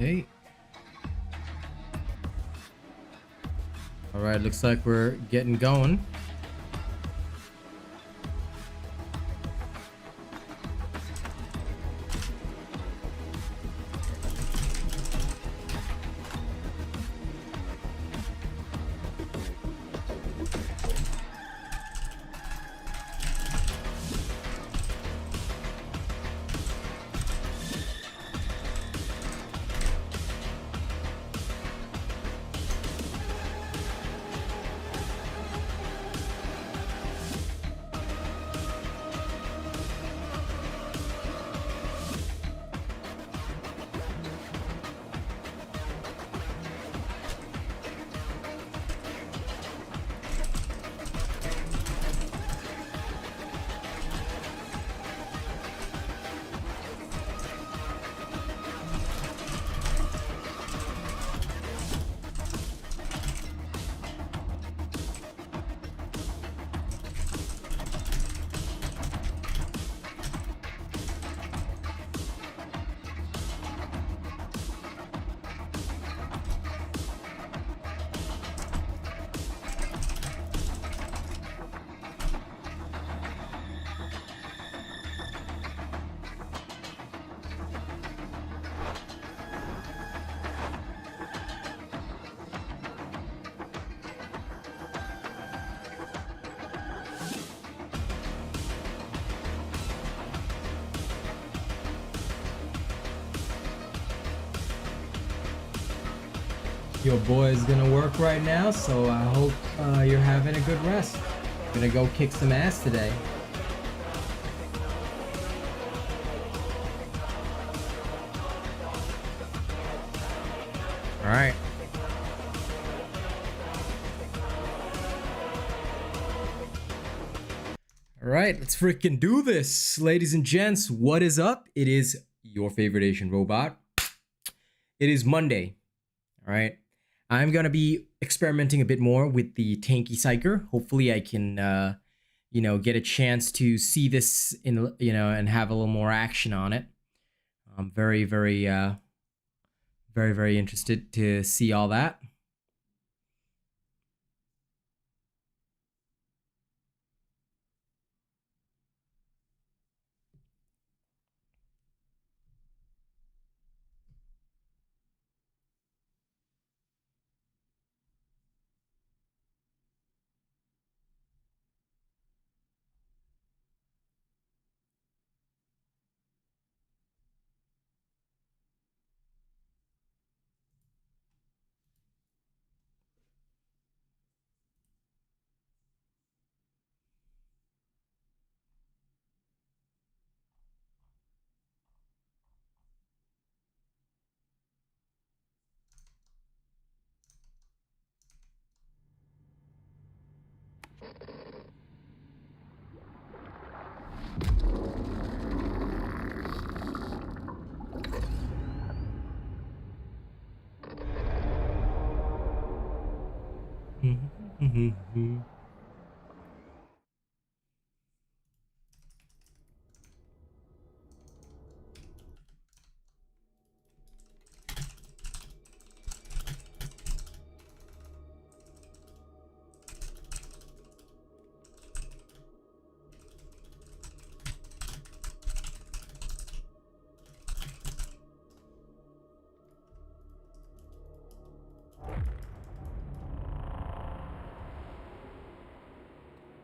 Okay. All right, looks like we're getting going. Your boy is gonna work right now, so I hope you're having a good rest. Gonna go kick some ass today. All right. All right, let's freaking do this, ladies and gents. What is up? It is your favorite Asian robot. It is Monday. All right. I'm going to be experimenting a bit more with the Tanky Psyker. Hopefully I can, you know, get a chance to see this in, you know, and have a little more action on it. I'm very, very interested to see all that.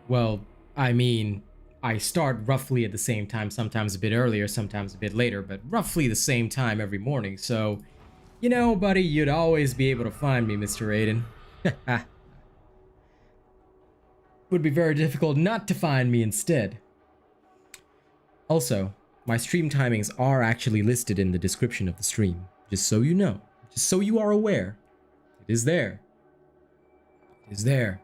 Well, I mean, I start roughly at the same time, sometimes a bit earlier, sometimes a bit later, but roughly the same time every morning, so, you know, buddy, you'd always be able to find me, Mr. Aiden. Would be very difficult not to find me instead. Also, my stream timings are actually listed in the description of the stream, just so you know, just so you are aware. It is there. It is there.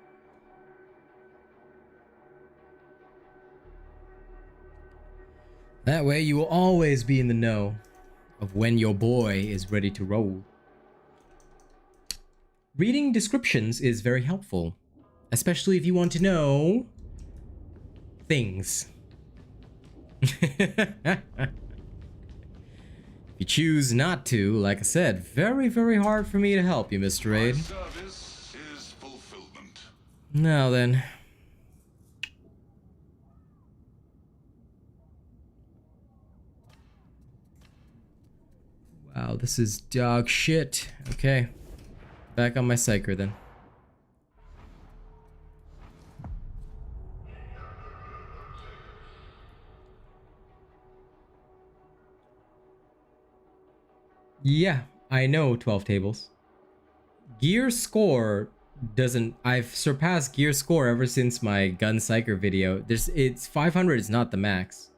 That way you will always be in the know of when your boy is ready to roll. Reading descriptions is very helpful, especially if you want to know things. If you choose not to, like I said, very, very hard for me to help you, Mr. Raid. Service is fulfillment. Now then. Wow, this is dog shit. Okay. Back on my Psyker then. Yeah, I know 12 tables. Gear score doesn't... I've surpassed gear score ever since my gun Psyker video. It's 500 is not the max.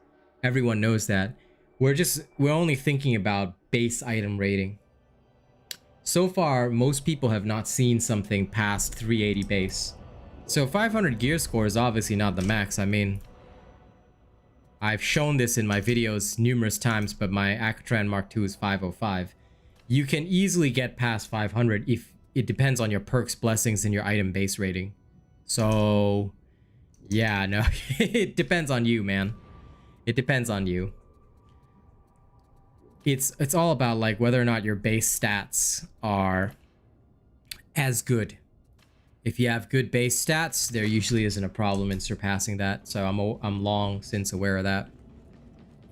Everyone knows that. We're only thinking about base item rating. So far, most people have not seen something past 380 base. So 500 gear score is obviously not the max. I mean, I've shown this in my videos numerous times, but my Acatran Mark II is 505. You can easily get past 500 if it depends on your perks, blessings, and your item base rating. So, yeah, no, it depends on you, man. It depends on you. It's all about like whether or not your base stats are as good. If you have good base stats, there usually isn't a problem in surpassing that. So I'm long since aware of that.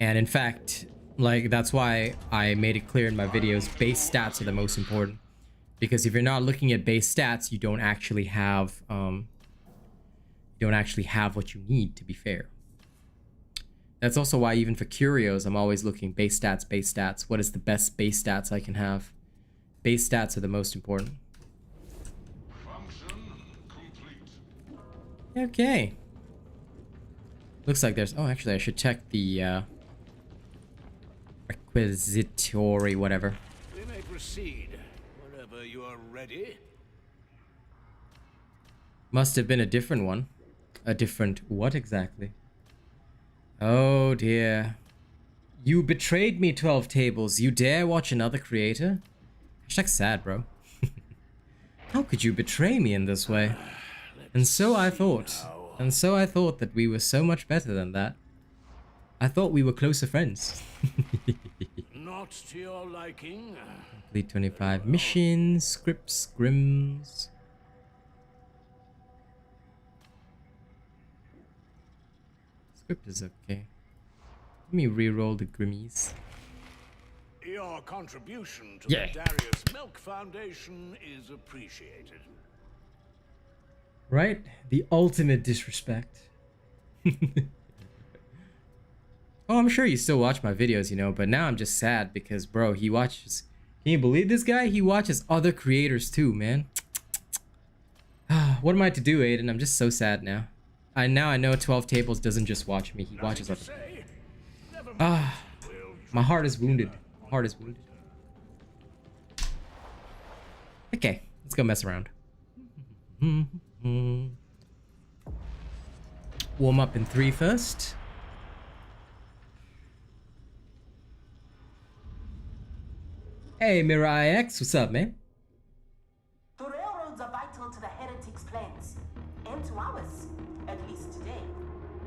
And in fact, like that's why I made it clear in my videos, base stats are the most important. Because if you're not looking at base stats, you don't actually have what you need, to be fair. That's also why even for curios, I'm always looking base stats, base stats. What is the best base stats I can have? Base stats are the most important. Function complete. Okay. Looks like there's... Oh, actually, I should check the requisitory whatever. We may proceed whenever you are ready. Must have been a different one. A different what exactly? Oh dear. You betrayed me, 12 tables. You dare watch another creator? Hashtag sad, bro. How could you betray me in this way? And so I thought. And so I thought that we were so much better than that. I thought we were closer friends. Not to your liking. Complete 25 missions, scripts, scrims. Script is okay. Let me re-roll the grimmies. Your contribution to Yeah. the Darius Milk Foundation is appreciated. Right? The ultimate disrespect. Oh, I'm sure you still watch my videos, you know, but now I'm just sad because, bro, he watches... Can you believe this guy? He watches other creators too, man. What am I to do, Aiden? I'm just so sad now. Now I know 12 tables doesn't just watch me, he watches other people. My heart is wounded. My heart is wounded. Okay, let's go mess around. Warm up in 3 first. Hey, Mirai X, what's up, man? The railroads are vital to the heretics' plans, and to ours, at least today.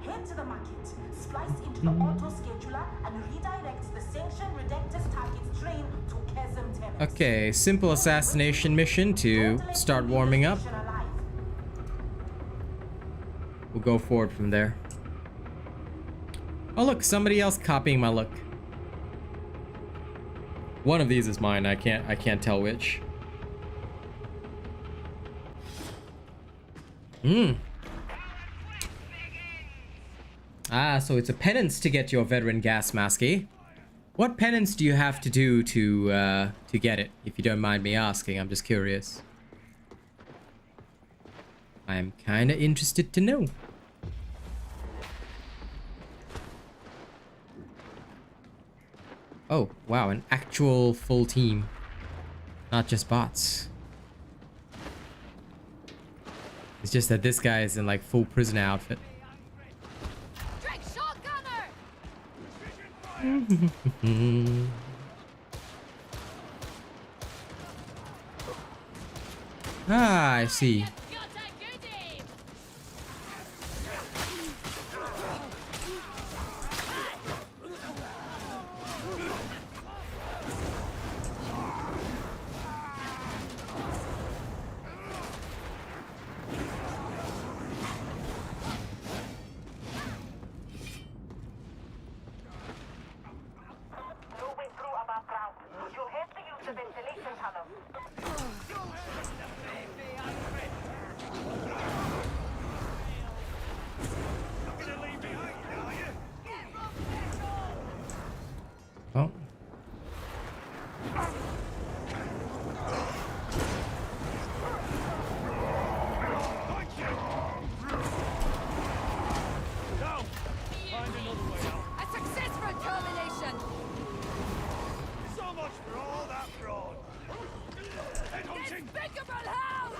Head to the market, splice into the auto-scheduler, and redirect the sanctioned Redactus target's train to Chasm Terrace. Okay, simple assassination mission to start warming up. We'll go forward from there. Oh look, somebody else copying my look. One of these is mine. I can't tell which. Ah, so it's a penance to get your veteran gas mask, eh? What penance do you have to do to get it? If you don't mind me asking, I'm just curious. I'm kind of interested to know. Oh, wow, an actual full team. Not just bots. It's just that this guy is in like full prisoner outfit. Ah, I see. Oh. A successful termination. So much for all that fraud. Despicable hound!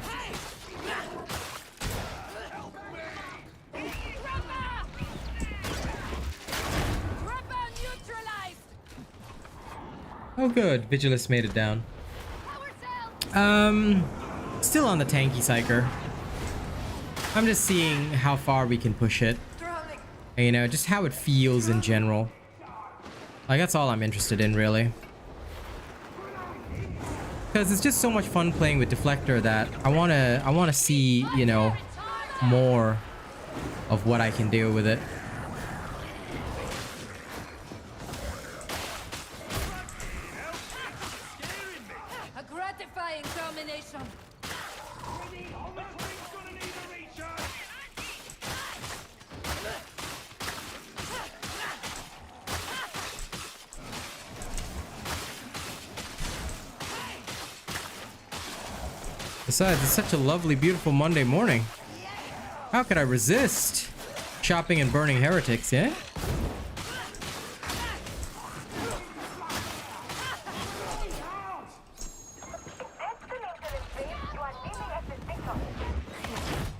Hey! Help me! Trapper neutralized! Oh, good. Vigilus made it down. Ourselves! Still on the Tanky Psyker. I'm just seeing how far we can push it. Drowning. And, you know, just how it feels in general. Like, that's all I'm interested in, really. Because it's just so much fun playing with Deflector that I wanna see, you know, more of what I can do with it. A gratifying termination. Besides, it's such a lovely, beautiful Monday morning. How could I resist? Chopping and burning heretics, yeah?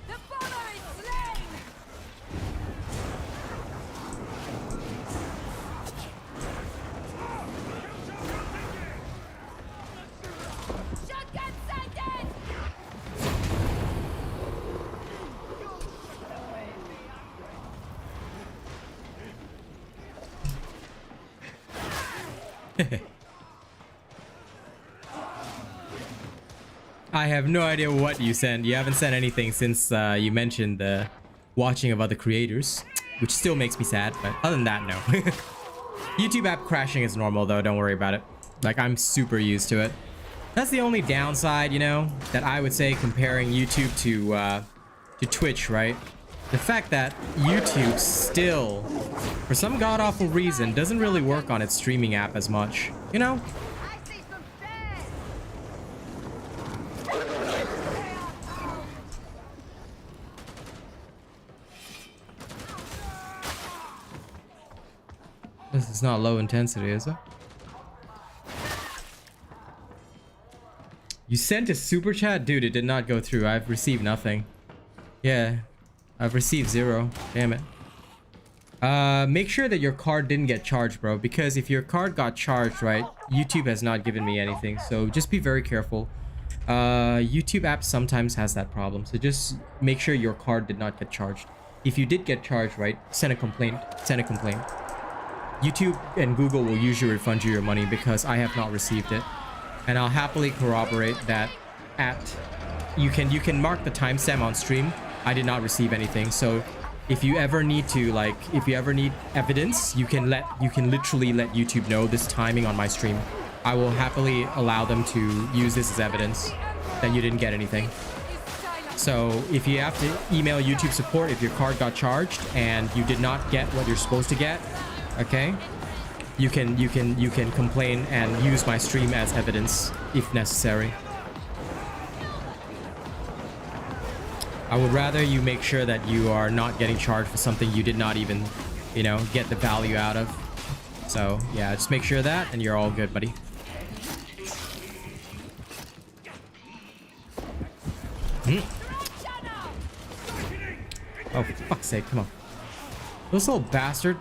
The bomber is slain! Shotgun sighted! I have no idea what you sent. You haven't sent anything since you mentioned the watching of other creators, which still makes me sad, but other than that, no. YouTube app crashing is normal though, don't worry about it. Like, I'm super used to it. That's the only downside, you know, that I would say comparing YouTube to Twitch, right? The fact that YouTube still, for some god-awful reason, doesn't really work on its streaming app as much, you know? I see some dead! This is not low intensity, is it? You sent a super chat? Dude, it did not go through. I've received nothing. Yeah, I've received 0. Damn it. Make sure that your card didn't get charged, bro. Because if your card got charged, right, YouTube has not given me anything. So just be very careful. YouTube app sometimes has that problem. So just make sure your card did not get charged. If you did get charged, right, send a complaint. Send a complaint. YouTube and Google will usually refund you your money because I have not received it. And I'll happily corroborate that you can mark the timestamp on stream. I did not receive anything. So if you ever need to, like, if you ever need evidence, you can literally let YouTube know this timing on my stream. I will happily allow them to use this as evidence that you didn't get anything. So if you have to email YouTube support if your card got charged and you did not get what you're supposed to get, okay, you can complain and use my stream as evidence if necessary. I would rather you make sure that you are not getting charged for something you did not even, you know, get the value out of. So yeah, just make sure of that and you're all good, buddy. Oh, for fuck's sake, come on. This little bastard.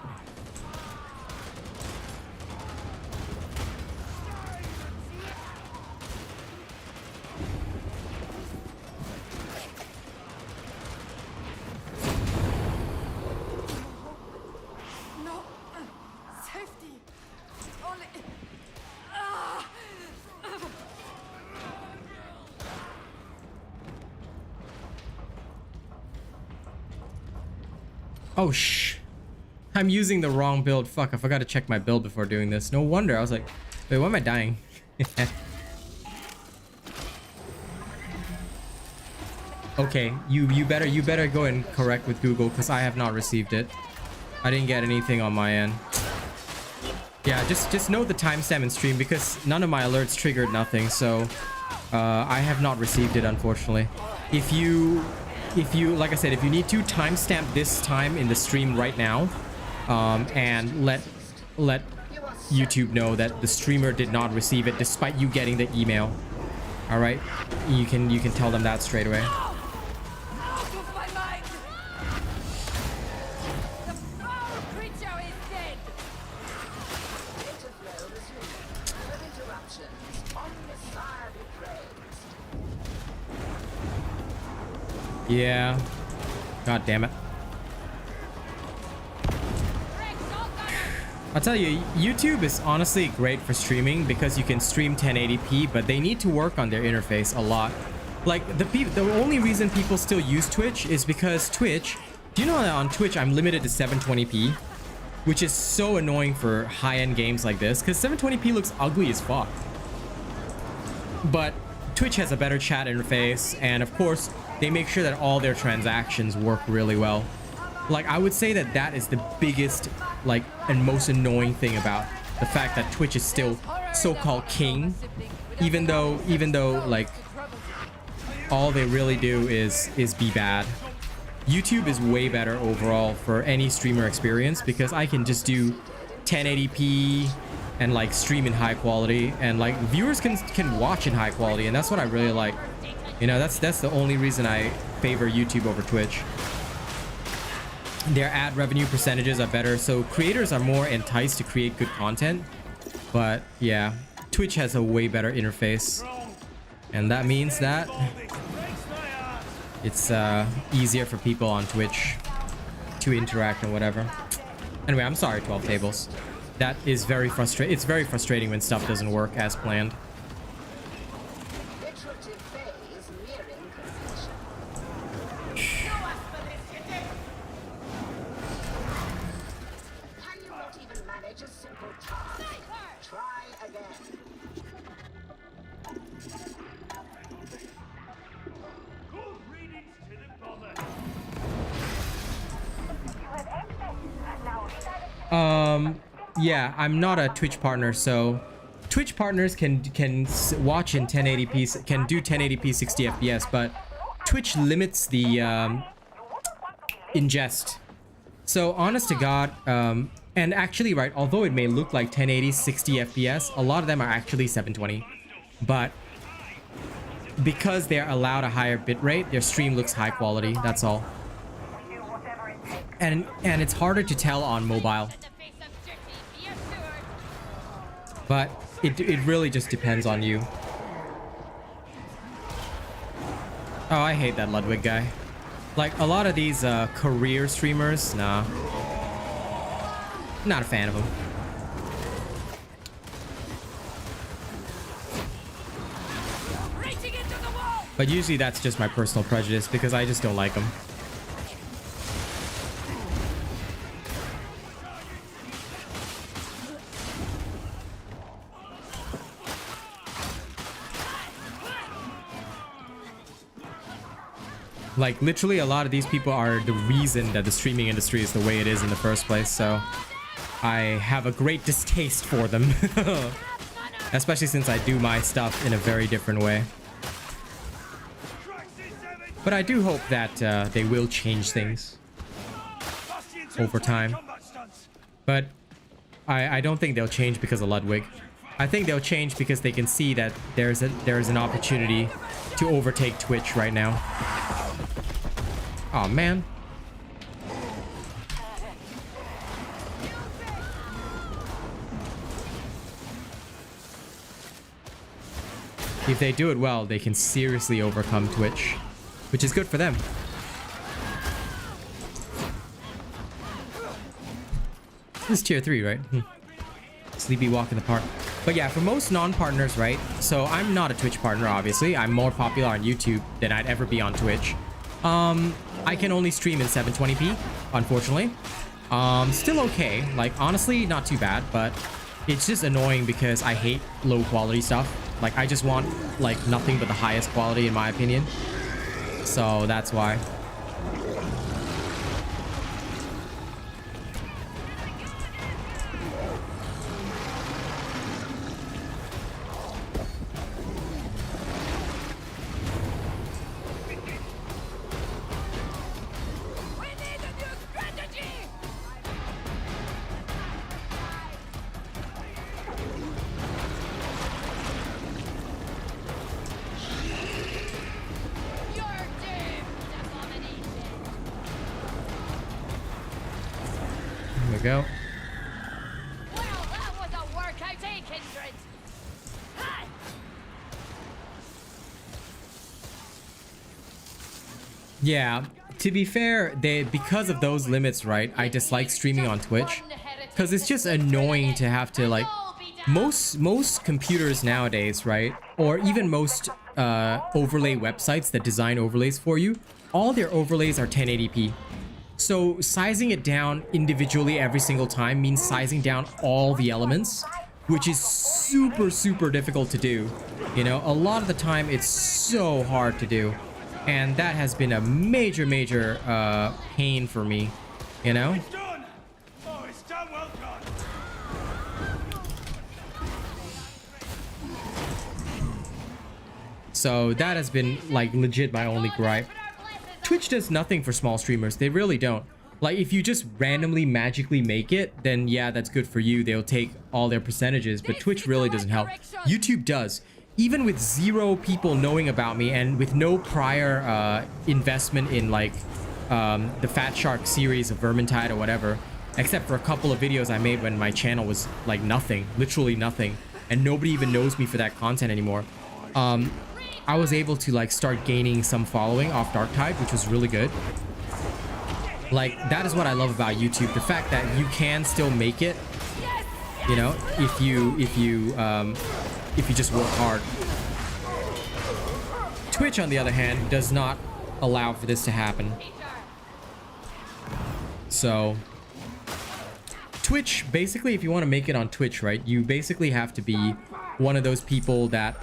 No. Safety. Only. Oh, I'm using the wrong build. Fuck, I forgot to check my build before doing this. No wonder. I was like, wait, why am I dying? Okay, you better go and correct with Google because I have not received it. I didn't get anything on my end. Yeah, just note the timestamp in stream because none of my alerts triggered nothing, so I have not received it, unfortunately. If you like I said, if you need to timestamp this time in the stream right now, and let YouTube know that the streamer did not receive it despite you getting the email. All right, you can tell them that straight away. Out of my mind! The foul creature is dead! Yeah. God damn it. I'll tell you, YouTube is honestly great for streaming because you can stream 1080p, but they need to work on their interface a lot. Like, the only reason people still use Twitch is because Twitch... Do you know that on Twitch I'm limited to 720p? Which is so annoying for high-end games like this, because 720p looks ugly as fuck. But Twitch has a better chat interface, and of course, they make sure that all their transactions work really well. Like, I would say that that is the biggest, like, and most annoying thing about the fact that Twitch is still so-called king, even though like all they really do is be bad. YouTube is way better overall for any streamer experience because I can just do 1080p and like stream in high quality, and like viewers can watch in high quality, and that's what I really like. You know, that's the only reason I favor YouTube over Twitch. Their ad revenue percentages are better, so creators are more enticed to create good content. But yeah, Twitch has a way better interface, and that means that it's easier for people on Twitch to interact and whatever. Anyway, I'm sorry, 12 tables. That is very frustrating. It's very frustrating when stuff doesn't work as planned. Yeah, I'm not a Twitch partner, so Twitch partners can watch in 1080p, can do 1080p 60 FPS, but Twitch limits the ingest. So honest to God, and actually, right, although it may look like 1080 60 FPS, a lot of them are actually 720, but because they're allowed a higher bitrate, their stream looks high quality. That's all. And it's harder to tell on mobile. But it really just depends on you. Oh, I hate that Ludwig guy. Like, a lot of these career streamers, nah. Not a fan of him. But usually that's just my personal prejudice because I just don't like him. Like, literally a lot of these people are the reason that the streaming industry is the way it is in the first place, so I have a great distaste for them. Especially since I do my stuff in a very different way. But I do hope that they will change things over time. But I don't think they'll change because of Ludwig. I think they'll change because they can see that there's an opportunity to overtake Twitch right now. Oh man. If they do it well, they can seriously overcome Twitch, which is good for them. This is tier 3, right? Sleepy walk in the park. But yeah, for most non-partners, right? So I'm not a Twitch partner, obviously. I'm more popular on YouTube than I'd ever be on Twitch. I can only stream in 720p, unfortunately. Still okay. Like, honestly, not too bad, but it's just annoying because I hate low quality stuff. Like, I just want, like, nothing but the highest quality, in my opinion. So that's why. we go. Well, that was a workout, eh, kindred? Hi. Yeah, to be fair, because of those limits, right, I dislike streaming on Twitch because it's just annoying to have to, like, most computers nowadays, right, or even most overlay websites that design overlays for you, all their overlays are 1080p. So sizing it down individually every single time means sizing down all the elements, which is super difficult to do. You know, a lot of the time it's so hard to do. And that has been a major pain for me, you know? It's done! Oh, it's done, well done! So that has been, like, legit my only gripe. Twitch does nothing for small streamers. They really don't. Like, if you just randomly magically make it, then yeah, that's good for you. They'll take all their percentages, but Twitch really doesn't help. YouTube does. Even with 0 people knowing about me and with no prior investment in, like, the Fat Shark series of Vermintide or whatever, except for a couple of videos I made when my channel was like nothing, literally nothing, and nobody even knows me for that content anymore. I was able to, like, start gaining some following off Darktide, which was really good. Like, that is what I love about YouTube, the fact that you can still make it, you know, if you just work hard. Twitch, on the other hand, does not allow for this to happen. So Twitch, basically, if you want to make it on Twitch, right, you basically have to be one of those people that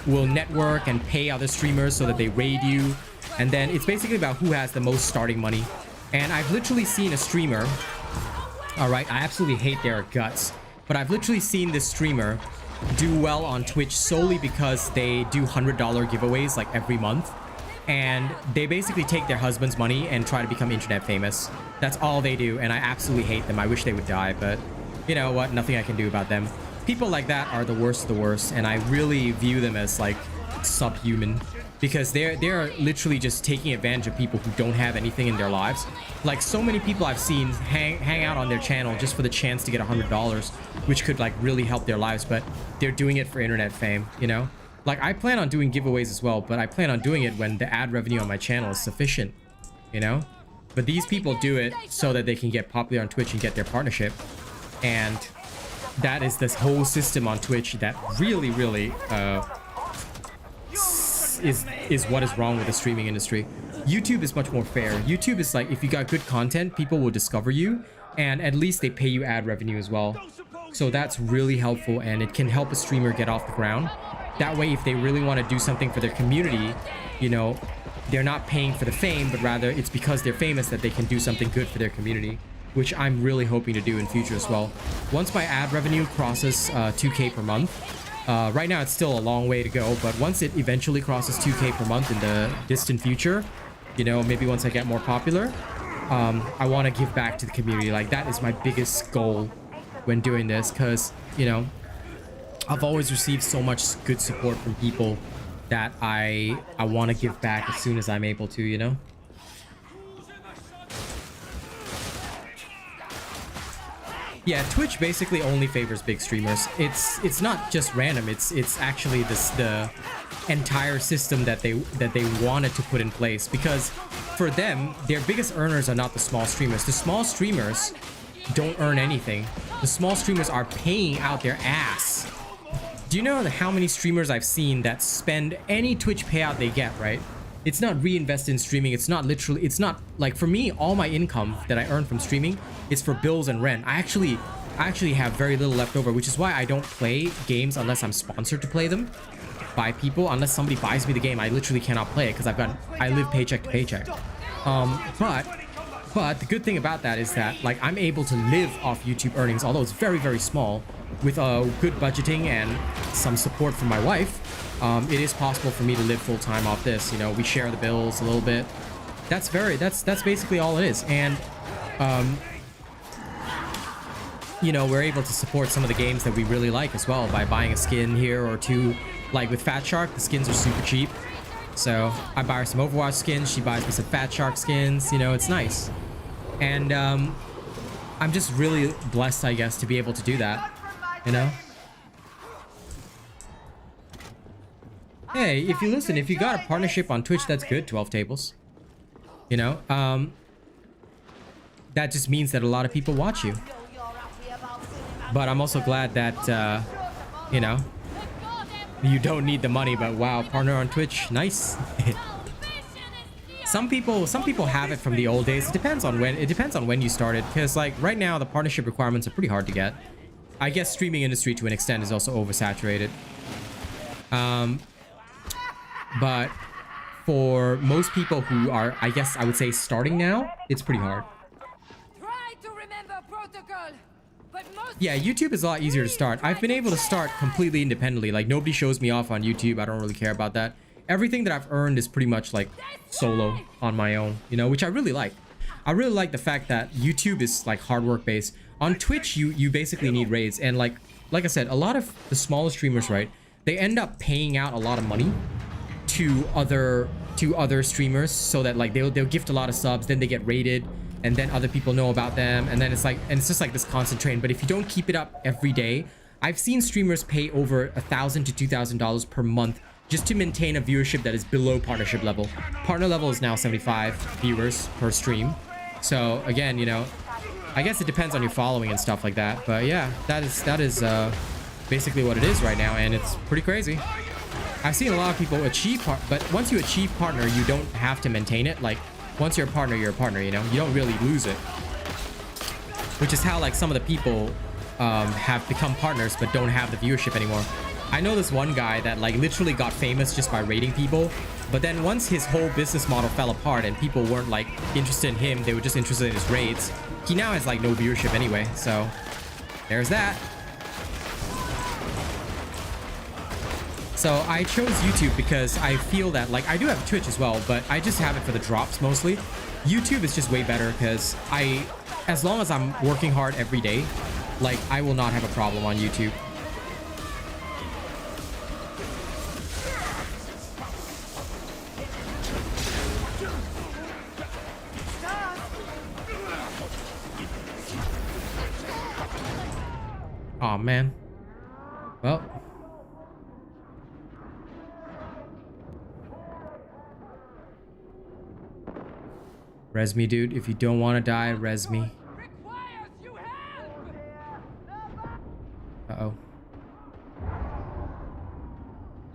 will network and pay other streamers so that they raid you. And then it's basically about who has the most starting money. And I've literally seen a streamer, all right, I absolutely hate their guts, but I've literally seen this streamer do well on Twitch solely because they do $100 giveaways like every month, and they basically take their husband's money and try to become internet famous. That's all they do, and I absolutely hate them. I wish they would die, but you know what, nothing I can do about them. People like that are the worst of the worst, and I really view them as, like, subhuman, because they're literally just taking advantage of people who don't have anything in their lives. Like, so many people I've seen hang out on their channel just for the chance to get $100, which could, like, really help their lives, but they're doing it for internet fame, you know? Like, I plan on doing giveaways as well, but I plan on doing it when the ad revenue on my channel is sufficient, you know? But these people do it so that they can get popular on Twitch and get their partnership, and that is this whole system on Twitch that really is what is wrong with the streaming industry. YouTube is much more fair. YouTube is like, if you got good content, people will discover you, and at least they pay you ad revenue as well. So that's really helpful, and it can help a streamer get off the ground. That way, if they really want to do something for their community, you know, they're not paying for the fame, but rather it's because they're famous that they can do something good for their community, which I'm really hoping to do in future as well. Once my ad revenue crosses 2K per month, right now it's still a long way to go, but once it eventually crosses 2K per month in the distant future, you know, maybe once I get more popular, I want to give back to the community. Like, that is my biggest goal when doing this, because, you know, I've always received so much good support from people that I want to give back as soon as I'm able to, you know? Yeah, Twitch basically only favors big streamers. It's not just random. It's actually the entire system that they wanted to put in place, because for them, their biggest earners are not the small streamers. The small streamers don't earn anything. The small streamers are paying out their ass. Do you know how many streamers I've seen that spend any Twitch payout they get, right? It's not reinvested in streaming. It's not literally, it's not like, for me, all my income that I earn from streaming is for bills and rent. I actually have very little left over, which is why I don't play games unless I'm sponsored to play them by people. Unless somebody buys me the game, I literally cannot play it because I live paycheck to paycheck. But the good thing about that is that, like, I'm able to live off YouTube earnings, although it's very very small, with good budgeting and some support from my wife. It is possible for me to live full-time off this. You know, we share the bills a little bit. That's basically all it is. And you know, we're able to support some of the games that we really like as well by buying a skin here or two. Like with Fat Shark, the skins are super cheap, so I buy her some Overwatch skins, she buys me some Fat Shark skins. You know, it's nice. And I'm just really blessed, I guess, to be able to do that, you know? Hey, if you got a partnership on Twitch, that's good, 12 tables. You know, that just means that a lot of people watch you. But I'm also glad that, you know, you don't need the money, but wow, partner on Twitch, nice. Some people have it from the old days. It depends on when you started, because like right now the partnership requirements are pretty hard to get. I guess streaming industry to an extent is also oversaturated. But for most people who are, I guess I would say, starting now, it's pretty hard. Try to remember protocol, but most Yeah, YouTube is a lot easier to start. I've been able to start completely independently. Like, nobody shows me off on YouTube. I don't really care about that. Everything that I've earned is pretty much like solo on my own, you know, which I really like. I really like the fact that YouTube is like hard work based. On Twitch, you basically need raids, and like I said, a lot of the smaller streamers, right, they end up paying out a lot of money to other streamers, so that like they'll gift a lot of subs, then they get rated, and then other people know about them, and then it's just like this constant train. But if you don't keep it up every day, I've seen streamers pay over $1,000 to $2,000 per month just to maintain a viewership that is below partnership level. Partner level is now 75 viewers per stream. So again, you know, I guess it depends on your following and stuff like that. But yeah, that is basically what it is right now, and it's pretty crazy. I've seen a lot of people achieve but once you achieve partner, you don't have to maintain it. Like, once you're a partner, you know, you don't really lose it. Which is how like some of the people have become partners but don't have the viewership anymore. I know this one guy that like literally got famous just by raiding people, but then once his whole business model fell apart and people weren't like interested in him, they were just interested in his raids. He now has like no viewership anyway, so there's that. So I chose YouTube because I feel that, like, I do have Twitch as well, but I just have it for the drops mostly. YouTube is just way better because as long as I'm working hard every day, like, I will not have a problem on YouTube. Oh man. Well. Res me, dude. If you don't want to die, res me. Uh-oh.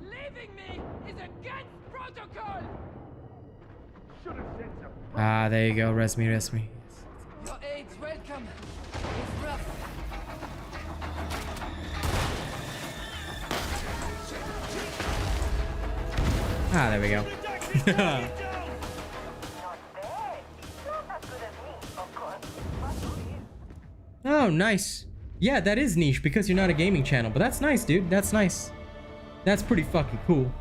leaving me is against protocol. Ah, there you go. Res me, res me. Your aid's welcome. It's rough. Ah, there we go. Oh, nice. Yeah, that is niche because you're not a gaming channel, but that's nice, dude. That's nice. That's pretty fucking cool.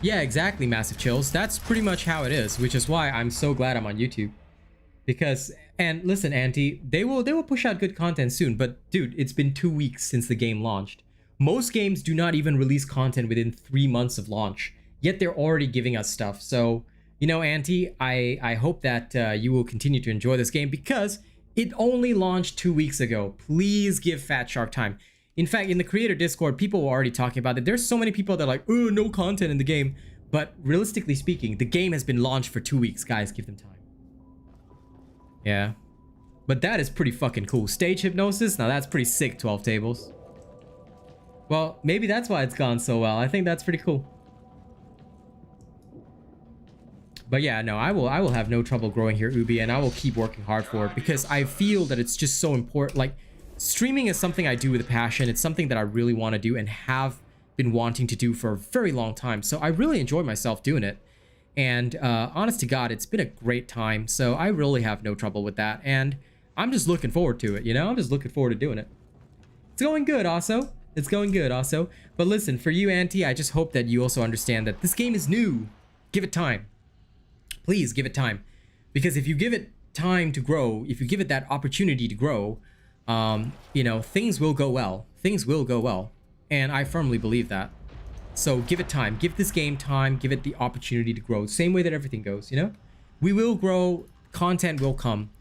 Yeah, exactly, Massive Chills. That's pretty much how it is, which is why I'm so glad I'm on YouTube. Because, and listen, Auntie, they will push out good content soon, but dude, it's been 2 weeks since the game launched. Most games do not even release content within 3 months of launch, yet they're already giving us stuff. So, you know, Auntie, I hope that you will continue to enjoy this game because it only launched 2 weeks ago. Please give Fat Shark time. In fact, in the creator Discord, people were already talking about it. There's so many people that are like, oh, no content in the game. But realistically speaking, the game has been launched for 2 weeks. Guys, give them time. Yeah. But that is pretty fucking cool. Stage hypnosis? Now that's pretty sick, 12 tables. Well, maybe that's why it's gone so well. I think that's pretty cool. But yeah, no, I will have no trouble growing here, Ubi, and I will keep working hard for it because I feel that it's just so important. Like, streaming is something I do with a passion. It's something that I really want to do and have been wanting to do for a very long time. So I really enjoy myself doing it. And honest to God, it's been a great time. So I really have no trouble with that. And I'm just looking forward to it, you know? I'm just looking forward to doing it. It's going good, also. It's going good, also. But listen, for you, Auntie, I just hope that you also understand that this game is new. Give it time. Please give it time. Because if you give it time to grow, if you give it that opportunity to grow, you know, things will go well. Things will go well. And I firmly believe that. So give it time. Give this game time. Give it the opportunity to grow. Same way that everything goes, you know? We will grow. Content will come.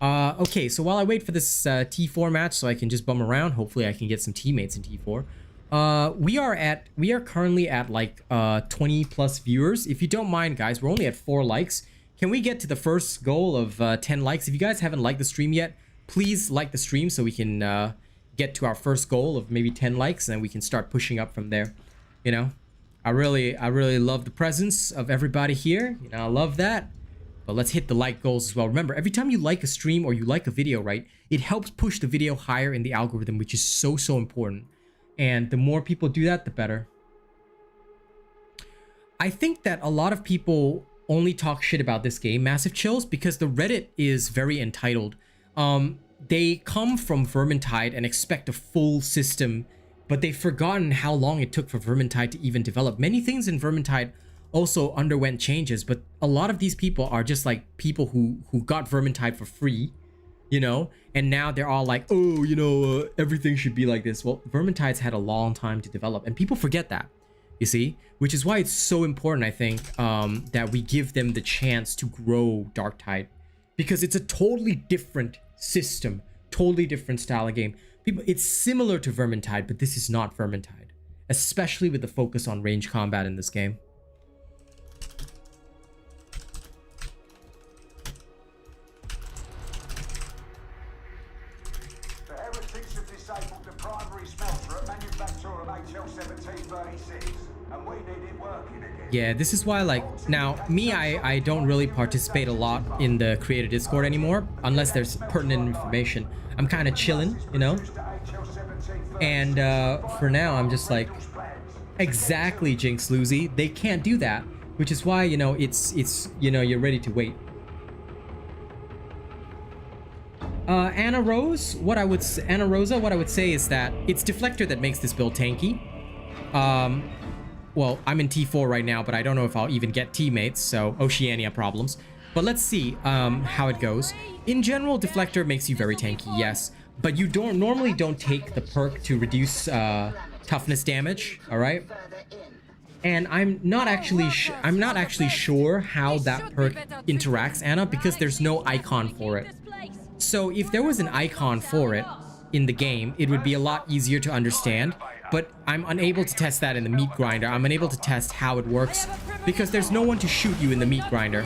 Okay, so while I wait for this T4 match so I can just bum around, hopefully I can get some teammates in T4. We are currently at like 20 plus viewers. If you don't mind, guys, we're only at 4 likes. Can we get to the first goal of 10 likes? If you guys haven't liked the stream yet, please like the stream so we can get to our first goal of maybe 10 likes, and we can start pushing up from there. You know, I really love the presence of everybody here. You know, I love that. But let's hit the like goals as well. Remember, every time you like a stream or you like a video, right, it helps push the video higher in the algorithm, which is so important. And the more people do that, the better. I think that a lot of people only talk shit about this game, Massive Chills, because the Reddit is very entitled. They come from Vermintide and expect a full system, but they've forgotten how long it took for Vermintide to even develop. Many things in Vermintide also underwent changes, but a lot of these people are just like people who got Vermintide for free, you know, and now they're all like, oh, you know, everything should be like this. Well, Vermintide's had a long time to develop, and people forget that, you see, which is why it's so important, I think, that we give them the chance to grow Darktide, because it's a totally different system, totally different style of game. People, it's similar to Vermintide, but this is not Vermintide, especially with the focus on range combat in this game. Yeah, this is why, like, now me, I don't really participate a lot in the creator Discord anymore unless there's pertinent information. I'm kind of chilling, you know, and for now I'm just like, exactly, Jinx Lucy, they can't do that, which is why, you know, it's you know, you're ready to wait. Anna Rosa, what I would say is that it's Deflector that makes this build tanky. Well, I'm in T4 right now, but I don't know if I'll even get teammates, so Oceania problems. But let's see how it goes. In general, Deflector makes you very tanky, yes, but you normally don't take the perk to reduce toughness damage, all right? And I'm not actually sure how that perk interacts, Anna, because there's no icon for it. So if there was an icon for it in the game, it would be a lot easier to understand. But I'm unable to test that in the meat grinder. I'm unable to test how it works because there's no one to shoot you in the meat grinder.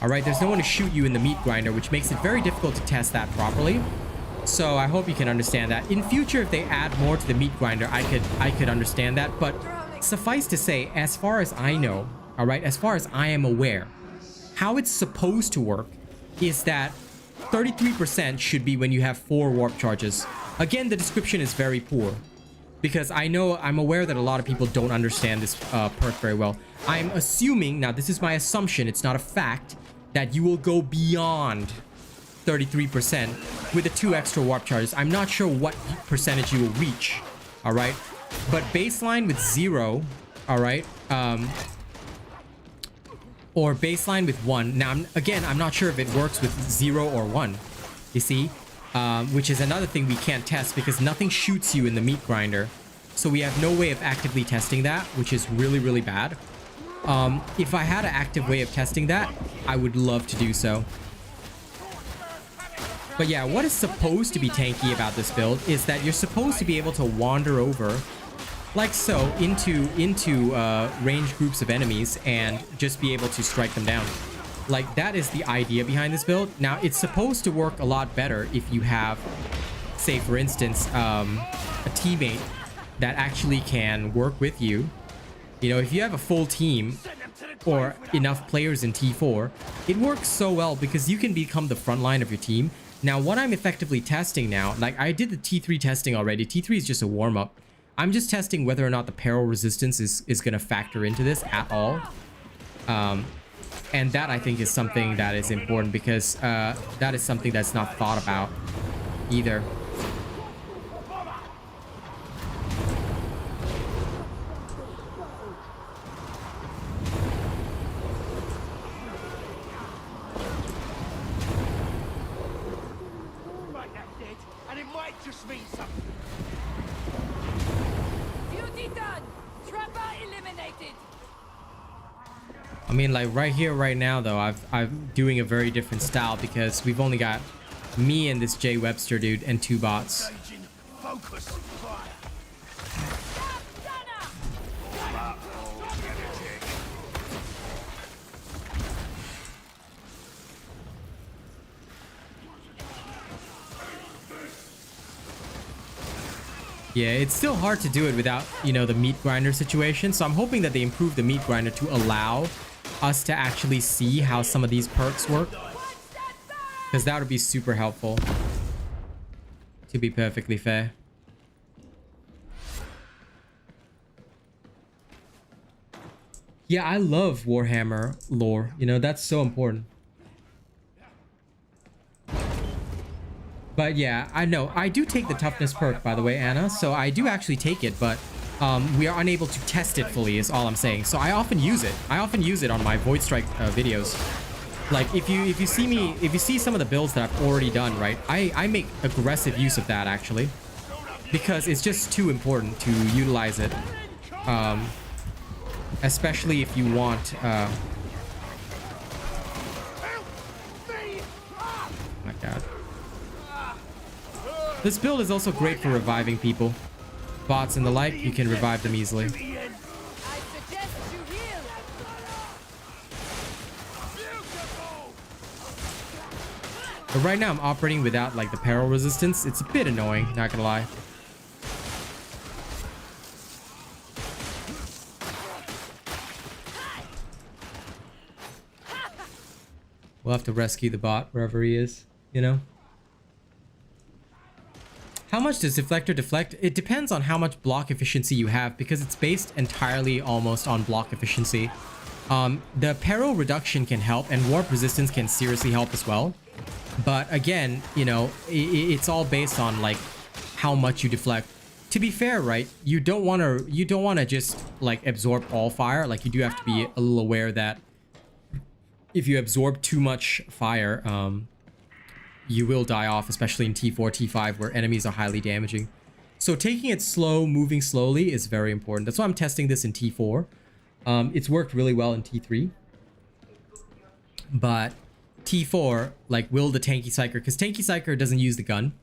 All right, there's no one to shoot you in the meat grinder, which makes it very difficult to test that properly. So I hope you can understand that. In future, if they add more to the meat grinder, I could understand that. But suffice to say, as far as I know, all right, as far as I am aware, how it's supposed to work is that 33% should be when you have 4 warp charges. Again, the description is very poor, because I'm aware that a lot of people don't understand this perk very well. I'm assuming, now this is my assumption, it's not a fact, that you will go beyond 33% with the 2 extra warp charges. I'm not sure what percentage you will reach, all right? But baseline with 0, all right? Or baseline with 1. Now, I'm not sure if it works with 0 or 1, you see? Which is another thing we can't test because nothing shoots you in the meat grinder. So we have no way of actively testing that, which is really, really bad. If I had an active way of testing that, I would love to do so. But yeah, what is supposed to be tanky about this build is that you're supposed to be able to wander over, like so, into range groups of enemies and just be able to strike them down. Like, that is the idea behind this build. Now, it's supposed to work a lot better if you have, say, for instance, a teammate that actually can work with you. You know, if you have a full team or enough players in T4, it works so well because you can become the front line of your team. Now, what I'm effectively testing now, like, I did the T3 testing already. T3 is just a warm-up. I'm just testing whether or not the peril resistance is going to factor into this at all. And that, I think, is something that is important because that is something that's not thought about either. And it might just mean something. Duty done! Trapper eliminated. I mean, like right here, right now, though, I'm doing a very different style because we've only got me and this Jay Webster dude and 2 bots. Focus. Fire. Yeah, it's still hard to do it without, you know, the meat grinder situation. So I'm hoping that they improve the meat grinder to allow us to actually see how some of these perks work. Because that would be super helpful, to be perfectly fair. Yeah, I love Warhammer lore. You know, that's so important. But yeah, I know. I do take the toughness perk, by the way, Anna. So I do actually take it, but we are unable to test it fully is all I'm saying. So I often use it. I often use it on my Void Strike videos. Like if you see some of the builds that I've already done, right? I make aggressive use of that actually. Because it's just too important to utilize it. Especially if you want oh my god. This build is also great for reviving people. Bots and the like, you can revive them easily. I suggest you heal. But right now I'm operating without like the peril resistance. It's a bit annoying, not gonna lie. We'll have to rescue the bot wherever he is, you know? How much does Deflector deflect? It depends on how much block efficiency you have because it's based entirely almost on block efficiency. The peril reduction can help and warp resistance can seriously help as well. But again, you know, it's all based on like how much you deflect. To be fair, right? You don't want to just like absorb all fire. Like you do have to be a little aware that if you absorb too much fire, you will die off, especially in T4, T5, where enemies are highly damaging. So taking it slow, moving slowly is very important. That's why I'm testing this in T4. It's worked really well in T3. But T4, like, will the Tanky Psyker, because Tanky Psyker doesn't use the gun.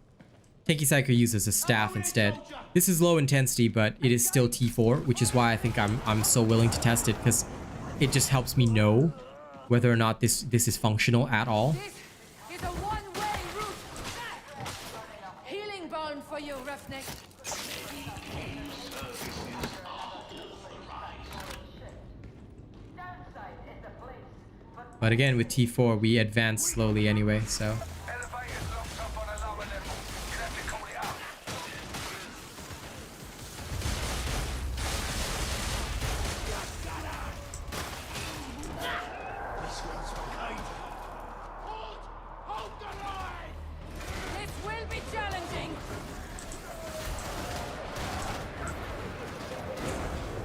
Tanky Psyker uses a staff instead. This is low intensity, but it is still T4, which is why I think I'm so willing to test it, because it just helps me know whether or not this is functional at all. This is a one-way route. Healing balm for you, roughneck. But again, with T4, we advance slowly anyway, so...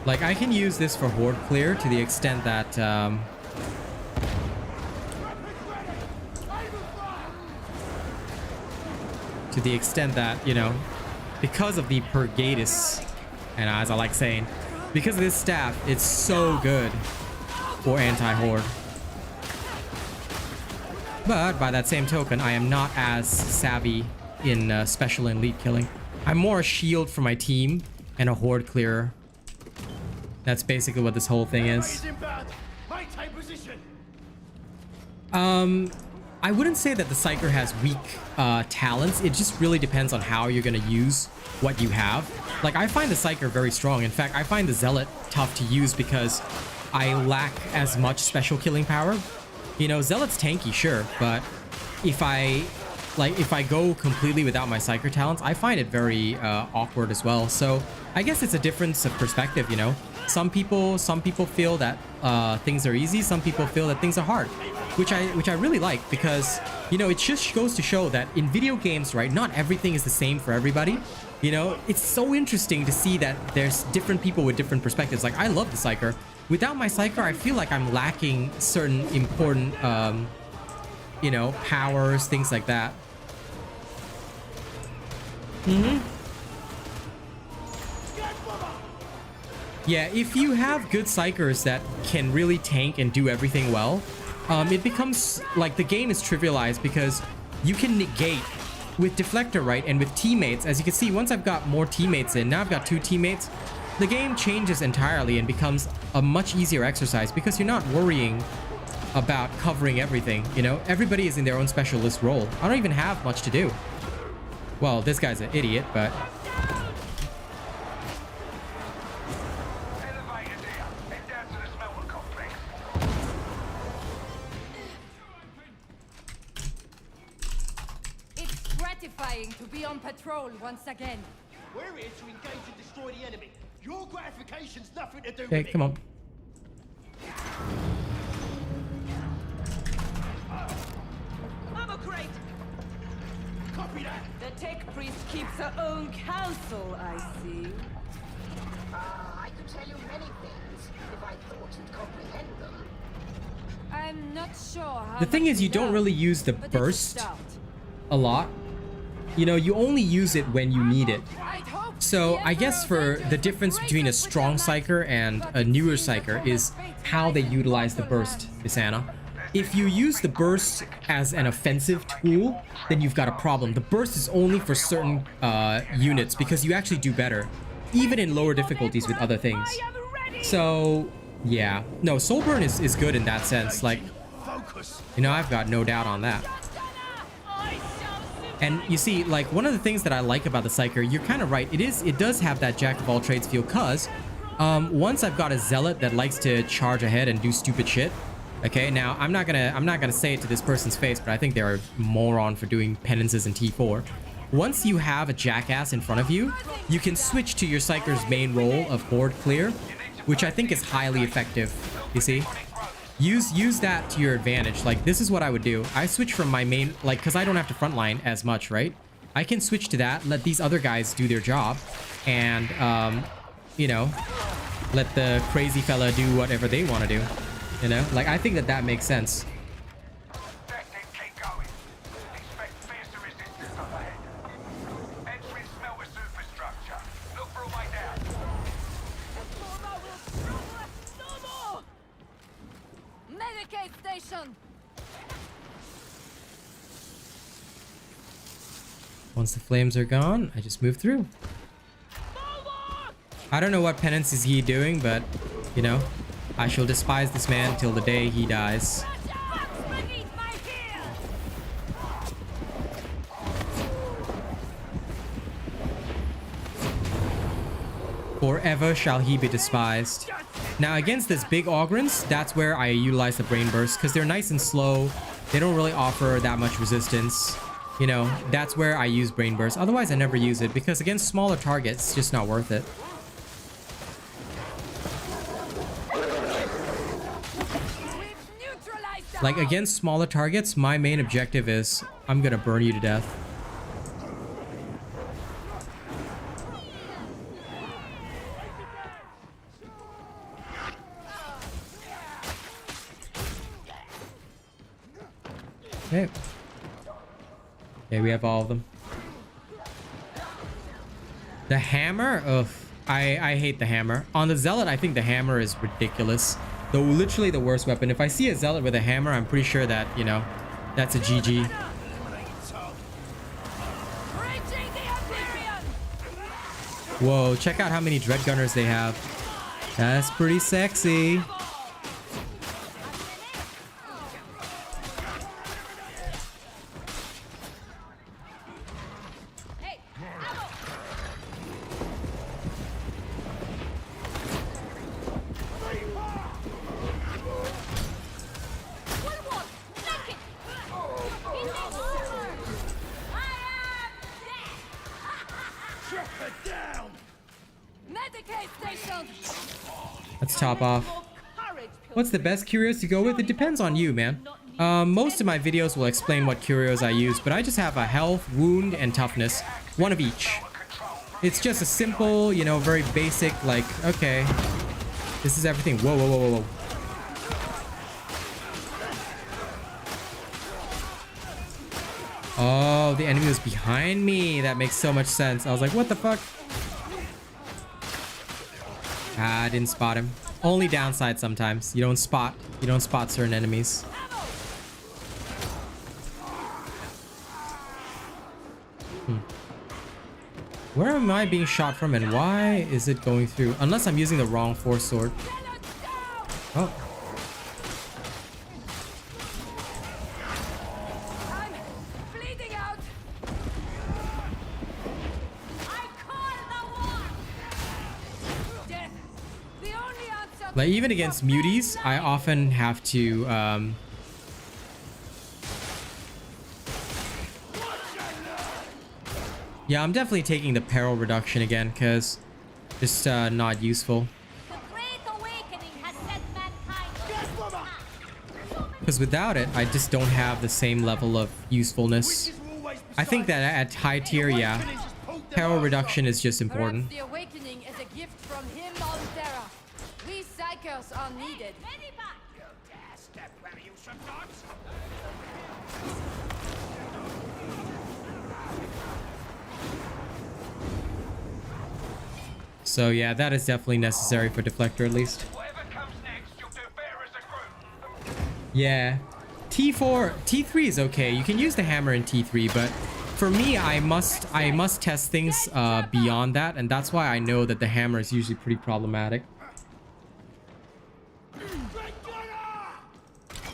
Like, I can use this for horde clear to the extent that, you know, because of the Purgatus, and as I like saying, because of this staff, it's so good for anti-horde. But by that same token, I am not as savvy in special and elite killing. I'm more a shield for my team and a horde clearer. That's basically what this whole thing is. I wouldn't say that the Psyker has weak talents. It just really depends on how you're going to use what you have. Like, I find the Psyker very strong. In fact, I find the Zealot tough to use because I lack as much special killing power. You know, Zealot's tanky, sure, but if I go completely without my Psyker talents, I find it very awkward as well. So I guess it's a difference of perspective, you know. Some people feel that things are easy. Some people feel that things are hard, which I really like, because, you know, it just goes to show that in video games, right, not everything is the same for everybody. You know, it's so interesting to see that there's different people with different perspectives. Like, I love the Psyker. Without my Psyker, I feel like I'm lacking certain important, you know, powers, things like that. Yeah, if you have good psychers that can really tank and do everything well, it becomes like the game is trivialized because you can negate with Deflector, right? And with teammates, as you can see, once I've got more teammates in, now I've got 2 teammates, the game changes entirely and becomes a much easier exercise because you're not worrying about covering everything, you know? Everybody is in their own specialist role. I don't even have much to do. Well, this guy's an idiot, but... It's gratifying to be on patrol once again. We're here to engage and destroy the enemy. Your gratification's nothing to do Okay, with it. come on. I'm a great. Copy that. The tech priest keeps her own council, I see. I could tell you many things if I thought you'd comprehend them. I'm not sure how The thing much is, you we don't know, really use the but it's a burst start. a lot. You know, you only use it when you need it. I'd hope So the I guess Emperor for will the difference grace between a us with strong their might, psyker and but a it newer seems that psyker the is fate how they lies in utilize the burst, borderlands. Bisana. If you use the burst as an offensive tool, then you've got a problem. The burst is only for certain units because you actually do better, even in lower difficulties with other things. So, yeah. No, Soul Burn is good in that sense. Like, Focus. you know, I've got no doubt on that. And you see, like, one of the things that I like about the Psyker, you're kind of right. It does have that jack of all trades feel, cause once I've got a zealot that likes to charge ahead and do stupid shit. Okay, now I'm not gonna say it to this person's face, but I think they're a moron for doing penances in T4. Once you have a jackass in front of you, you can switch to your Psyker's main role of horde clear, which I think is highly effective. You see? Use that to your advantage. Like, this is what I would do. I switch from my main, like, because I don't have to frontline as much, right? I can switch to that, let these other guys do their job, and, you know, let the crazy fella do whatever they want to do. You know? Like, I think that that makes sense. That's it, keep going. Expect fiercer resistance up ahead. Entering smelter superstructure. Look for a way down. No more! Medicate station! Once the flames are gone, I just move through. I don't know what penance is he doing, but, you know, I shall despise this man till the day he dies. Forever shall he be despised. Now against this big Ogrins, that's where I utilize the Brain Burst, because they're nice and slow. They don't really offer that much resistance. You know, that's where I use Brain Burst. Otherwise, I never use it, because against smaller targets, it's just not worth it. Like, against smaller targets, my main objective is I'm gonna burn you to death. Okay. Okay, we have all of them. The hammer? Ugh. I hate the hammer. On the Zealot, I think the hammer is ridiculous. Though literally the worst weapon. If I see a Zealot with a hammer, I'm pretty sure that, you know, that's a GG. Whoa, check out how many Dread Gunners they have. That's pretty sexy. Let's top off. What's the best curios to go with? It depends on you, man. Most of my videos will explain what curios I use, but I just have a health, wound, and toughness. One of each. It's just a simple, you know, very basic, like, okay, this is everything. Whoa, whoa, whoa, whoa, whoa. Oh, the enemy was behind me. That makes so much sense. I was like, what the fuck? Ah, I didn't spot him. Only downside sometimes. You don't spot certain enemies. Where am I being shot from and why is it going through? Unless I'm using the wrong force sword. Oh. I'm bleeding out. I call the war. Death. The only answer. Like even against muties, I often have to yeah, I'm definitely taking the peril reduction again because it's not useful. The Great Awakening has set mankind. Because without it, I just don't have the same level of usefulness. I think that at high tier, yeah, peril reduction is just important. Perhaps the Awakening is a gift from him on Terra. We Psykers are needed. Step where you should not. So yeah, that is definitely necessary for Deflector at least. Whatever comes next, you'll do better as a group. Yeah. T3 is okay. You can use the hammer in T3, but for me, I must test things beyond that, and that's why I know that the hammer is usually pretty problematic.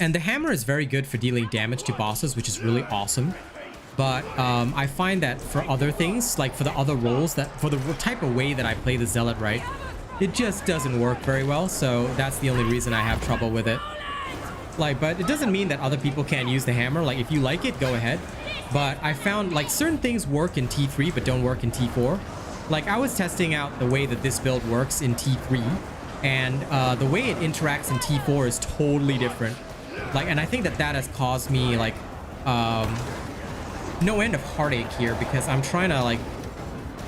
And the hammer is very good for dealing damage to bosses, which is really awesome. But I find that for other things, like for the other roles, that for the type of way that I play the Zealot, right, it just doesn't work very well. So that's the only reason I have trouble with it. Like, but it doesn't mean that other people can't use the hammer. Like, if you like it, go ahead. But I found like certain things work in T3 but don't work in T4. Like, I was testing out the way that this build works in T3, and the way it interacts in T4 is totally different. Like, and I think that that has caused me like no end of heartache here, because I'm trying to like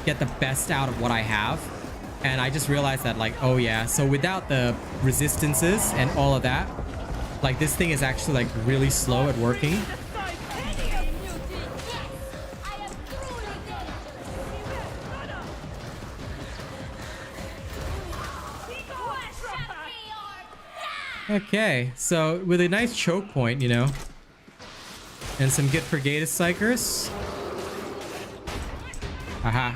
get the best out of what I have, and I just realized that like, oh yeah, so without the resistances and all of that, like this thing is actually like really slow at working. Okay, so with a nice choke point, you know, and some good Pergatus Psykers. Aha.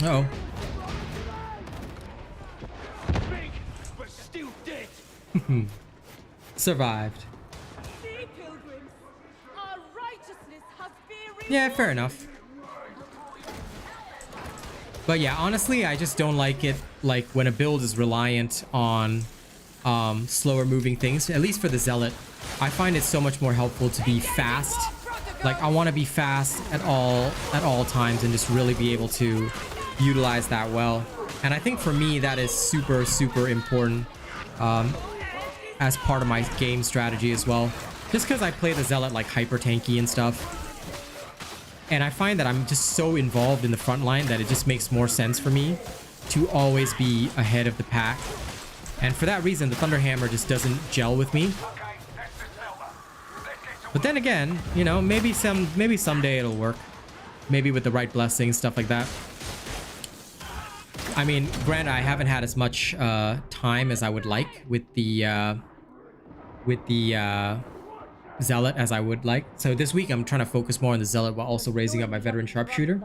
Uh-oh. Big, but still dead. Survived. See, pilgrims, our righteousness has been Yeah, fair enough. But yeah, honestly, I just don't like it, like when a build is reliant on slower moving things, at least for the Zealot. I find it so much more helpful to be fast. Like, I want to be fast at all times and just really be able to utilize that well. And I think for me that is super important as part of my game strategy as well, just because I play the Zealot like hyper tanky and stuff, and I find that I'm just so involved in the front line that it just makes more sense for me to always be ahead of the pack. And for that reason, the Thunder Hammer just doesn't gel with me. But then again, you know, maybe someday it'll work, maybe with the right blessings, stuff like that. I mean, granted, I haven't had as much time as I would like with the Zealot as I would like. So this week I'm trying to focus more on the Zealot while also raising up my veteran sharpshooter.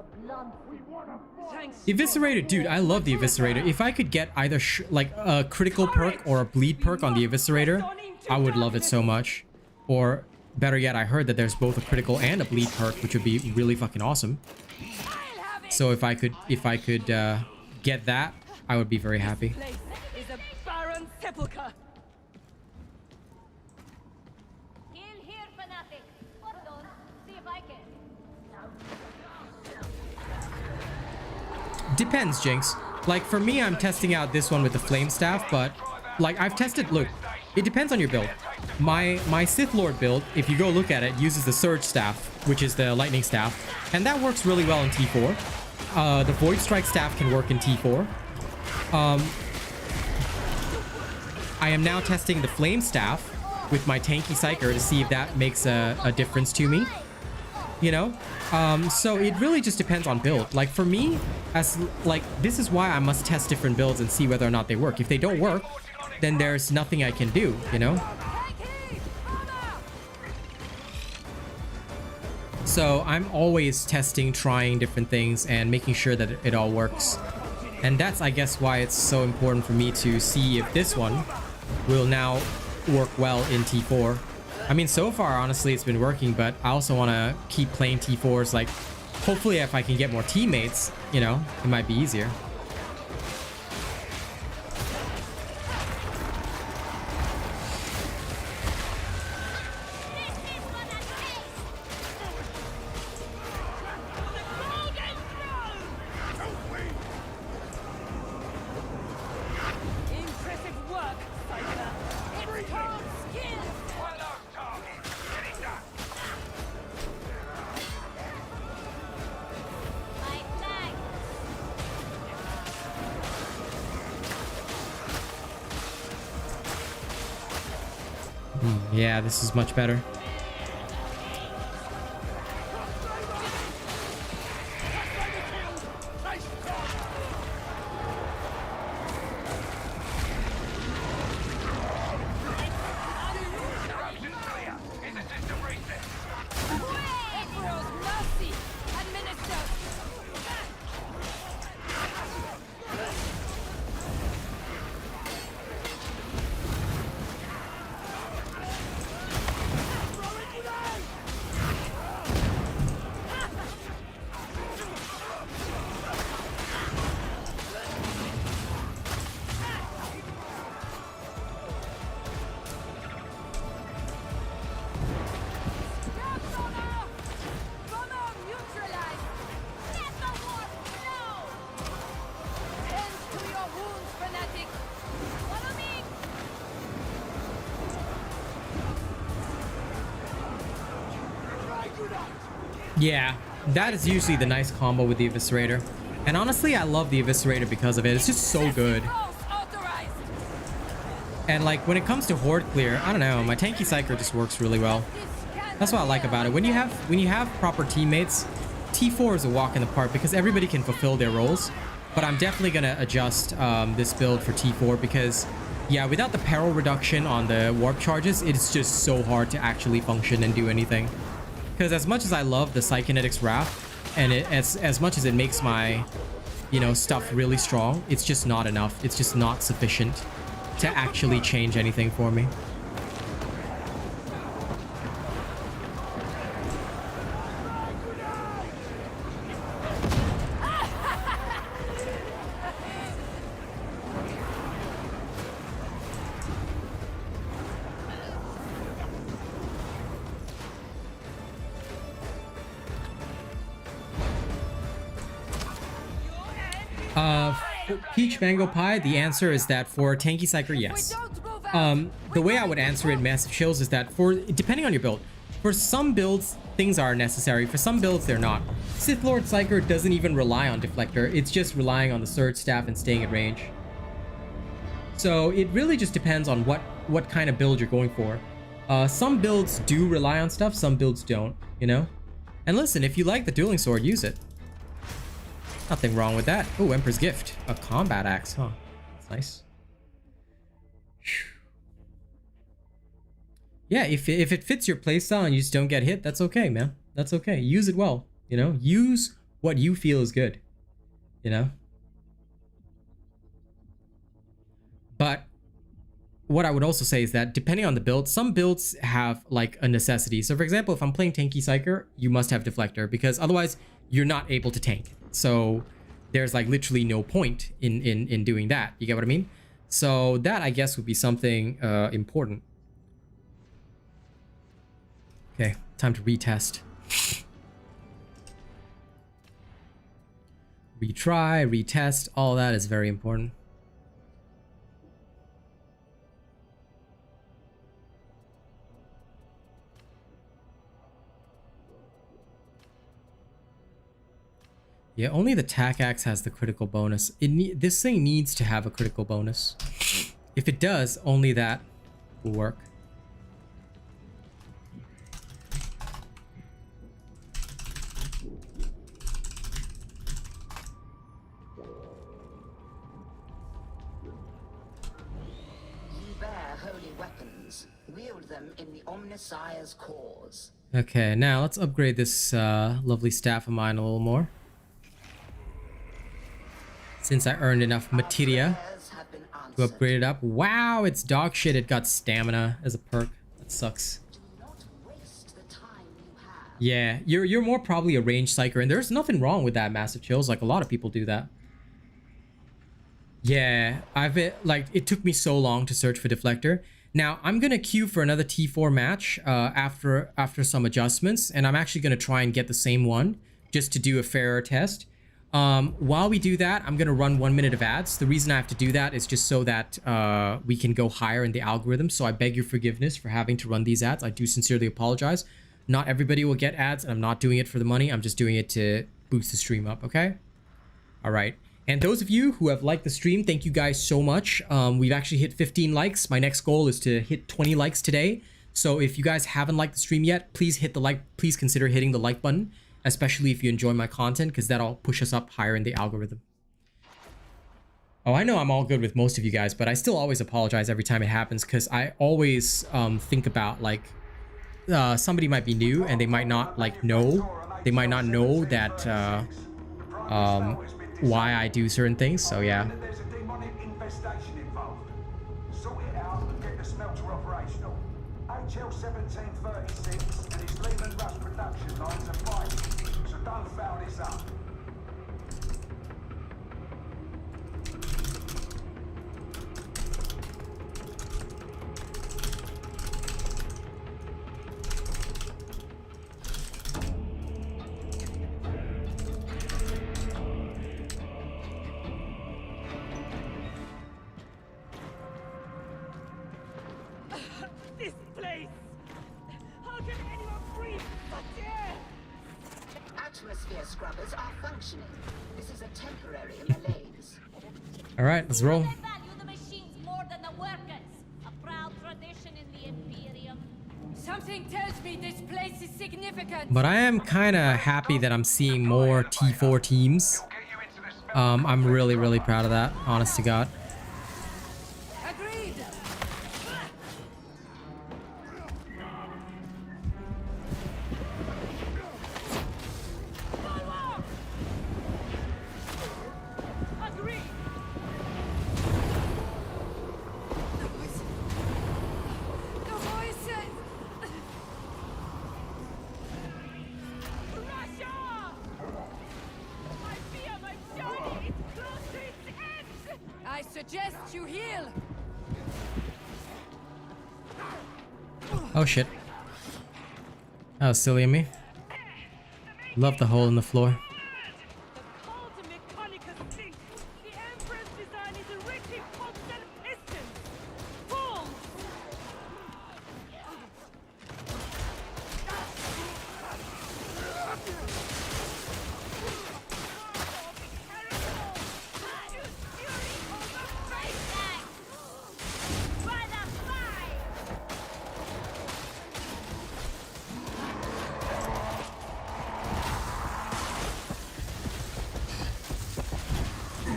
Eviscerator, dude, I love the Eviscerator. If I could get either like a critical perk or a bleed perk on the Eviscerator, I would love it so much. Or better yet, I heard that there's both a critical and a bleed perk, which would be really fucking awesome. So if I could get that, I would be very happy. Place is a barren sepulcher. Kill here, fanatic. Hold on, see if I can. Depends, Jinx. Like for me, I'm testing out this one with the flame staff, but like I've tested, look, it depends on your build. my Sith Lord build, if you go look at it, uses the Surge Staff, which is the lightning staff, and that works really well in T4. The Void Strike staff can work in T4. I am now testing the Flame Staff with my Tanky Psyker to see if that makes a difference to me. You know? So it really just depends on build. Like for me, this is why I must test different builds and see whether or not they work. If they don't work, then there's nothing I can do, you know? So I'm always testing, trying different things and making sure that it all works. And that's, I guess, why it's so important for me to see if this one will now work well in T4. I mean, so far, honestly, it's been working, but I also want to keep playing T4s. Like, hopefully, if I can get more teammates, you know, it might be easier. Yeah, this is much better. Yeah, that is usually the nice combo with the Eviscerator. And honestly, I love the Eviscerator because of it. It's just so good. And like when it comes to horde clear, I don't know, my Tanky Psyker just works really well. That's what I like about it. When you have proper teammates, T4 is a walk in the park because everybody can fulfill their roles. But I'm definitely gonna adjust this build for T4 because yeah, without the peril reduction on the warp charges, it's just so hard to actually function and do anything. Because as much as I love the Psykinetics Wrath, and as much as it makes my, you know, stuff really strong, it's just not enough. It's just not sufficient to actually change anything for me. Peach Mango Pie, the answer is that for Tanky Psyker, yes. The way I would answer it in Massive Chills is that depending on your build, for some builds, things are necessary. For some builds, they're not. Sith Lord Psyker doesn't even rely on Deflector. It's just relying on the Surge Staff and staying at range. So it really just depends on what kind of build you're going for. Some builds do rely on stuff, some builds don't, you know? And listen, if you like the dueling sword, use it. Nothing wrong with that. Oh, Emperor's Gift. A combat axe, huh? That's nice. Yeah, if it fits your playstyle and you just don't get hit, that's okay, man. That's okay. Use it well, you know? Use what you feel is good, you know? But what I would also say is that depending on the build, some builds have like a necessity. So for example, if I'm playing Tanky Psyker, you must have Deflector because otherwise you're not able to tank. So there's like literally no point in doing that. You get what I mean? So that I guess would be something important. Okay, time to retest. Retry, retest, all that is very important. Yeah, only the tack axe has the critical bonus. This thing needs to have a critical bonus. If it does, only that will work. You bear holy weapons. Wield them in the Omnissiah's cause. Okay, now let's upgrade this lovely staff of mine a little more. Since I earned enough materia to upgrade it up. Wow, it's dog shit. It got stamina as a perk. That sucks. Do not waste the time you have. Yeah, you're more probably a range psyker, and there's nothing wrong with that, Master Chills. Like, a lot of people do that. Yeah, it took me so long to search for Deflector. Now, I'm going to queue for another T4 match after some adjustments, and I'm actually going to try and get the same one just to do a fairer test. While we do that, I'm going to run 1 minute of ads. The reason I have to do that is just so that we can go higher in the algorithm. So I beg your forgiveness for having to run these ads. I do sincerely apologize. Not everybody will get ads, and I'm not doing it for the money. I'm just doing it to boost the stream up, okay? All right. And those of you who have liked the stream, thank you guys so much. We've actually hit 15 likes. My next goal is to hit 20 likes today. So if you guys haven't liked the stream yet, please hit the like. Please consider hitting the like button, especially if you enjoy my content, because that'll push us up higher in the algorithm. Oh, I know I'm all good with most of you guys, but I still always apologize every time it happens, because I always think about, like, somebody might be new and they might not know that why I do certain things. So yeah. There's a demonic infestation involved. Sort it out and get the smelter operational. HL 1736 and his Lehman Russ production lines are fighting, so don't foul this up. This place! How can anyone breathe such air? Atmosphere scrubbers are functioning. This is a temporary malaise. All right, let's roll. They value the machines more than the workers. A proud tradition in the Imperium. Something tells me this place is significant. But I am kind of happy that I'm seeing more T4 teams. I'm really, really proud of that, honest to God. Agreed. Agreed! The voices. Russia! I fear my journey is close to its end! I suggest you heal. Oh shit. That was silly of me. Love the hole in the floor. The Colta Mechanica sinks! The Emperor's design is a rich in constant pistons! Pull! By the fire!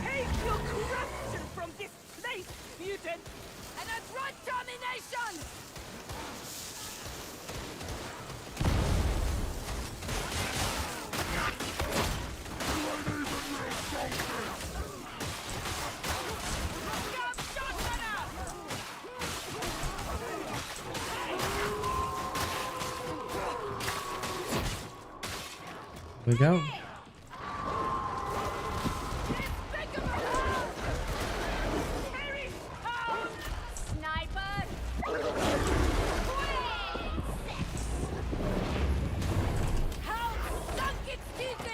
Take your corruption from this place, mutant! And I brought domination. Here we go. Sniper! How sunk its teeth in.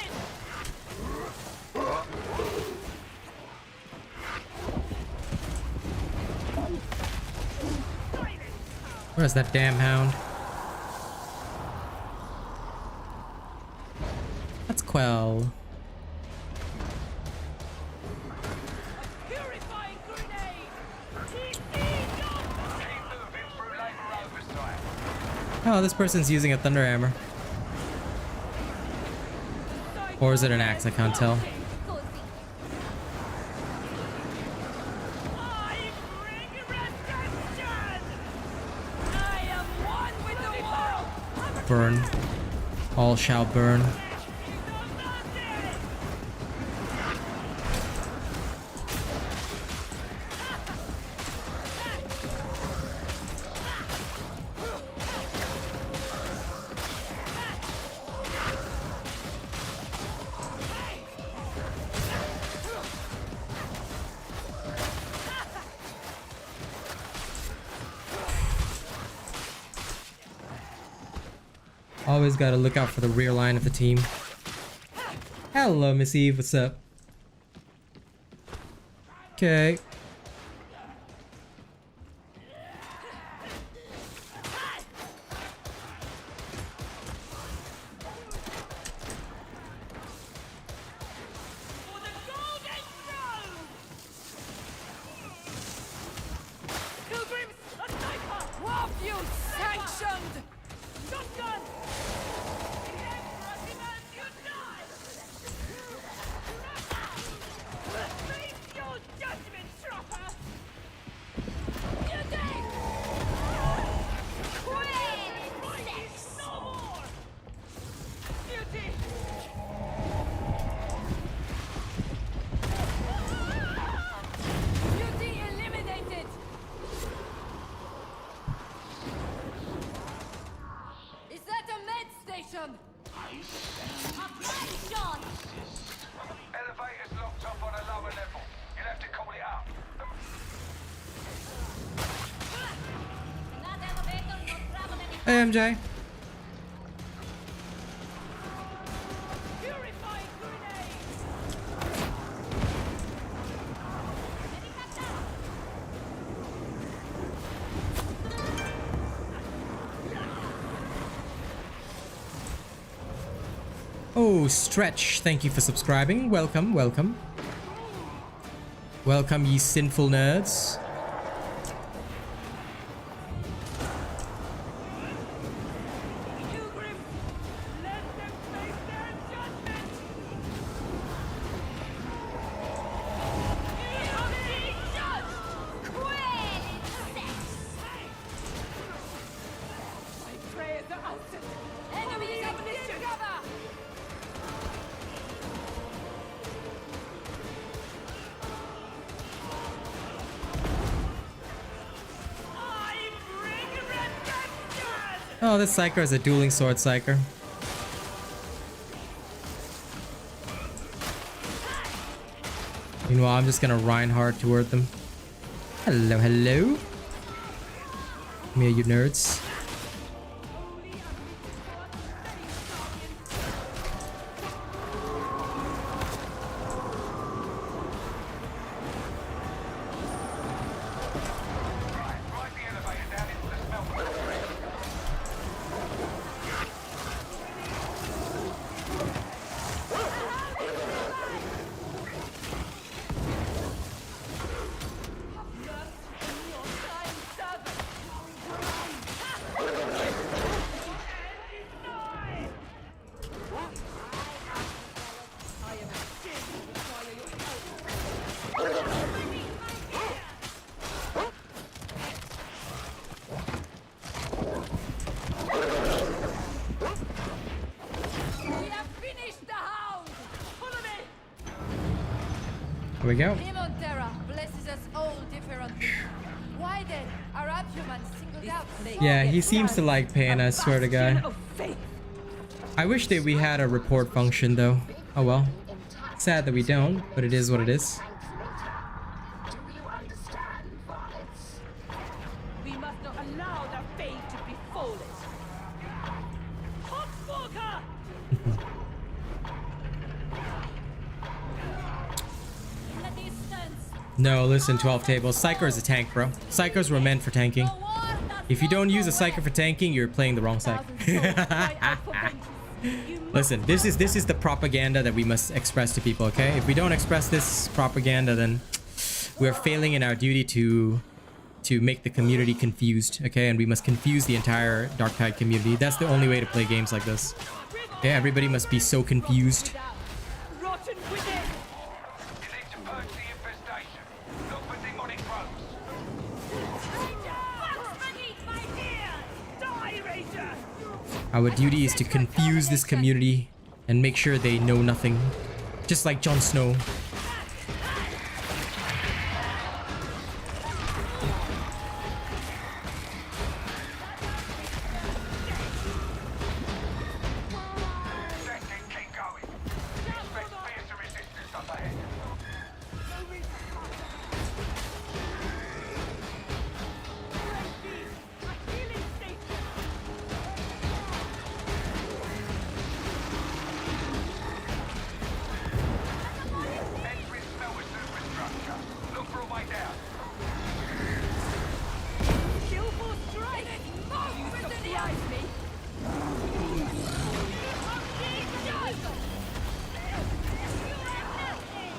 Where's that damn hound? That's Quell. Oh, this person's using a thunder hammer. Or is it an axe? I can't tell. Burn. All shall burn. Always gotta look out for the rear line of the team. Hello, Miss Eve. What's up? Okay. Elevator's locked up on a lower level. You'll have to call it up. Hey, MJ. Oh, Stretch, thank you for subscribing. Welcome, welcome. Welcome, ye sinful nerds. Oh, this Psyker is a dueling sword Psyker. Meanwhile, I'm just gonna Reinhardt toward them. Hello, hello. Come here, you nerds. Here we go. Yeah, he seems to like pain, I swear to God. I wish that we had a report function though. Oh well. Sad that we don't, but it is what it is. We must not allow the fate to befall it. No, listen, 12 tables. Psyker is a tank, bro. Psykers were meant for tanking. If you don't use a Psyker for tanking, you're playing the wrong Psyker. Listen, this is the propaganda that we must express to people, okay? If we don't express this propaganda, then we're failing in our duty to to make the community confused, okay? And we must confuse the entire Darktide community. That's the only way to play games like this. Okay, everybody must be so confused. Rotten within. You need to purge the infestation. Look for demonic growths. Die, Ranger! Our duty is to confuse this community and make sure they know nothing. Just like Jon Snow. Second, keep going. Expect fiercer resistance up ahead. A healing station. Entering smelter superstructure. Look for a way down. Skillful strike. You surprise me.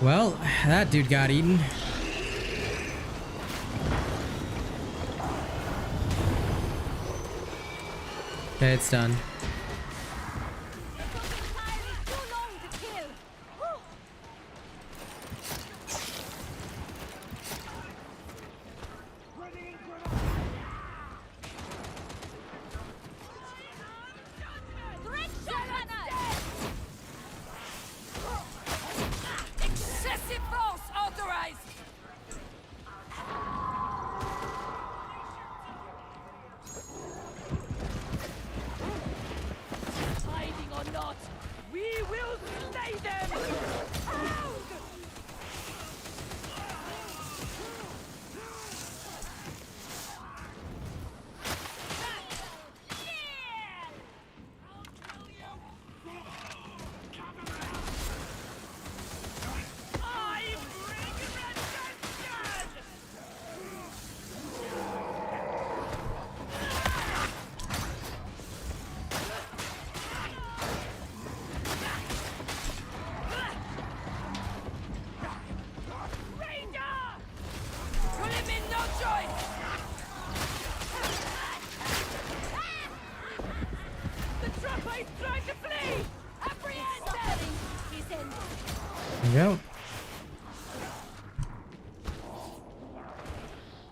Well, that dude got eaten. Okay, it's done. Excessive force authorized! Hiding or not, we will slay them! Out! I bring redemption! Ranger! You leave me no choice! The trapper is trying to flee! Apprehend! He's ended. There you go.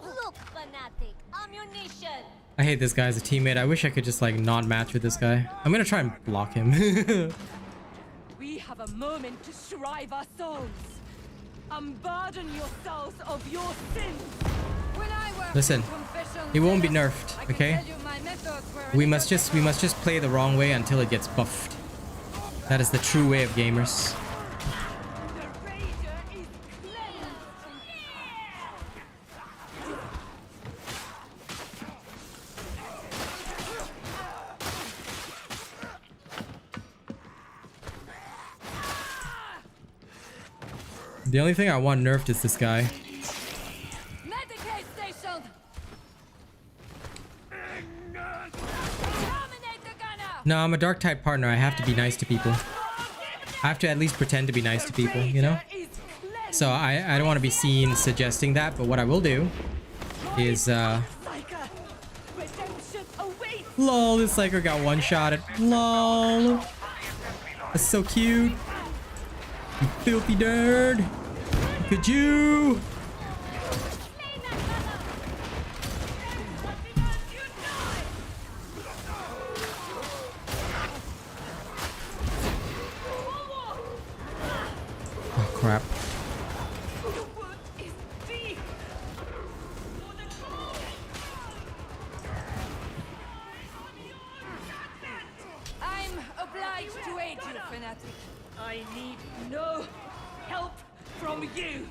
Look, fanatic! Ammunition! I hate this guy as a teammate. I wish I could just like not match with this guy. I'm gonna try and block him. We have a moment to shrive our souls. Unburden yourselves of your sins. When I work Listen, he won't be nerfed, okay? We must just play the wrong way until it gets buffed. That is the true way of gamers. The Ranger is cleansed. The only thing I want nerfed is this guy. Medicaid station! Terminate the gunner! No, I'm a Darktide partner. I have to be nice to people. I have to at least pretend to be nice to people, you know? Is cleansed. So I don't want to be seen suggesting that, but what I will do is, Psyker, redemption awaits. lol, this Psyker got one-shotted. Lol. That's so cute. You filthy nerd. Could you? Oh, crap. The wood is deep. I'm obliged to aid you, fanatic. I need no help from you.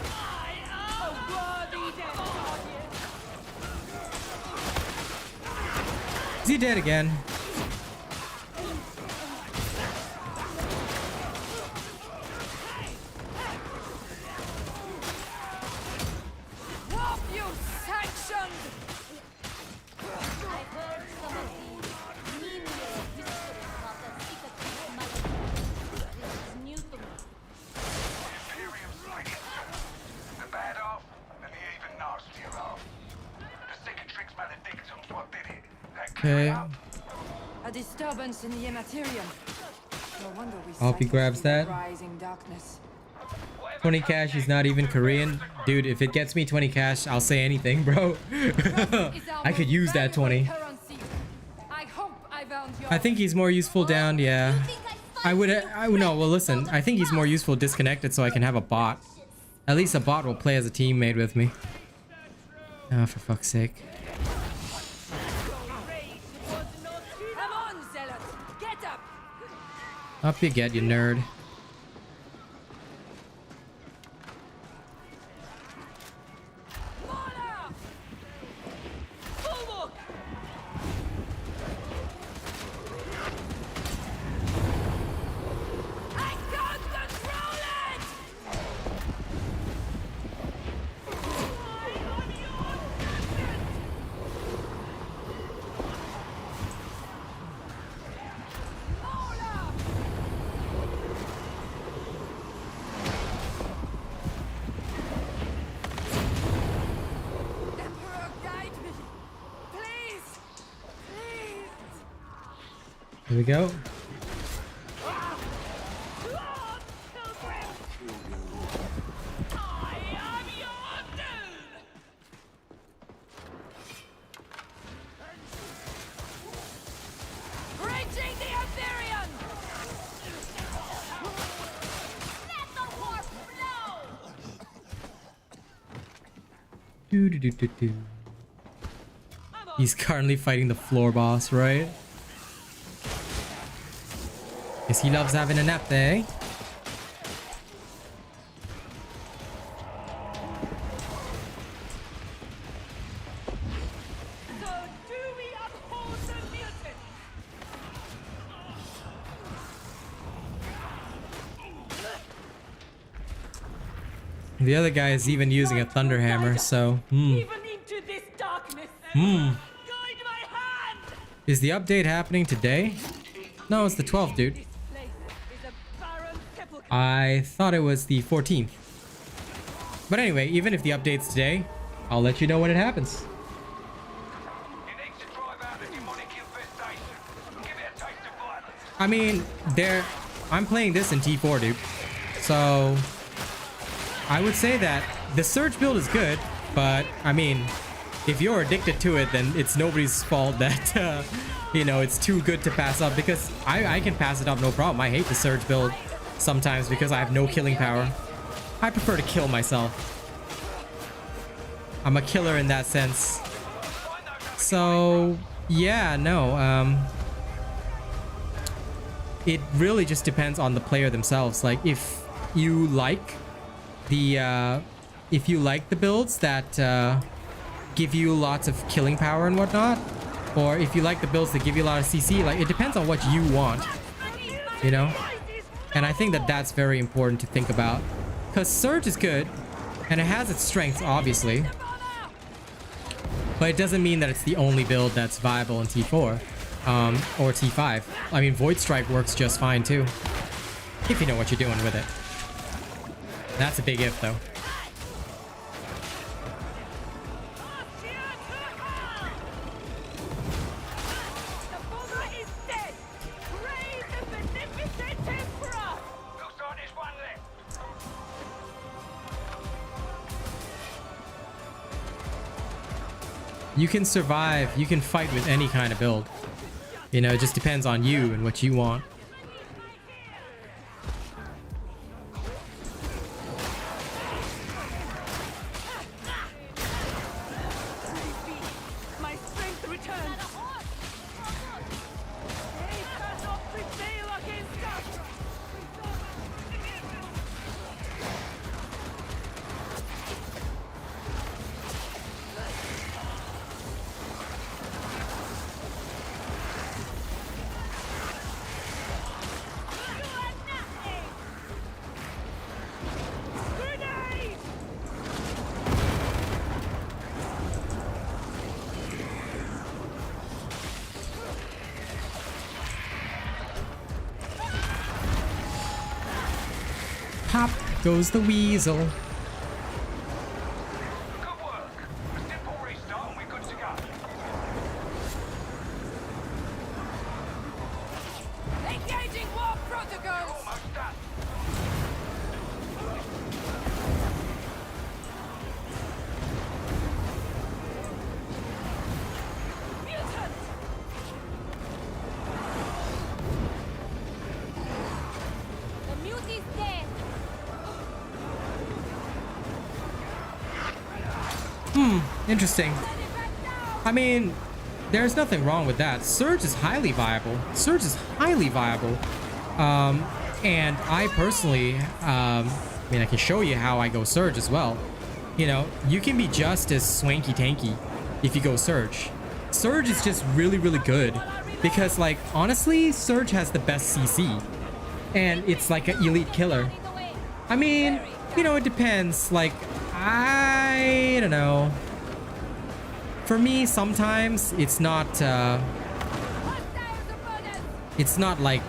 I am a worthy death guardian. Is he dead again? What you sanctioned! I've heard some of the menial history about the secret malady. This is new to me. Okay. A disturbance in the immaterial. No wonder we Hope he grabs that. rising darkness. 20 cash is not even Korean. Dude, if it gets me 20 cash, I'll say anything, bro. I could use that 20. I hope I've earned your I think he's more useful down, yeah. I would no, well listen, I think he's more useful disconnected so I can have a bot. At least a bot will play as a teammate with me. Oh, for fuck's sake. Come on, zealot! Get up! Up you get, you nerd. Here we go. Do. He's currently fighting the floor boss, right? Guess he loves having a nap there, eh? So do we uphold the mutant? The other guy is even using a thunder hammer, so Even into this darkness. Guide my hand. Is the update happening today? No, it's the 12th, dude. This place is a barren sepulchre. I thought it was the 14th. But anyway, even if the update's today, I'll let you know when it happens. You need to drive out the demonic infestation. Give it a taste of violence. I mean, I'm playing this in T4, dude. So I would say that the surge build is good, but I mean, if you're addicted to it, then it's nobody's fault that you know, it's too good to pass up, because I can pass it up no problem. I hate the surge build sometimes because I have no killing power. I prefer to kill myself. I'm a killer in that sense. So yeah, no, it really just depends on the player themselves. Like if you like the builds that give you lots of killing power and whatnot, or if you like the builds that give you a lot of CC, like it depends on what you want, you know. And I think that that's very important to think about, because surge is good and it has its strengths obviously, but it doesn't mean that it's the only build that's viable in T4 or T5. I mean, Void Strike works just fine too, if you know what you're doing with it. That's a big if though. You can survive, you can fight with any kind of build. You know, it just depends on you and what you want. My strength returns. They cannot prevail against us. Pop goes the weasel. Good work. A simple restart and we're good to go. Interesting. I mean, there's nothing wrong with that. Surge is highly viable. Surge is highly viable. And I personally, I mean, I can show you how I go Surge as well. You know, you can be just as swanky tanky if you go Surge. Surge is just really, really good because, like, honestly, Surge has the best CC and it's like an elite killer. I mean, you know, it depends. Like, I don't know. For me, sometimes it's not like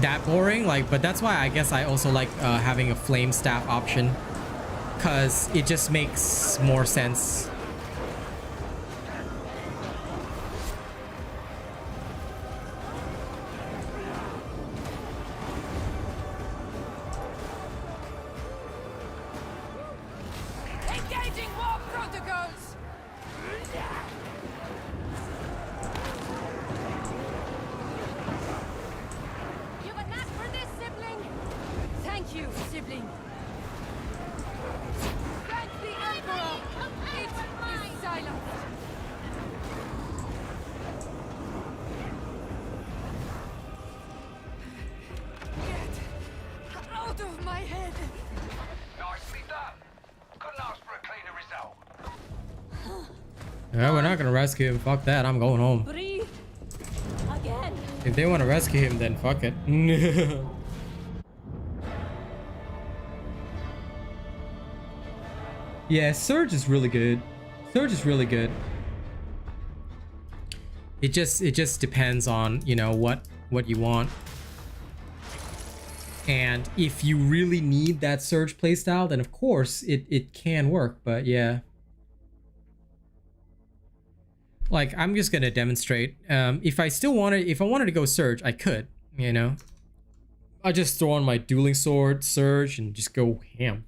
that boring. Like, but that's why I guess I also like having a flame staff option. Because it just makes more sense. Engaging war protocols. You have a knack for this, sibling. Thank you, sibling. Thank the Emperor. It is silenced. Get out of my head. Nicely done. Couldn't ask for a cleaner result. Yeah, we're not gonna rescue him. Fuck that. I'm going home. Breathe. Again. If they want to rescue him, then fuck it. Yeah, Surge is really good. Surge is really good. It just depends on, you know, what you want. And if you really need that Surge playstyle, then of course it can work, but yeah. Like, I'm just gonna demonstrate. If I wanted to go Surge, I could, you know. I just throw on my dueling sword, Surge, and just go ham.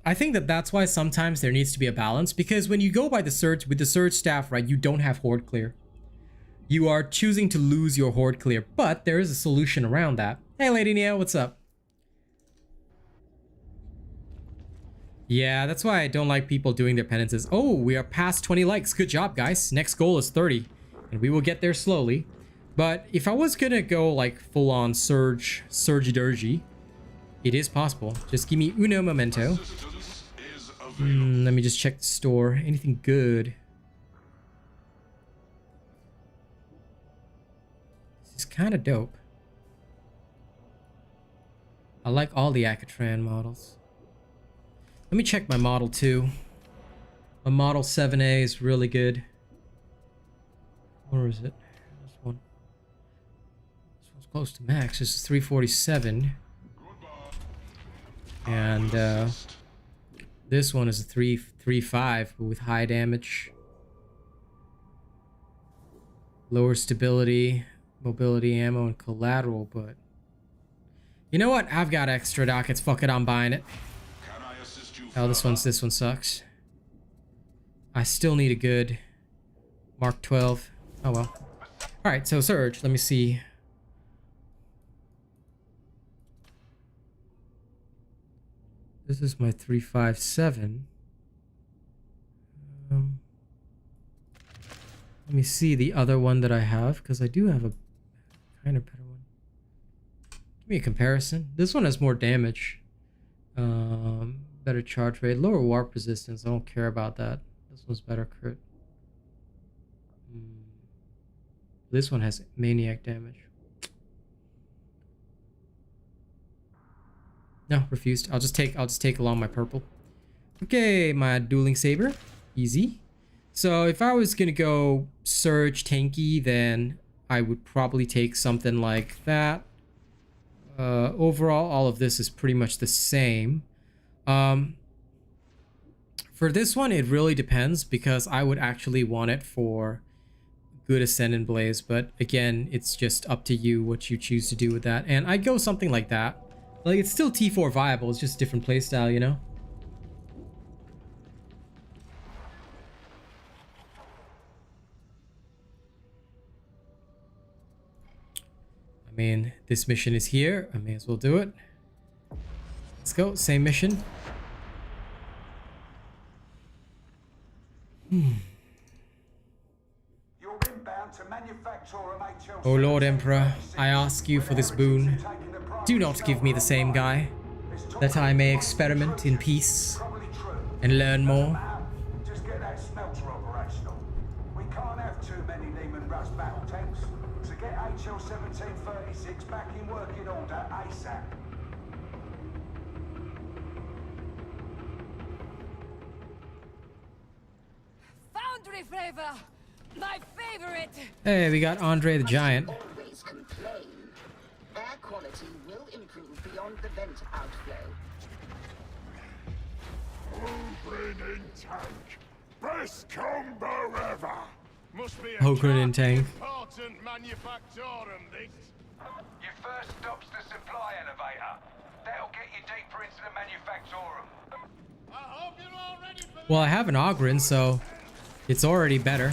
I think that's why sometimes there needs to be a balance, because when you go by the Surge, with the Surge staff, right, you don't have Horde clear. You are choosing to lose your Horde clear, but there is a solution around that. Hey, Lady Neo, what's up? Yeah, that's why I don't like people doing their penances. Oh, we are past 20 likes. Good job, guys. Next goal is 30, and we will get there slowly. But if I was gonna go like full-on Surgy-Durgy, it is possible. Just give me uno momento. Let me just check the store. Anything good? This is kind of dope. I like all the Akatran models. Let me check my model too. My model 7A is really good. Where is it? This one. This one's close to max. This is 347. And this one is a 335 but with high damage. Lower stability, mobility, ammo, and collateral, but you know what? I've got extra dockets. Fuck it, I'm buying it. Oh, this one sucks. I still need a good Mark 12. Oh well. Alright, so Surge, let me see. This is my 357. Let me see the other one that I have, because I do have a kind of better one. Give me a comparison. This one has more damage. Better charge rate, lower warp resistance. I don't care about that. This one's better crit. This one has maniac damage. No, refused. I'll just take along my purple. Okay, my dueling saber, easy. So if I was gonna go Surge tanky, then I would probably take something like that. Overall, all of this is pretty much the same. For this one, it really depends, because I would actually want it for good Ascendant Blaze, but again, it's just up to you what you choose to do with that. And I'd go something like that. Like, it's still T4 viable, it's just different playstyle, you know? I mean, this mission is here. I may as well do it. Let's go. Same mission. You're inbound to manufactorum HL. O Lord Emperor, I ask you for this boon. Do not give me the same guy, that I may experiment in peace Probably true. and learn more. Just get that smelter operational. We can't have too many Demon Rust battle tanks. So get HL 1736 back in working order ASAP. Foundry flavor! My favorite! Hey, we got Andre the Giant. Always complain. Air quality will improve beyond the vent outflow. Moving in tank. Best combo ever. Must be a Hogren in tank. important manufactorum, this. Your first stop's the supply elevator. That'll get you deeper into the manufactorum. I hope you're all ready for Well, I have an Ogren, so it's already better.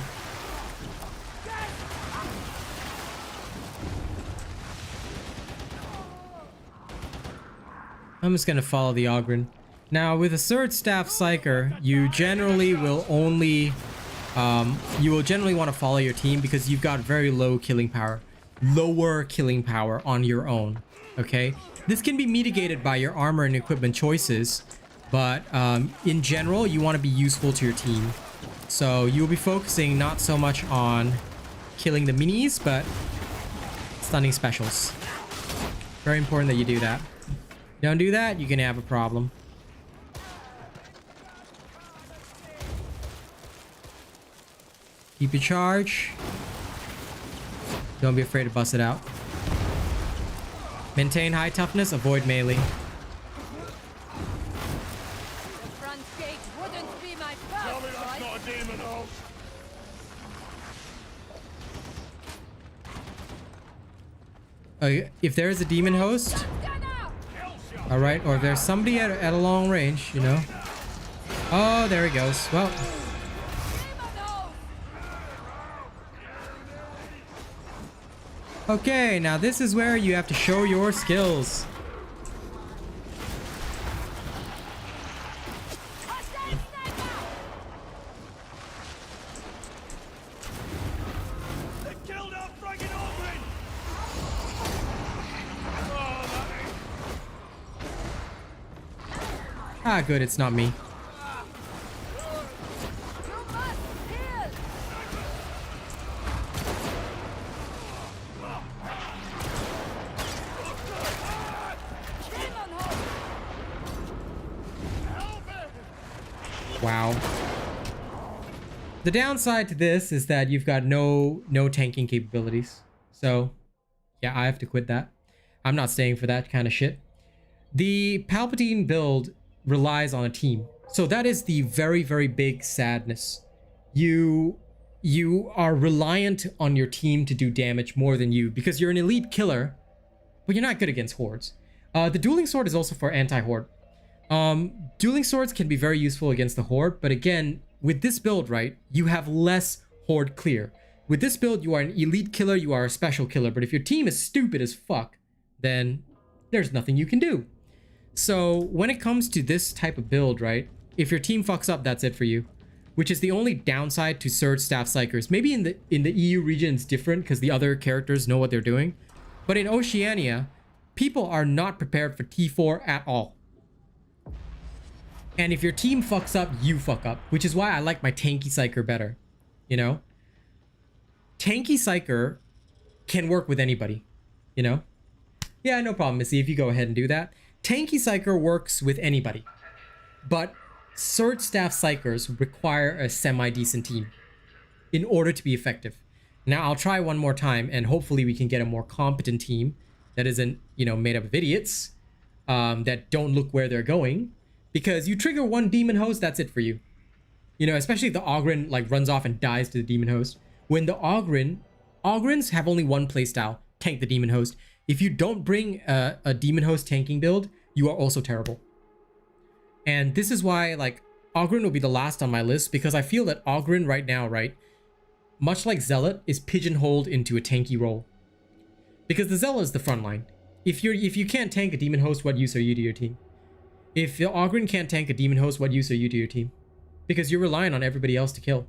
I'm just gonna follow the Ogren. Now, with a Sword Staff Psyker, you generally will only, you will generally want to follow your team because you've got very low killing power, lower killing power on your own. Okay, this can be mitigated by your armor and equipment choices, but in general, you want to be useful to your team. So you'll be focusing not so much on killing the minis, but stunning specials. Very important that you do that. Don't do that, you're gonna have a problem. Keep your charge. Don't be afraid to bust it out. Maintain high toughness, avoid melee. The front gate wouldn't be my fault, right? not a demon host. If there is a demon host, alright, or if there's somebody at a long range, you know. Oh, there he goes. Well, okay, now this is where you have to show your skills. They killed our friggin' Ogren! Ah, good, it's not me. Wow. The downside to this is that you've got no tanking capabilities. So, yeah, I have to quit that. I'm not staying for that kind of shit. The Palpatine build relies on a team. So that is the very, very big sadness. You are reliant on your team to do damage more than you because you're an elite killer, but you're not good against hordes. The dueling sword is also for anti-horde. Dueling swords can be very useful against the horde, but again, with this build, right, you have less horde clear. With this build, you are an elite killer, you are a special killer, but if your team is stupid as fuck, then there's nothing you can do. So when it comes to this type of build, right, if your team fucks up, that's it for you, which is the only downside to Surge Staff Psykers. Maybe in the EU region it's different because the other characters know what they're doing, but in Oceania, people are not prepared for T4 at all. And if your team fucks up, you fuck up, which is why I like my Tanky Psyker better, you know? Tanky Psyker can work with anybody, you know? Yeah, no problem, Missy, if you go ahead and do that. Tanky Psyker works with anybody, but Surge Staff Psykers require a semi-decent team in order to be effective. Now, I'll try one more time, and hopefully we can get a more competent team that isn't, you know, made up of idiots that don't look where they're going. Because you trigger one demon host, that's it for you. You know, especially if the Ogren like runs off and dies to the demon host. When the Ogrens have only one playstyle, tank the demon host. If you don't bring a demon host tanking build, you are also terrible. And this is why like Ogren will be the last on my list, because I feel that Ogren right now, right, much like Zealot, is pigeonholed into a tanky role. Because the Zealot is the front line. If you can't tank a demon host, what use are you to your team? If the Ogren can't tank a demon host, what use are you to your team? because you're relying on everybody else to kill.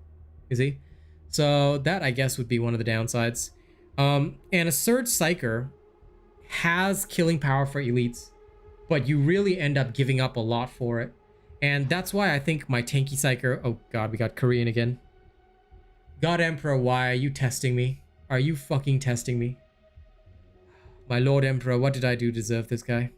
You see? So that, I guess, would be one of the downsides. And a Surge Psyker has killing power for elites, but you really end up giving up a lot for it. And that's why I think my Tanky Psyker... Oh god, we got Korean again. God Emperor, why are you testing me? Are you fucking testing me? My Lord Emperor, what did I do to deserve this guy?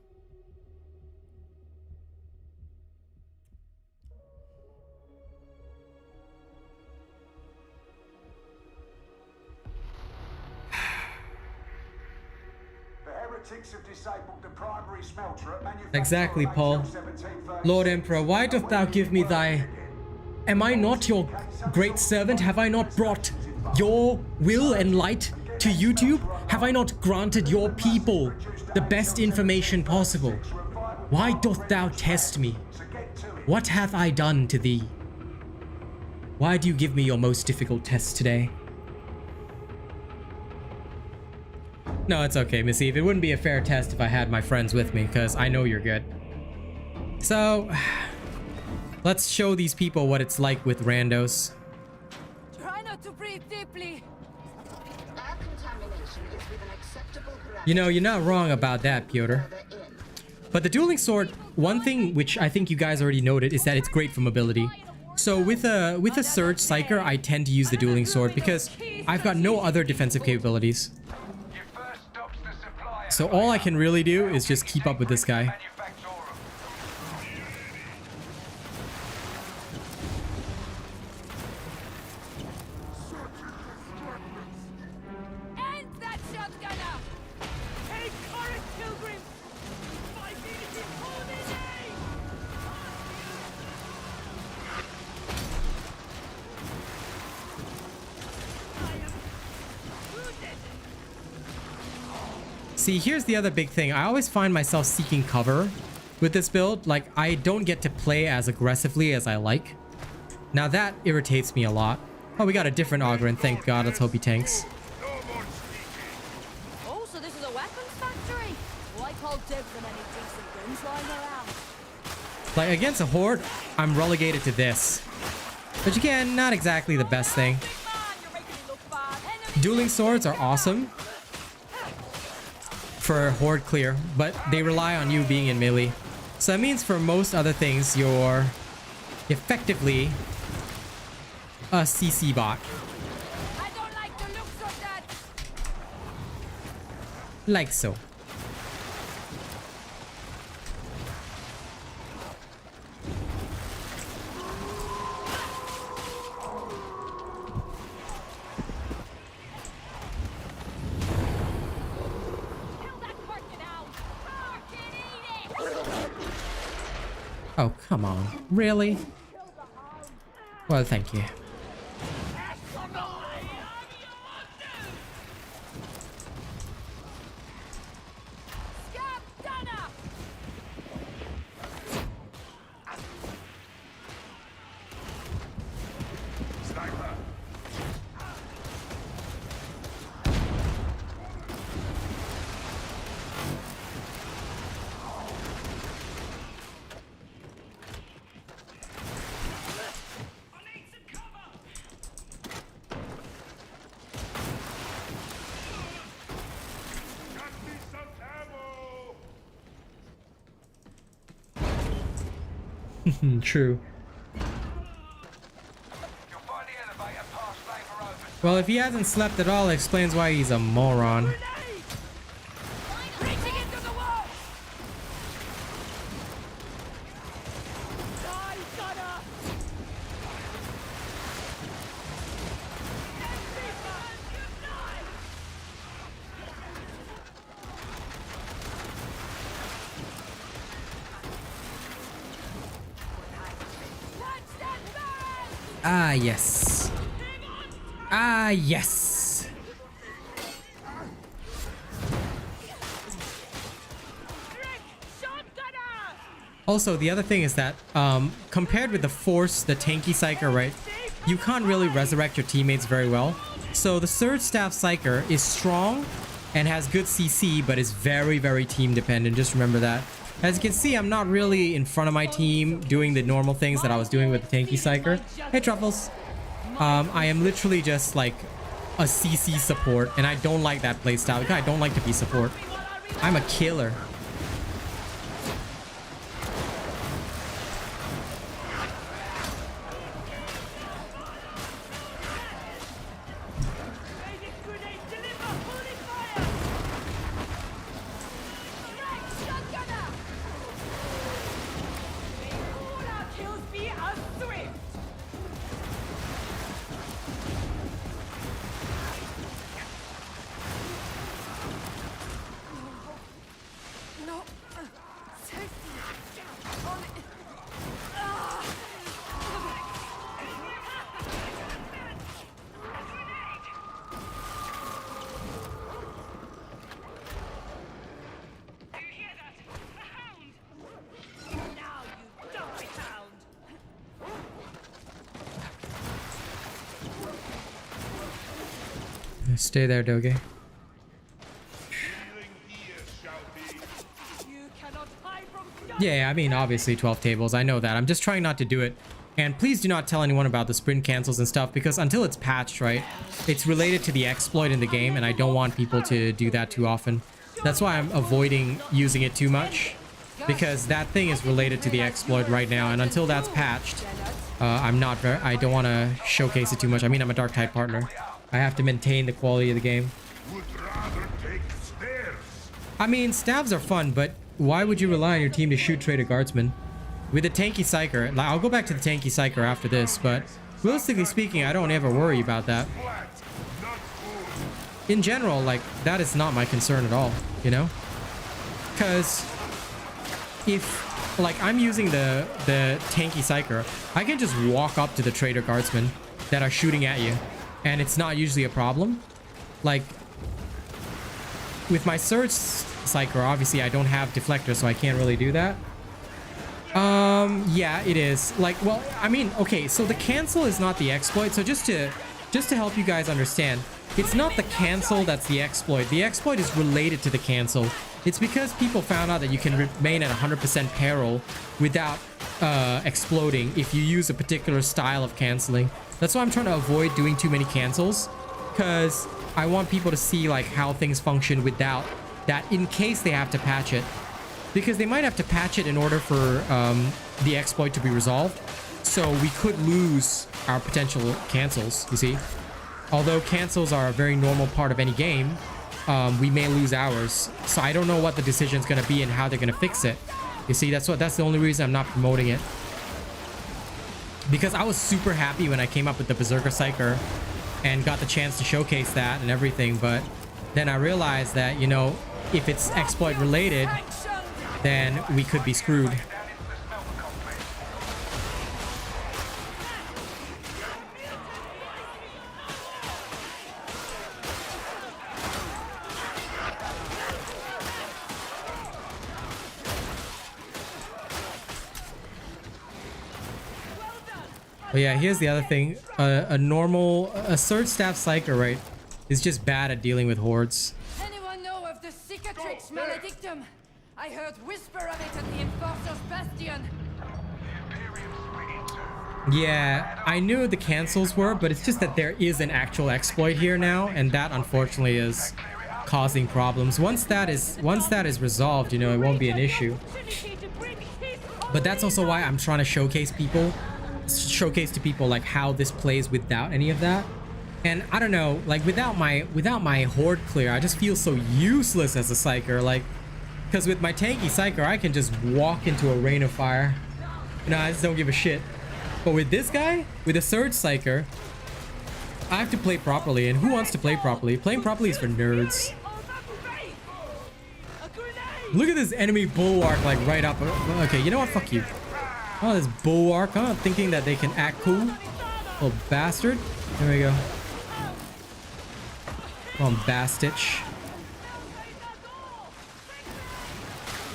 Have disabled the primary smelter at manufacturer Exactly, Paul. 1730. Lord Emperor, why doth thou give me thy... Am I not your great servant? Have I not brought your will and light to YouTube? Have I not granted your people the best information possible? Why doth thou test me? What hath I done to thee? Why do you give me your most difficult test today? No, it's okay, Miss Eve. It wouldn't be a fair test if I had my friends with me, because I know you're good. So, let's show these people what it's like with randos. Try not to breathe deeply. Air contamination is with an acceptable You know, you're not wrong about that, Piotr. But the dueling sword, one thing which I think you guys already noted is that it's great for mobility. So with a Surge Psyker, I tend to use the dueling sword because I've got no other defensive capabilities. So all I can really do is just keep up with this guy. End that shotgunner! Take courage, pilgrims! 5 minutes is holding aim! I am wounded! See, here's the other big thing. I always find myself seeking cover with this build. Like, I don't get to play as aggressively as I like. Now that irritates me a lot. Oh, we got a different Ogryn. Thank God. Let's hope he tanks. Oh, so this is a weapons factory? Well, I call dibs on any decent guns lying around. Like, against a horde, I'm relegated to this. Which, again, not exactly the best thing. Big man, you're making it look bad. Dueling swords are awesome for horde clear, but they rely on you being in melee. So that means for most other things, you're effectively a CC bot. I don't like the looks of that. Like so. Kill that Parkin out. Parkin, eat it. Oh, come on. Really? Well, thank you. Scab Dunner. Sniper. True. Well, if he hasn't slept at all, it explains why he's a moron. Reaching into the wall. Die, Gunner! Ah, yes. Ah, yes. Also, the other thing is that, compared with the Force, the Tanky Psyker, right, you can't really resurrect your teammates very well. So the Surge Staff Psyker is strong and has good CC, but is very, very team dependent. Just remember that. As you can see, I'm not really in front of my team doing the normal things that I was doing with the Tanky Psyker. Hey, Truffles. I am literally just like a CC support, and I don't like that playstyle. I don't like to be support. I'm a killer. Stay there, Doge. Yeah, I mean, obviously 12 tables. I know that. I'm just trying not to do it. And please do not tell anyone about the sprint cancels and stuff, because until it's patched, right, it's related to the exploit in the game, and I don't want people to do that too often. That's why I'm avoiding using it too much, because that thing is related to the exploit right now, and until that's patched, I don't want to showcase it too much. I mean, I'm a Darktide partner. I have to maintain the quality of the game. I mean, stabs are fun, but why would you rely on your team to shoot traitor guardsmen? With the Tanky Psyker, I'll go back to the Tanky Psyker after this, but realistically speaking, I don't ever worry about that. In general, like, that is not my concern at all, you know? Because if, like, I'm using the Tanky Psyker, I can just walk up to the traitor guardsmen that are shooting at you, and it's not usually a problem. Like, with my Surge Psyker, obviously I don't have Deflector, so I can't really do that. Yeah, it is. Like, well, I mean, okay, so the cancel is not the exploit. So just to help you guys understand, it's not the cancel that's the exploit. The exploit is related to the cancel. It's because people found out that you can remain at 100% peril without exploding if you use a particular style of canceling. That's why I'm trying to avoid doing too many cancels, because I want people to see like how things function without that, in case they have to patch it, because they might have to patch it in order for the exploit to be resolved. So we could lose our potential cancels, you see. Although cancels are a very normal part of any game, we may lose ours. So I don't know what the decision is going to be and how they're going to fix it. You see, that's the only reason I'm not promoting it. Because I was super happy when I came up with the Berserker Psyker and got the chance to showcase that and everything, but then I realized that, you know, if it's exploit related, then we could be screwed. But yeah, here's the other thing. A Surge Staff Psyker, right, is just bad at dealing with hordes. Anyone know of the Cicatrix Maledictum? I heard whisper of it at the Enforcer's Bastion. Yeah, I knew the cancels were, but it's just that there is an actual exploit here now, and that unfortunately is causing problems. Once that is resolved, you know, it won't be an issue. But that's also why I'm trying to showcase to people like how this plays without any of that. And I don't know, like without my horde clear, I just feel so useless as a psyker. Like, because with my Tanky Psyker, I can just walk into a rain of fire. You know, I just don't give a shit. But with this guy, with a Surge Psyker, I have to play properly. And who wants to play properly? Playing properly is for nerds. Look at this enemy bulwark, like right up. Okay, you know what? Fuck you. Oh, this bulwark, huh? Thinking that they can act cool. Little bastard. There we go. Come on, Bastitch.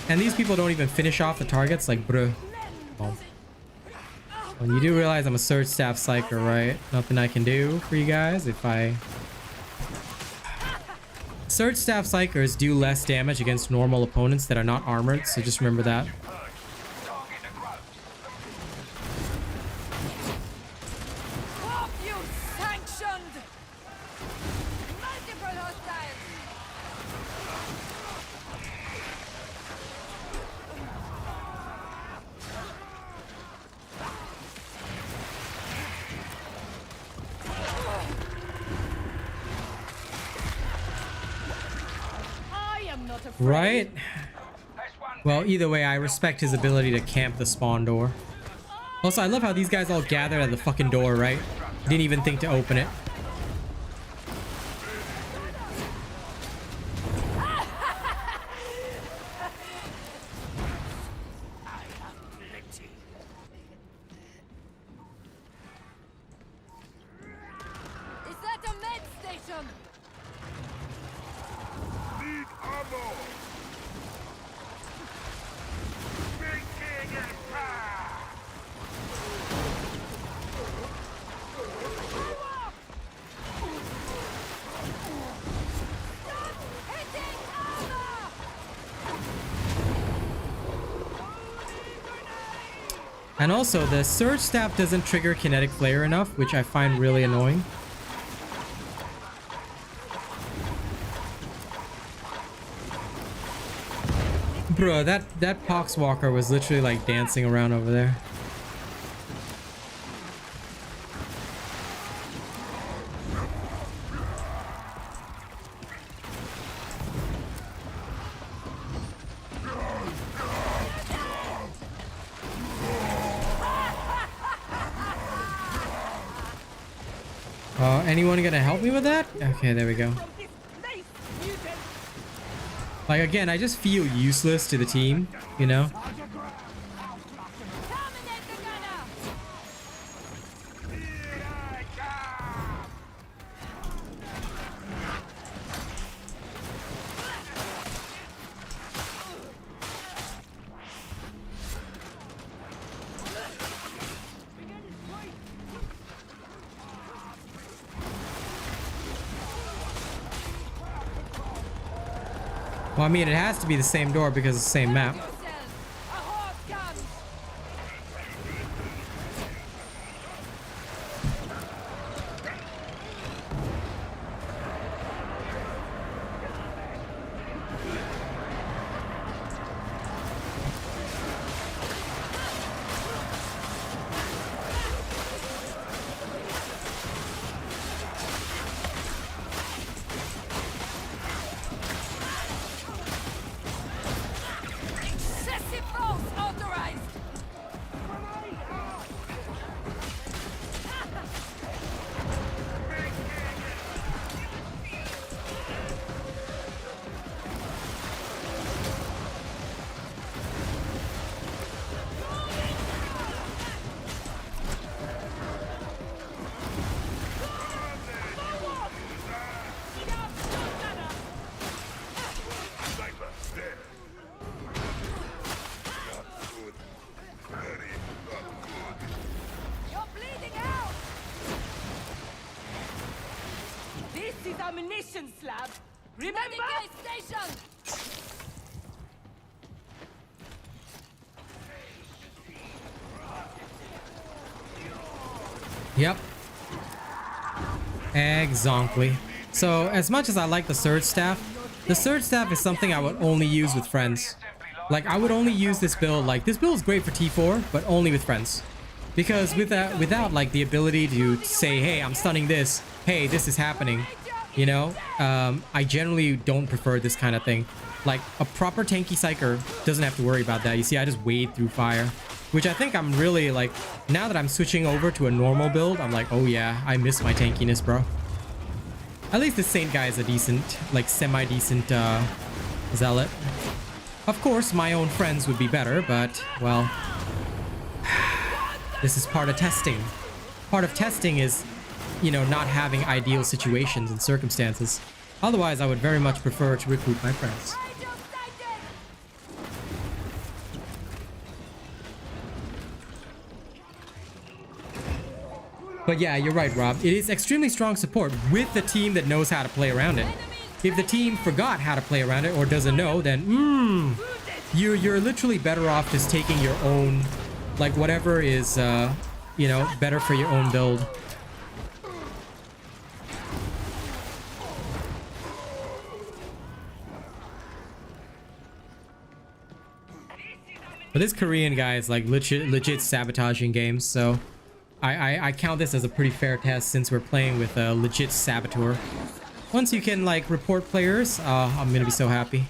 And these people don't even finish off the targets, like, bruh. Oh. Well, you do realize I'm a Surge Staff Psyker, right? Nothing I can do for you guys if I Surge Staff Psychers do less damage against normal opponents that are not armored, so just remember that. What you sanctioned? Multiple hostiles. I am not afraid. Right? Well, either way, I respect his ability to camp the spawn door. Also, I love how these guys all gathered at the fucking door, right? Didn't even think to open it. Is that a med station? Need ammo! Making it fast! Hitting armor! And also, the Surge Staff doesn't trigger Kinetic Flare enough, which I find really annoying. Bro, that Poxwalker was literally like dancing around over there. Anyone gonna help me with that? Okay, there we go. From this place, mutant. Like, again, I just feel useless to the team, you know? Terminate the gunner! Here I come! Well, I mean, it has to be the same door because it's the same map. Yourselves! A horse comes! Excessive force authorized! Sniper, there! Not good. Very not good. You're bleeding out! This is ammunition slab. Remember? Medicate station! Yep. Exactly. So, as much as I like the Surge Staff is something I would only use with friends. Like, I would only use this build, like, this build is great for T4, but only with friends. Because without, like, the ability to say, hey, I'm stunning this, hey, this is happening, you know, I generally don't prefer this kind of thing. Like, a proper Tanky Psyker doesn't have to worry about that. You see, I just wade through fire. Which I think I'm really, like, now that I'm switching over to a normal build, I'm like, oh yeah, I miss my tankiness, bro. At least this Saint guy is a decent, like, semi-decent, zealot. Of course, my own friends would be better, but, well... This is part of testing. Part of testing is, you know, not having ideal situations and circumstances. Otherwise, I would very much prefer to recruit my friends. But yeah, you're right, Rob. It is extremely strong support with the team that knows how to play around it. If the team forgot how to play around it or doesn't know, then you're literally better off just taking your own, like whatever is you know, better for your own build. But this Korean guy is like legit sabotaging games, so I count this as a pretty fair test since we're playing with a legit saboteur. Once you can like report players, I'm gonna be so happy.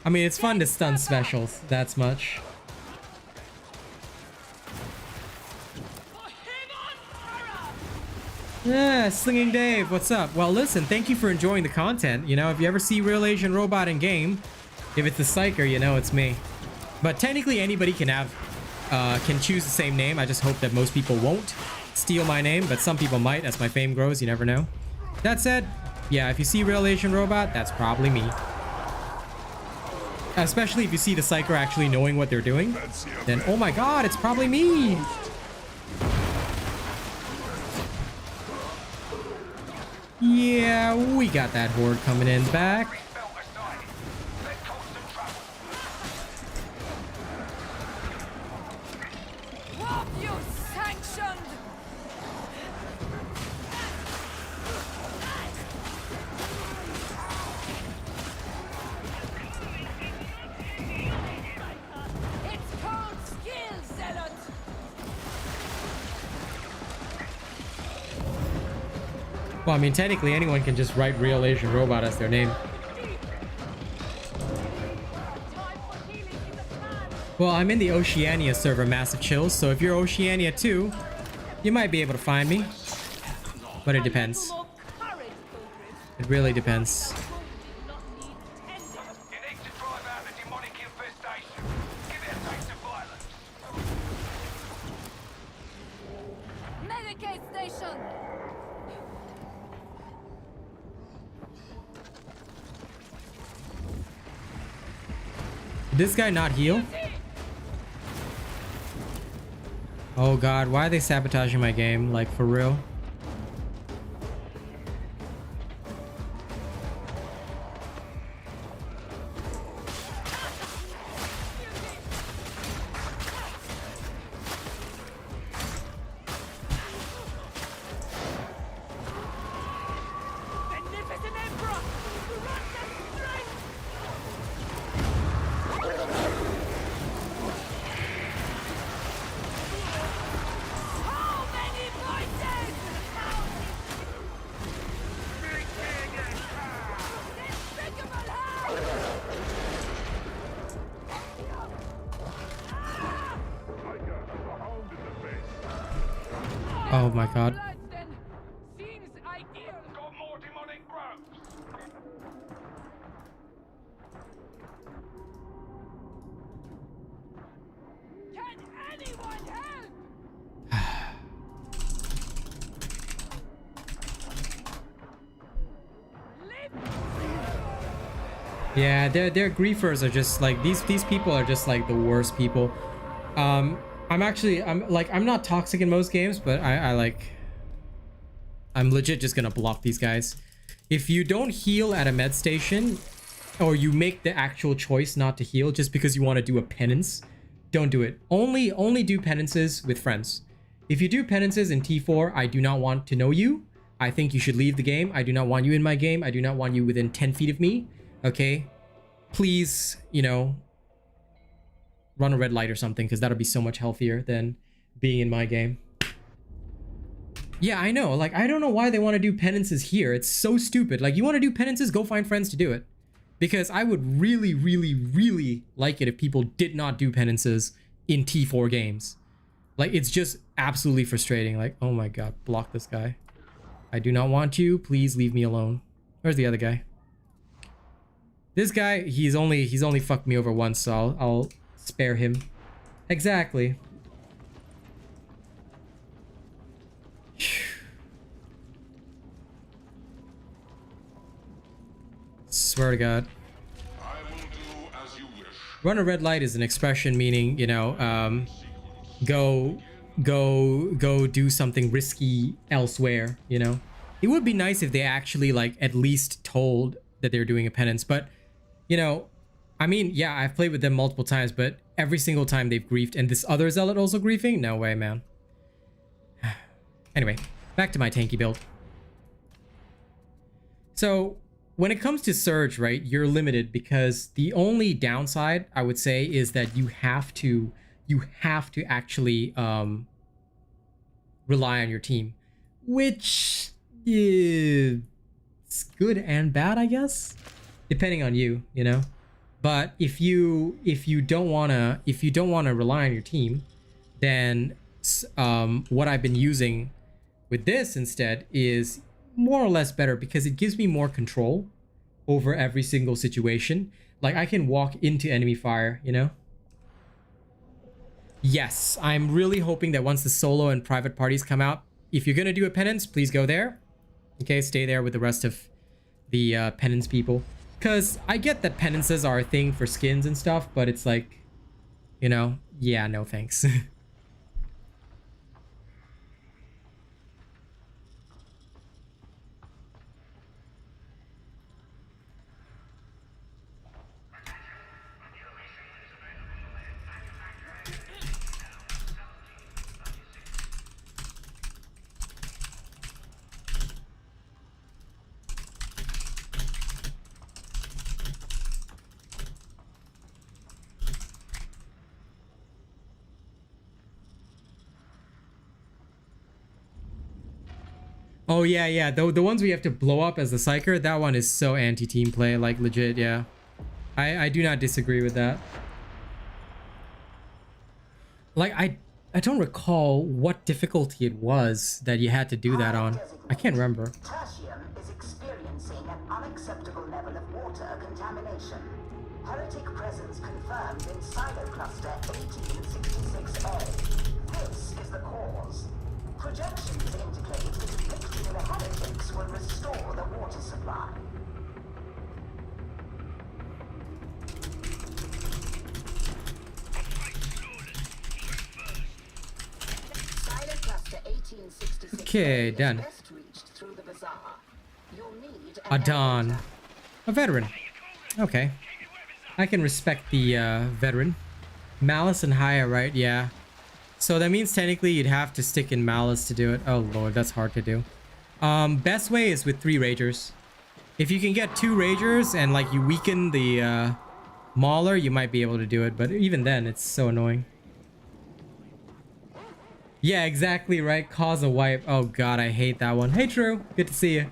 I mean, it's fun to stun specials, that's much. Yeah, Slinging Dave, what's up? Well, listen, thank you for enjoying the content. You know, if you ever see Real Asian Robot in game, if it's the Psyker, you know it's me. But technically, anybody can have, can choose the same name. I just hope that most people won't steal my name, but some people might. As my fame grows, you never know. That said, yeah, if you see Real Asian Robot, that's probably me. Especially if you see the Psyker actually knowing what they're doing, then oh my god, it's probably me. Yeah, we got that horde coming in back. What you sanctioned? It's called skill, Zealot. Well, I mean, technically anyone can just write Real Asian Robot as their name. Well, I'm in the Oceania server, Massive Chills, so if you're Oceania too, you might be able to find me. But it depends. It really depends. You need to drive out the demonic infestation. Give it a taste of violence. Medicate station. Did this guy not heal? Oh god, why are they sabotaging my game? Like, for real? Beneficent Emperor! Grant us strength! How many voices? Despicable how? Oh my god. Then seems ideal. Got more demonic growths. Can anyone help? Yeah, their griefers are just like these people are just like the worst people. I'm not toxic in most games, but I'm legit just gonna block these guys. If you don't heal at a med station, or you make the actual choice not to heal just because you want to do a penance, don't do it. Only do penances with friends. If you do penances in T4, I do not want to know you. I think you should leave the game. I do not want you in my game. I do not want you within 10 feet of me. Okay? Please, you know, run a red light or something, because that'll be so much healthier than being in my game. Yeah, I know. Like, I don't know why they want to do penances here. It's so stupid. Like, you want to do penances? Go find friends to do it. Because I would really, really, really like it if people did not do penances in T4 games. Like, it's just absolutely frustrating. Like, oh my god, block this guy. I do not want you. Please leave me alone. Where's the other guy? This guy, he's only fucked me over once, so I'll spare him. Exactly. Swear to God. Run a red light is an expression meaning, you know, go go do something risky elsewhere, you know? It would be nice if they actually like at least told that they're doing a penance, but you know, I mean, yeah, I've played with them multiple times, but every single time they've griefed, and this other zealot also griefing? No way, man. Anyway, back to my tanky build. So when it comes to Surge, right, you're limited because the only downside I would say is that you have to actually rely on your team, which is good and bad, I guess, depending on you, you know. But if you don't wanna rely on your team, then what I've been using with this instead is more or less better because it gives me more control over every single situation. Like I can walk into enemy fire, you know. Yes, I'm really hoping that once the solo and private parties come out, if you're gonna do a penance, please go there. Okay, stay there with the rest of the penance people. Because I get that penances are a thing for skins and stuff, but it's like, you know, yeah, no thanks. Oh yeah, the ones we have to blow up as the Psyker, that one is so anti-team play, like legit, yeah. I do not disagree with that. Like I don't recall what difficulty it was that you had to do that on. I can't remember. Tertium is experiencing an unacceptable level of water contamination. Heretic presence confirmed in silo cluster 1866A. This is the cause. Projections indicate that evicting the heretics will restore the water supply. Silo cluster 1866 Okay, done. best reached through the bazaar. You'll need Adon. A veteran. Okay. I can respect the veteran. Malice and Haya, right? Yeah. So that means technically you'd have to stick in Malice to do it. Oh lord, that's hard to do. Best way is with 3 Ragers. If you can get 2 Ragers and like you weaken the Mauler, you might be able to do it. But even then, it's so annoying. Yeah, exactly right. Cause a wipe. Oh god, I hate that one. Hey True, good to see you.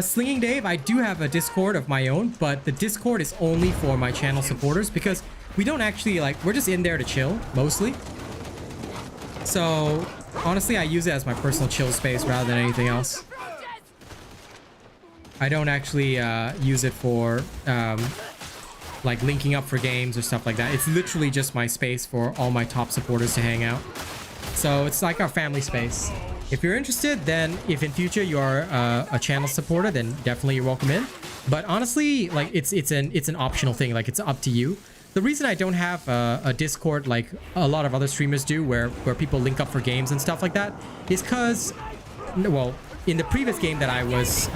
Slinging Dave, I do have a Discord of my own, but the Discord is only for my channel supporters because we don't actually like, we're just in there to chill mostly. So honestly, I use it as my personal chill space rather than anything else. I don't actually use it for like linking up for games or stuff like that. It's literally just my space for all my top supporters to hang out. So it's like our family space. If you're interested, then if in future you are a channel supporter, then definitely you're welcome in. But honestly, like it's an optional thing. Like it's up to you. The reason I don't have a Discord like a lot of other streamers do, where people link up for games and stuff like that, is because, well, in the previous game that I was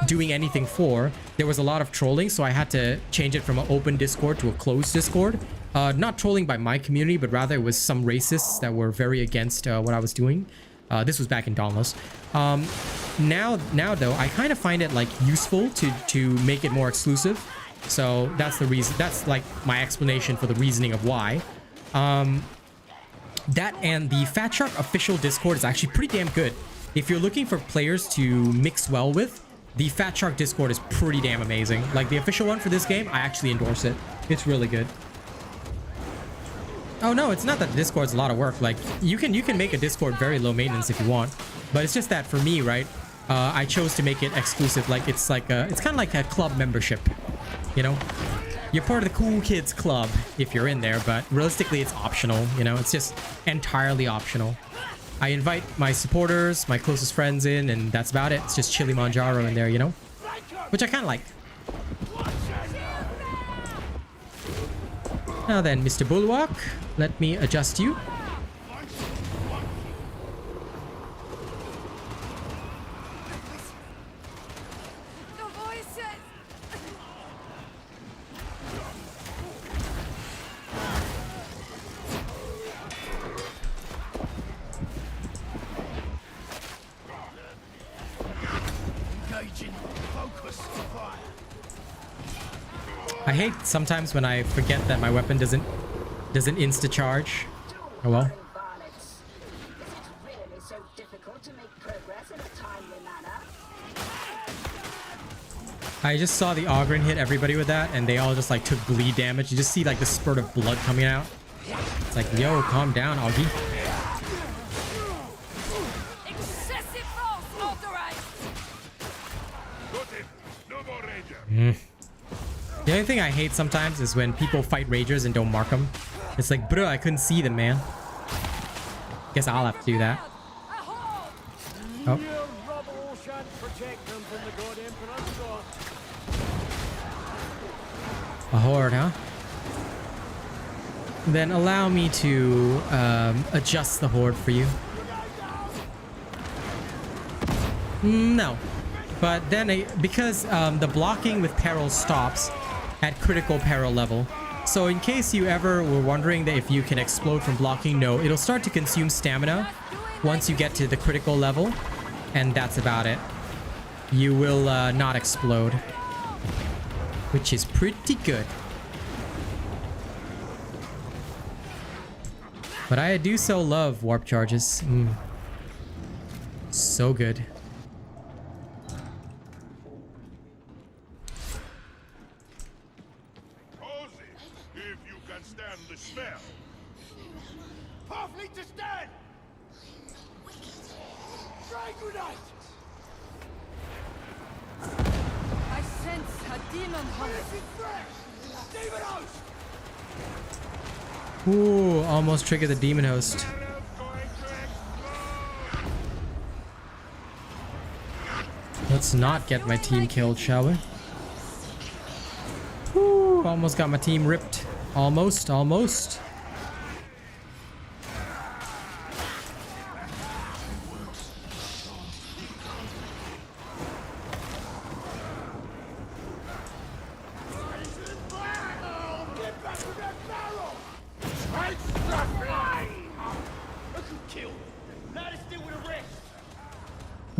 doing anything for, there was a lot of trolling, so I had to change it from an open Discord to a closed Discord. Not trolling by my community, but rather it was some racists that were very against what I was doing. This was back in Dauntless. Now though, I kind of find it like useful to make it more exclusive. So that's the reason. That's like my explanation for the reasoning of why. That and the Fat Shark official Discord is actually pretty damn good. If you're looking for players to mix well with, the Fat Shark Discord is pretty damn amazing. Like the official one for this game, I actually endorse it. It's really good. Oh no, it's not that the Discord's a lot of work. Like you can make a Discord very low maintenance if you want, but it's just that for me, right? I chose to make it exclusive. Like it's kind of like a club membership, you know. You're part of the cool kids club if you're in there, but realistically it's optional, you know. It's just entirely optional. I invite my supporters, my closest friends in, and that's about it. It's just Chili Manjaro in there, you know, which I kind of like. Now then, Mr. Bulwark, let me adjust you. I hate sometimes when I forget that my weapon doesn't insta charge. Oh well. Varlets. Is it really so difficult to make progress in a timely manner? I just saw the Ogren hit everybody with that, and they all just like took bleed damage. You just see like the spurt of blood coming out. It's like, yo, calm down, Augie. Excessive force authorized. No more ranger. The only thing I hate sometimes is when people fight ragers and don't mark them. It's like, bro, I couldn't see them, man. Guess I'll have to do that. Oh. Your rubble shan't protect them from the god emperor. A horde, huh? Then allow me to adjust the horde for you. No. But then, because the blocking with peril stops at critical peril level. So in case you ever were wondering that if you can explode from blocking, no. It'll start to consume stamina once you get to the critical level. And that's about it. You will not explode. Which is pretty good. But I do so love warp charges. So good. Cozy, if you can stand the smell. Half need to stand. Dragonite. I sense a demon host. Demon host. Ooh, almost triggered the demon host. Let's not get my team killed, shall we? Ooh, almost got my team ripped. Almost, almost.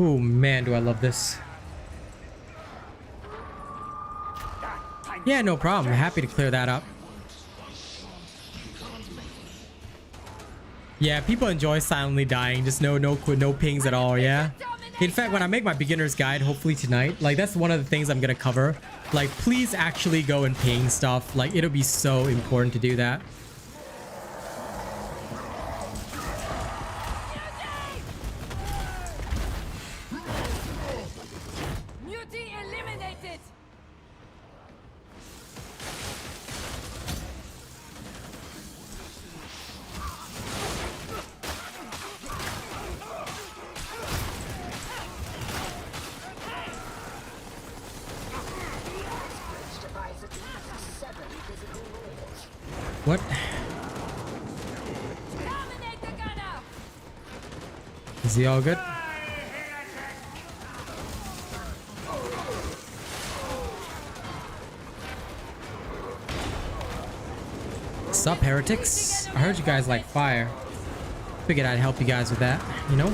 Oh man, do I love this. Yeah, no problem. Happy to clear that up. Yeah, people enjoy silently dying. Just no pings at all, yeah? In fact, when I make my beginner's guide, hopefully tonight, like that's one of the things I'm gonna cover. Like, please actually go and ping stuff. Like, it'll be so important to do that. What? Is he all good? Sup, heretics? I heard you guys like fire. Figured I'd help you guys with that, you know?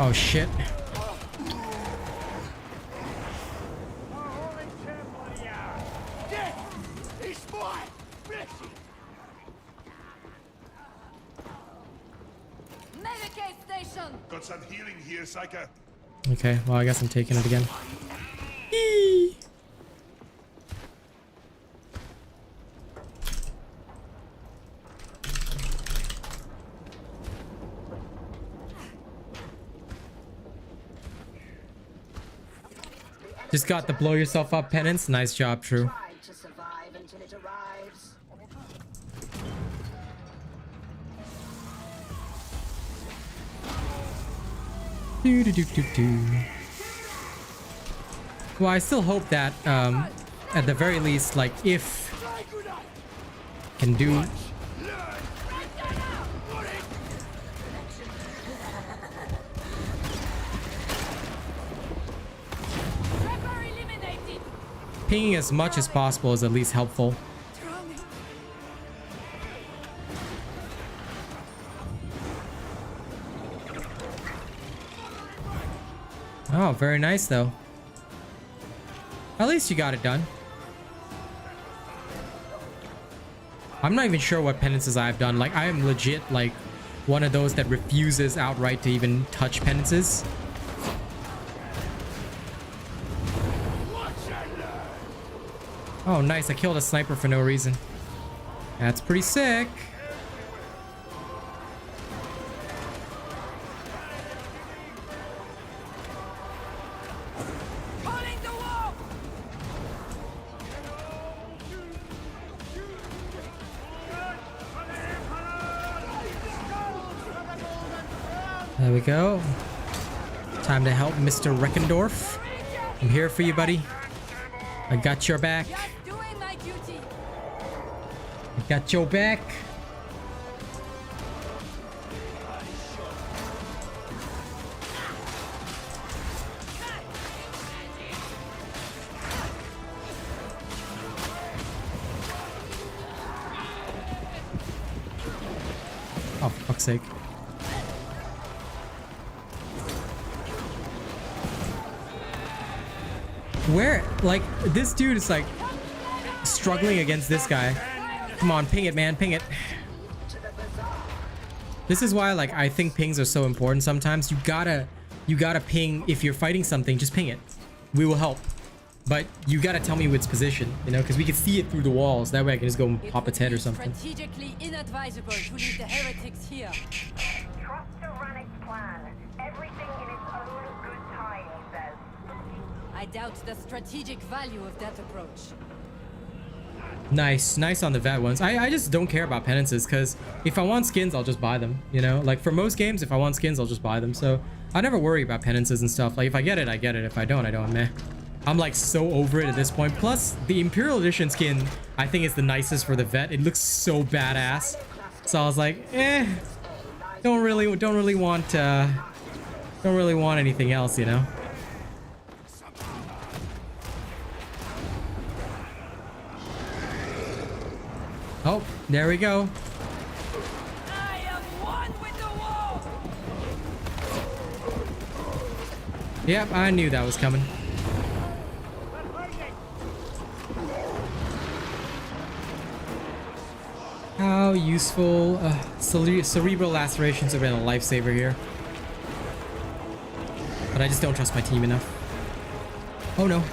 Oh shit. Got some healing here, Psyker. Okay, well I guess I'm taking it again. Eee. Just got the blow yourself up penance. Nice job, True. Try to survive until it arrives. Well, I still hope that at the very least, like, if can do pinging as much as possible is at least helpful. Oh, very nice though. At least you got it done. I'm not even sure what penances I've done. Like, I am legit like one of those that refuses outright to even touch penances. Oh, nice. I killed a sniper for no reason. That's pretty sick. There we go. Time to help Mr. Reckendorf. I'm here for you, buddy. I got your back. I got your back. Oh, for fuck's sake. Where, like, this dude is like struggling against this guy. Come on, ping it, man, ping it. This is why, like, I think pings are so important. Sometimes you gotta ping. If you're fighting something, just ping it. We will help, but you gotta tell me its position, you know, because we can see it through the walls. That way I can just go and pop its head or something. Strategically inadvisable to leave the heretics here. Trust the Ranix plan. Everything in its own good time, he says. I doubt the strategic value of that approach. Nice on the vet ones. I just don't care about penances, because if I want skins, I'll just buy them, you know. Like, for most games, if I want skins, I'll just buy them. So I never worry about penances and stuff. Like, if I get it, I get it. If I don't, I don't. Meh. I'm like so over it at this point. Plus, the Imperial Edition skin I think is the nicest for the vet. It looks so badass. So I was like, don't really want anything else, you know. Oh, there we go. I am one with the wall. Yep, I knew that was coming. How useful. Cerebral lacerations have been a lifesaver here. But I just don't trust my team enough. Oh no.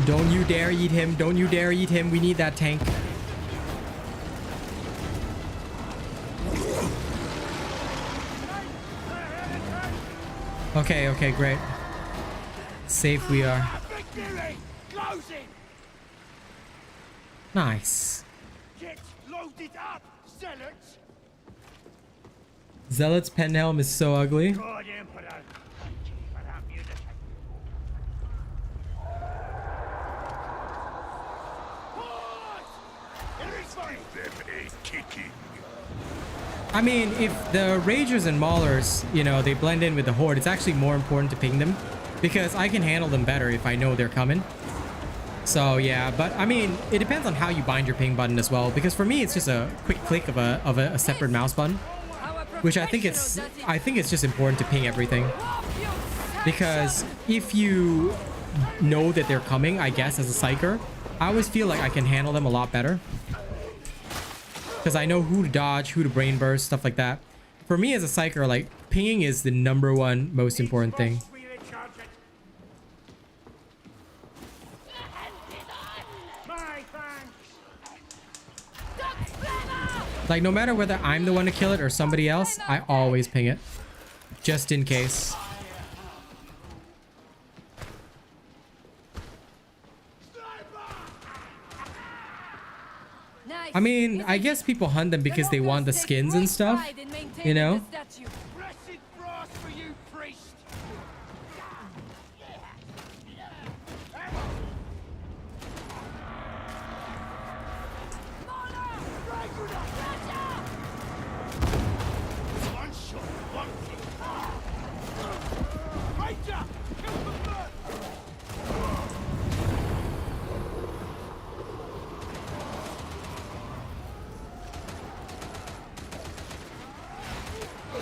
Don't you dare eat him. Don't you dare eat him. We need that tank. Okay, great. Safe we are. Nice. Get loaded up, zealots. Zealot's pen helm is so ugly. God, Emperor. Thank you for that music. I mean, if the Ragers and Maulers, you know, they blend in with the Horde, it's actually more important to ping them, because I can handle them better if I know they're coming. So yeah, but I mean, it depends on how you bind your ping button as well, because for me it's just a quick click of a separate mouse button, which I think it's just important to ping everything, because if you know that they're coming, I guess, as a psyker, I always feel like I can handle them a lot better, because I know who to dodge, who to brain burst, stuff like that. For me as a psyker, like, pinging is the #1 most important thing. Like, no matter whether I'm the one to kill it or somebody else, I always ping it, just in case. I mean, I guess people hunt them because they want the skins and stuff, you know?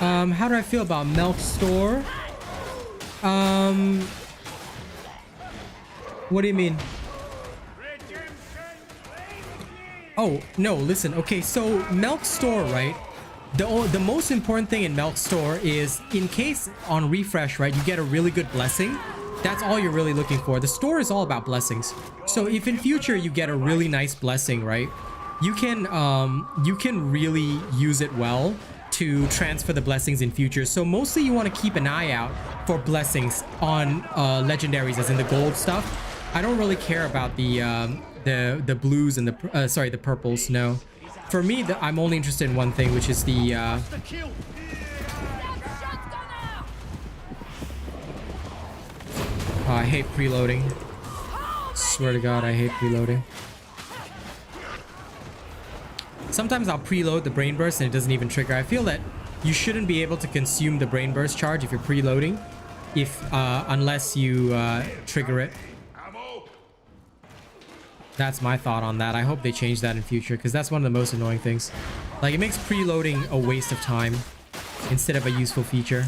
How do I feel about Milk Store? What do you mean? Oh, no, listen. Okay, so Milk Store, right? The most important thing in Milk Store is in case on refresh, right, you get a really good blessing. That's all you're really looking for. The store is all about blessings. So if in future you get a really nice blessing, right, you can really use it well to transfer the blessings in future. So mostly you want to keep an eye out for blessings on legendaries, as in the gold stuff. I don't really care about the blues and the sorry, the purples. No, for me, I'm only interested in one thing, which is the oh, I hate preloading. Swear to God, I hate preloading. Sometimes I'll preload the brain burst and it doesn't even trigger. I feel that you shouldn't be able to consume the brain burst charge if you're preloading, unless you trigger it. That's my thought on that. I hope they change that in future, because that's one of the most annoying things. Like, it makes preloading a waste of time instead of a useful feature.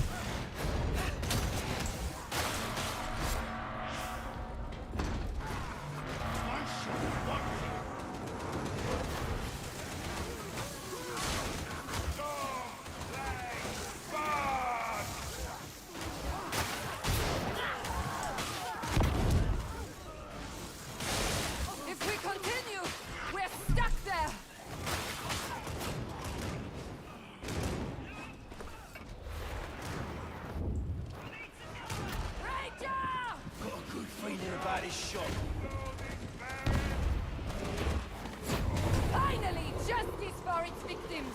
Finally, justice for its victims.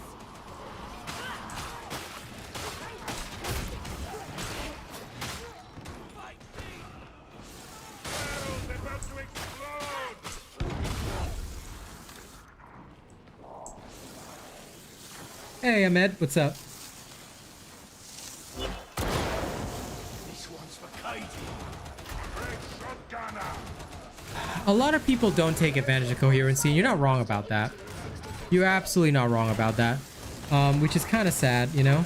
Hey, Ahmed, what's up? This one's for Katie. Red shotgunner. A lot of people don't take advantage of coherency, and you're not wrong about that. You're absolutely not wrong about that. Which is kind of sad, you know?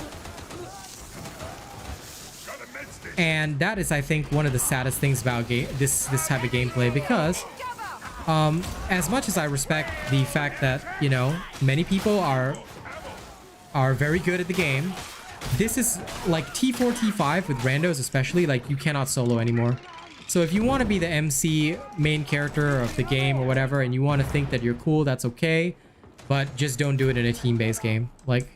And that is, I think, one of the saddest things about this type of gameplay, because as much as I respect the fact that, you know, many people are very good at the game, this is like T4, T5 with randos especially, like, you cannot solo anymore. So if you want to be the MC main character of the game or whatever, and you want to think that you're cool, that's okay, but just don't do it in a team-based game. Like,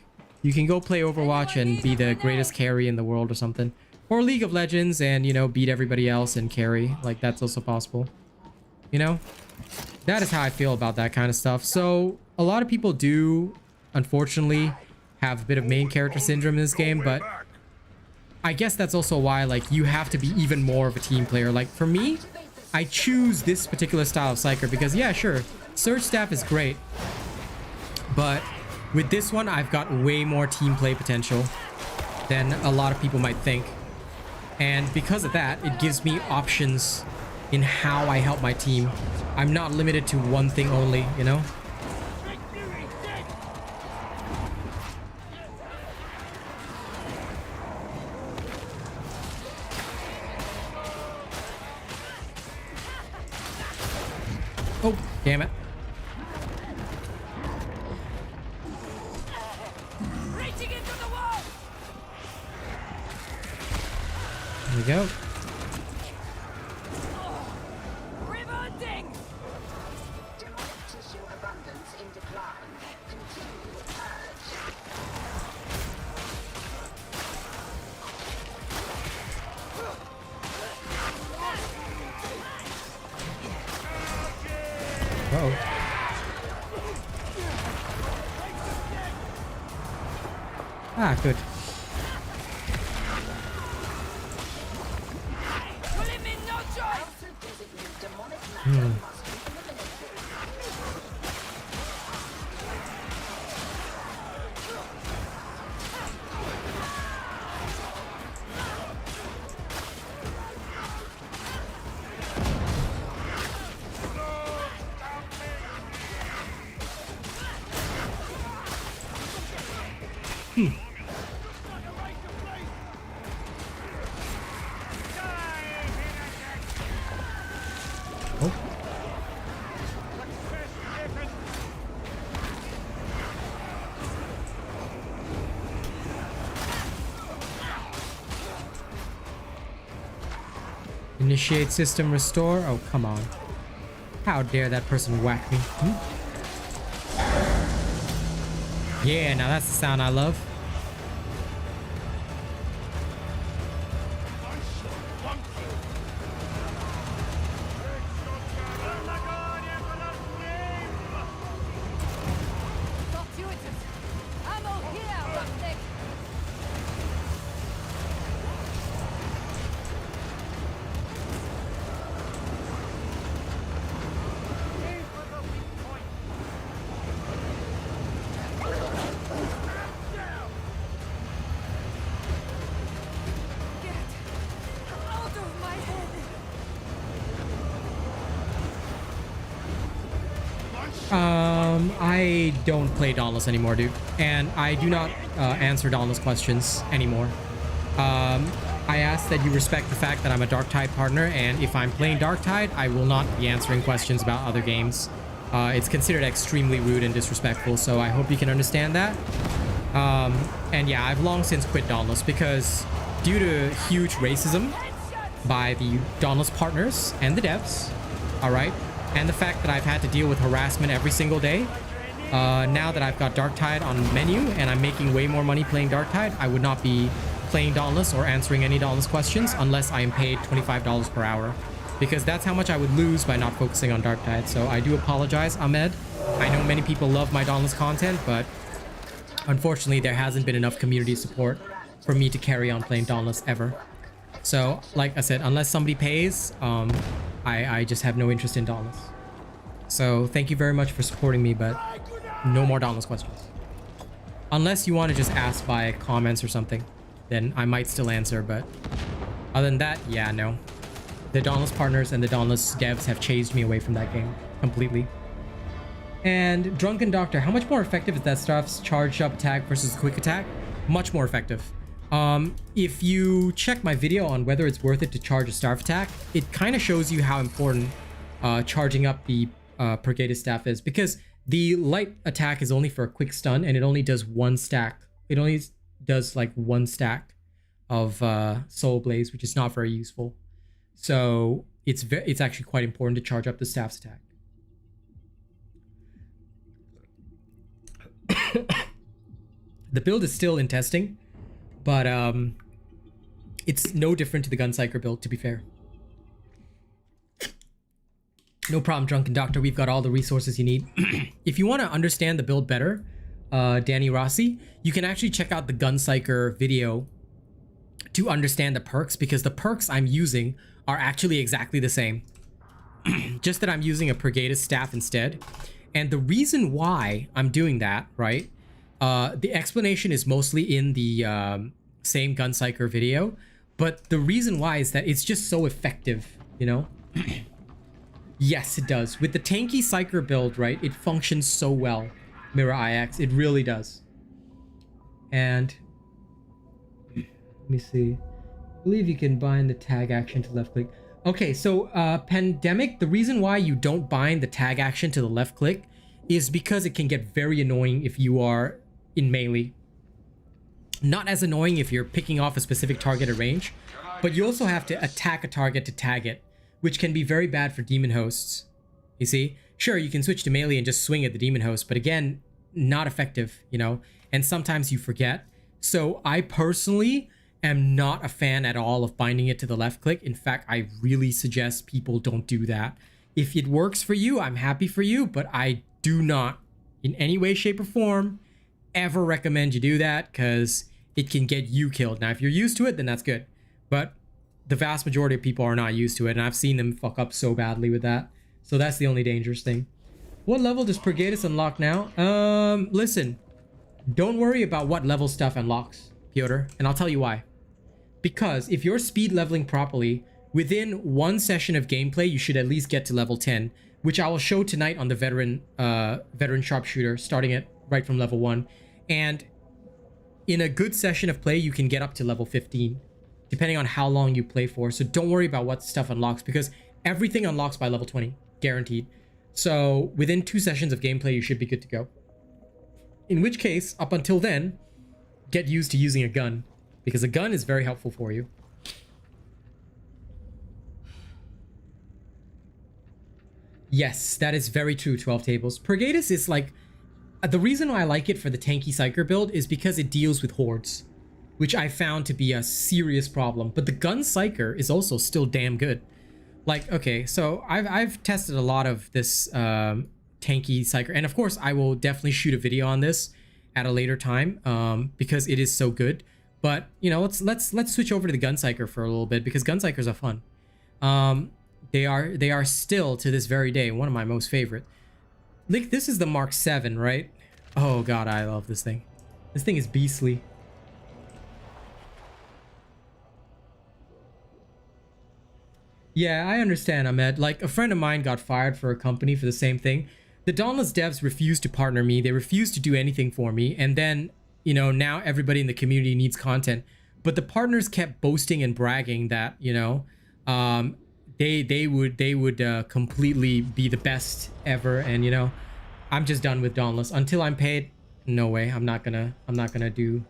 you can go play Overwatch and be the greatest carry in the world or something, or League of Legends and, you know, beat everybody else and carry. Like, that's also possible, you know? That is how I feel about that kind of stuff. So a lot of people do, unfortunately, have a bit of main character syndrome in this game, but I guess that's also why, like, you have to be even more of a team player. Like, for me, I choose this particular style of Psyker because, yeah, sure, Surge Staff is great, but with this one, I've got way more team play potential than a lot of people might think. And because of that, it gives me options in how I help my team. I'm not limited to one thing only, you know? Oh, damn it. Reaching into the wall. There we go. Revolting. Demonic tissue abundance in decline. Continue the purge. Uh-oh. Ah, good. Will it mean no choice? Demonic matter must be Initiate system restore. Oh, come on. How dare that person whack me? Yeah, now that's the sound I love. I don't play Dauntless anymore, dude. And I do not answer Dauntless questions anymore. I ask that you respect the fact that I'm a Darktide partner, and if I'm playing Darktide, I will not be answering questions about other games. It's considered extremely rude and disrespectful, so I hope you can understand that. And yeah, I've long since quit Dauntless because due to huge racism by the Dauntless partners and the devs, alright, and the fact that I've had to deal with harassment every single day, now that I've got Darktide on menu and I'm making way more money playing Darktide, I would not be playing Dauntless or answering any Dauntless questions unless I am paid $25 per hour, because that's how much I would lose by not focusing on Darktide. So I do apologize, Ahmed. I know many people love my Dauntless content, but unfortunately there hasn't been enough community support for me to carry on playing Dauntless ever. So like I said, unless somebody pays, I just have no interest in Dauntless. So thank you very much for supporting me, but no more Dauntless questions. Unless you want to just ask by comments or something, then I might still answer, but other than that, yeah, no. The Dauntless partners and the Dauntless devs have chased me away from that game completely. And Drunken Doctor, how much more effective is that stuff's charged up attack versus quick attack? Much more effective. If you check my video on whether it's worth it to charge a Starve attack, it kind of shows you how important charging up the Pergatus Staff is, because the light attack is only for a quick stun and it only does one stack. It only does like one stack of Soul Blaze, which is not very useful. So it's actually quite important to charge up the Staff's attack. The build is still in testing, but it's no different to the Gun Psyker build, to be fair. No problem, Drunken Doctor. We've got all the resources you need. If you want to understand the build better, Danny Rossi, you can actually check out the Gun Psyker video to understand the perks, because the perks I'm using are actually exactly the same. Just that I'm using a Pergatus Staff instead. And the reason why I'm doing that, right? The explanation is mostly in the same Gun Psyker video, but the reason why is that it's just so effective, you know? Yes, it does. With the Tanky Psyker build, right, it functions so well. Mirror IX, it really does. And let me see. I believe you can bind the tag action to left click. Okay, so Pandemic, the reason why you don't bind the tag action to the left click is because it can get very annoying if you are in melee. Not as annoying if you're picking off a specific target at range, but you also have to attack a target to tag it, which can be very bad for demon hosts. You see? Sure, you can switch to melee and just swing at the demon host, but again, not effective, you know? And sometimes you forget. So I personally am not a fan at all of binding it to the left click. In fact, I really suggest people don't do that. If it works for you, I'm happy for you, but I do not, in any way, shape, or form, ever recommend you do that, because it can get you killed. Now, if you're used to it, then that's good. But the vast majority of people are not used to it, and I've seen them fuck up so badly with that. So that's the only dangerous thing. What level does Pergatus unlock now? Listen, don't worry about what level stuff unlocks, Piotr, and I'll tell you why. Because if you're speed leveling properly, within one session of gameplay, you should at least get to level 10, which I will show tonight on the veteran sharpshooter, starting at right from level 1. And in a good session of play, you can get up to level 15, depending on how long you play for. So don't worry about what stuff unlocks, because everything unlocks by level 20, guaranteed. So within 2 sessions of gameplay, you should be good to go. In which case, up until then, get used to using a gun, because a gun is very helpful for you. Yes, that is very true, 12 tables. Pergatus is like... the reason why I like it for the Tanky Psyker build is because it deals with hordes, which I found to be a serious problem. But the Gun Psyker is also still damn good. Like, okay, so I've tested a lot of this Tanky Psyker, and of course I will definitely shoot a video on this at a later time because it is so good. But you know, let's switch over to the Gun Psyker for a little bit because Gun Psykers are fun. They are still to this very day one of my most favorite. Like, this is the Mark 7, right? Oh god, I love this thing. This thing is beastly. Yeah, I understand, Ahmed. Like, a friend of mine got fired for a company for the same thing. The Dauntless devs refused to partner me. They refused to do anything for me. And then, you know, now everybody in the community needs content. But the partners kept boasting and bragging that, you know, they would completely be the best ever. And, you know, I'm just done with Dauntless. Until I'm paid, no way. I'm not gonna do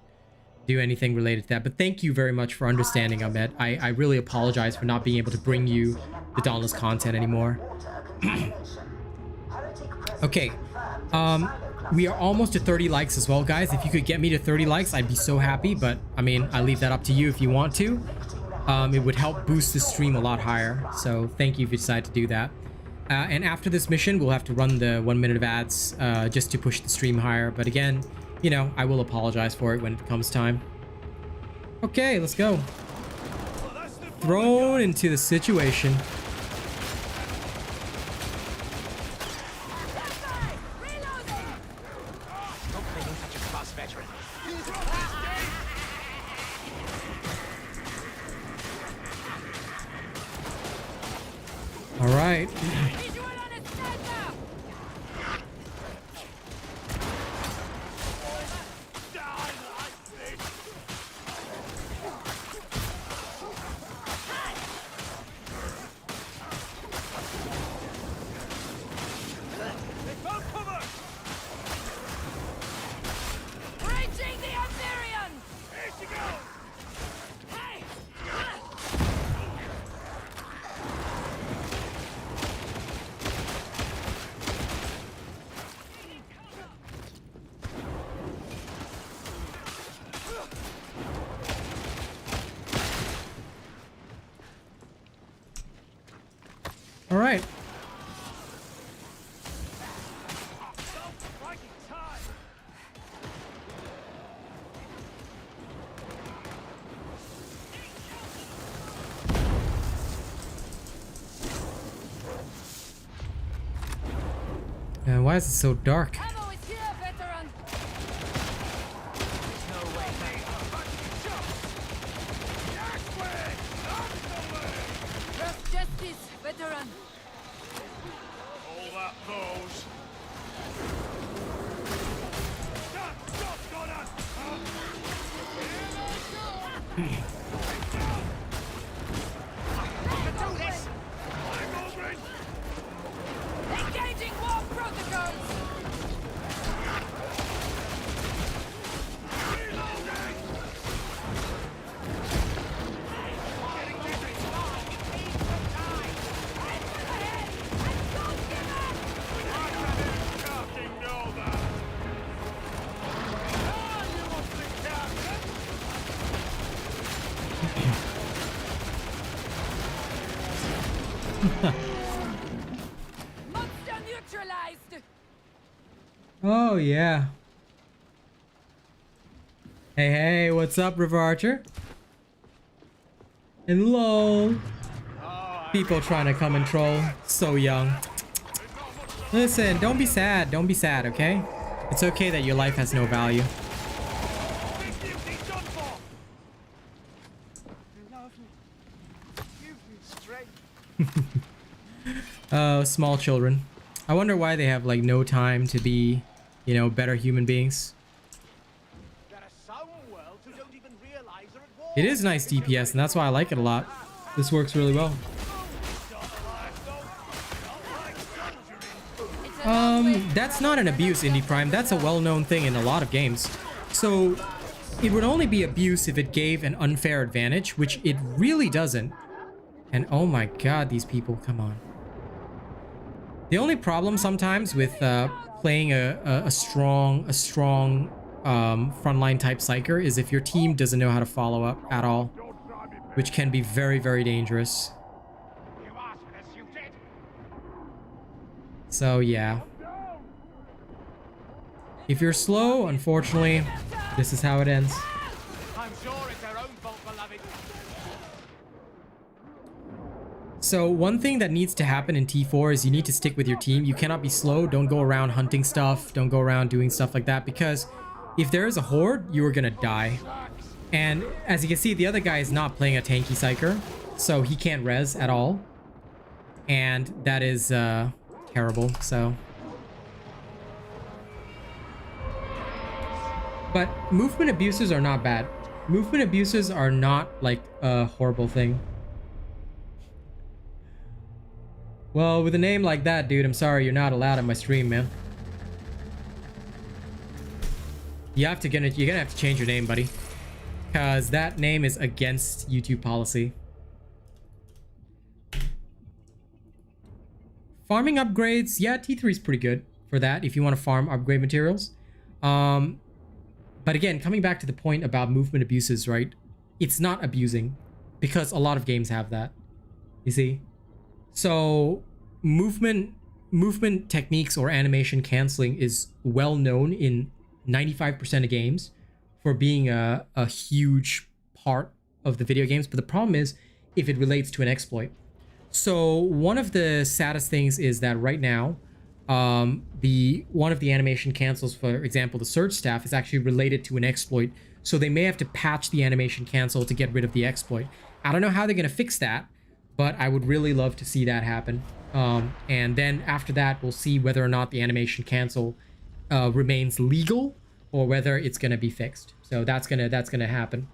anything related to that. But thank you very much for understanding, Ahmed. I really apologize for not being able to bring you the Dauntless content anymore. Okay, we are almost to 30 likes as well, guys. If you could get me to 30 likes, I'd be so happy. But I mean, I leave that up to you if you want to. It would help boost the stream a lot higher. So thank you if you decide to do that. And after this mission, we'll have to run the 1 minute of ads just to push the stream higher. But again, you know, I will apologize for it when it comes time. Okay, let's go. Thrown into the situation. All right. All right. And why is it so dark? Oh yeah. Hey, what's up, River Archer? And lol. People trying to come and troll. So young. Listen, don't be sad. Don't be sad, okay? It's okay that your life has no value. Small children. I wonder why they have like no time to be, you know, better human beings. It is nice DPS, and that's why I like it a lot. This works really well. That's not an abuse, Indie Prime. That's a well-known thing in a lot of games. So it would only be abuse if it gave an unfair advantage, which it really doesn't. And oh my god, these people, come on. The only problem sometimes with playing a strong frontline type psyker is if your team doesn't know how to follow up at all, which can be very, very dangerous. So yeah, if you're slow, unfortunately, this is how it ends. I'm sure it's their own fault, beloved. So one thing that needs to happen in T4 is you need to stick with your team. You cannot be slow. Don't go around hunting stuff. Don't go around doing stuff like that, because if there is a horde, you are gonna die. And as you can see, the other guy is not playing a Tanky Psyker, so he can't res at all. And that is terrible, so. But movement abuses are not bad. Movement abuses are not like a horrible thing. Well, with a name like that, dude, I'm sorry, you're not allowed on my stream, man. You're gonna have to change your name, buddy, because that name is against YouTube policy. Farming upgrades, yeah, T3 is pretty good for that if you want to farm upgrade materials. But again, coming back to the point about movement abuses, right? It's not abusing, because a lot of games have that. You see? So movement techniques or animation canceling is well known in 95% of games for being a huge part of the video games. But the problem is if it relates to an exploit. So one of the saddest things is that right now, one of the animation cancels, for example, the search staff, is actually related to an exploit. So they may have to patch the animation cancel to get rid of the exploit. I don't know how they're going to fix that, but I would really love to see that happen. And then after that, we'll see whether or not the animation cancel remains legal or whether it's going to be fixed. So that's gonna happen.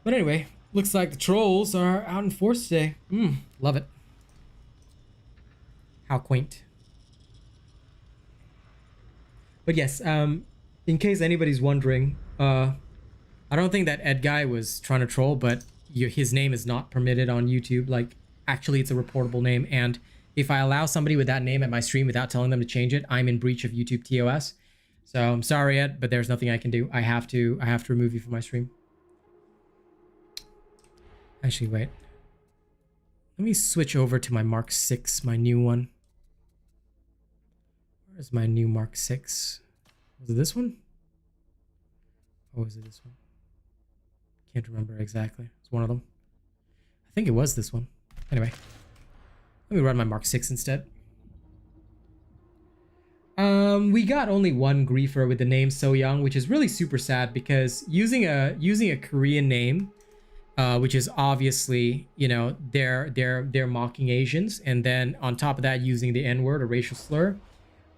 But anyway, looks like the trolls are out in force today. Love it. How quaint. But yes, in case anybody's wondering, I don't think that Ed guy was trying to troll, but his name is not permitted on YouTube. Like, actually, it's a reportable name, and if I allow somebody with that name at my stream without telling them to change it, I'm in breach of YouTube TOS. So I'm sorry, Ed, but there's nothing I can do. I have to remove you from my stream. Actually, wait. Let me switch over to my Mark 6, my new one. Where's my new Mark 6? Was it this one? Or was it this one? Can't remember exactly. It's one of them. I think it was this one. Anyway, let me run my Mark 6 instead. We got only one griefer with the name So Young, which is really super sad, because using a Korean name, which is obviously, you know, they're mocking Asians, and then on top of that using the N-word, a racial slur.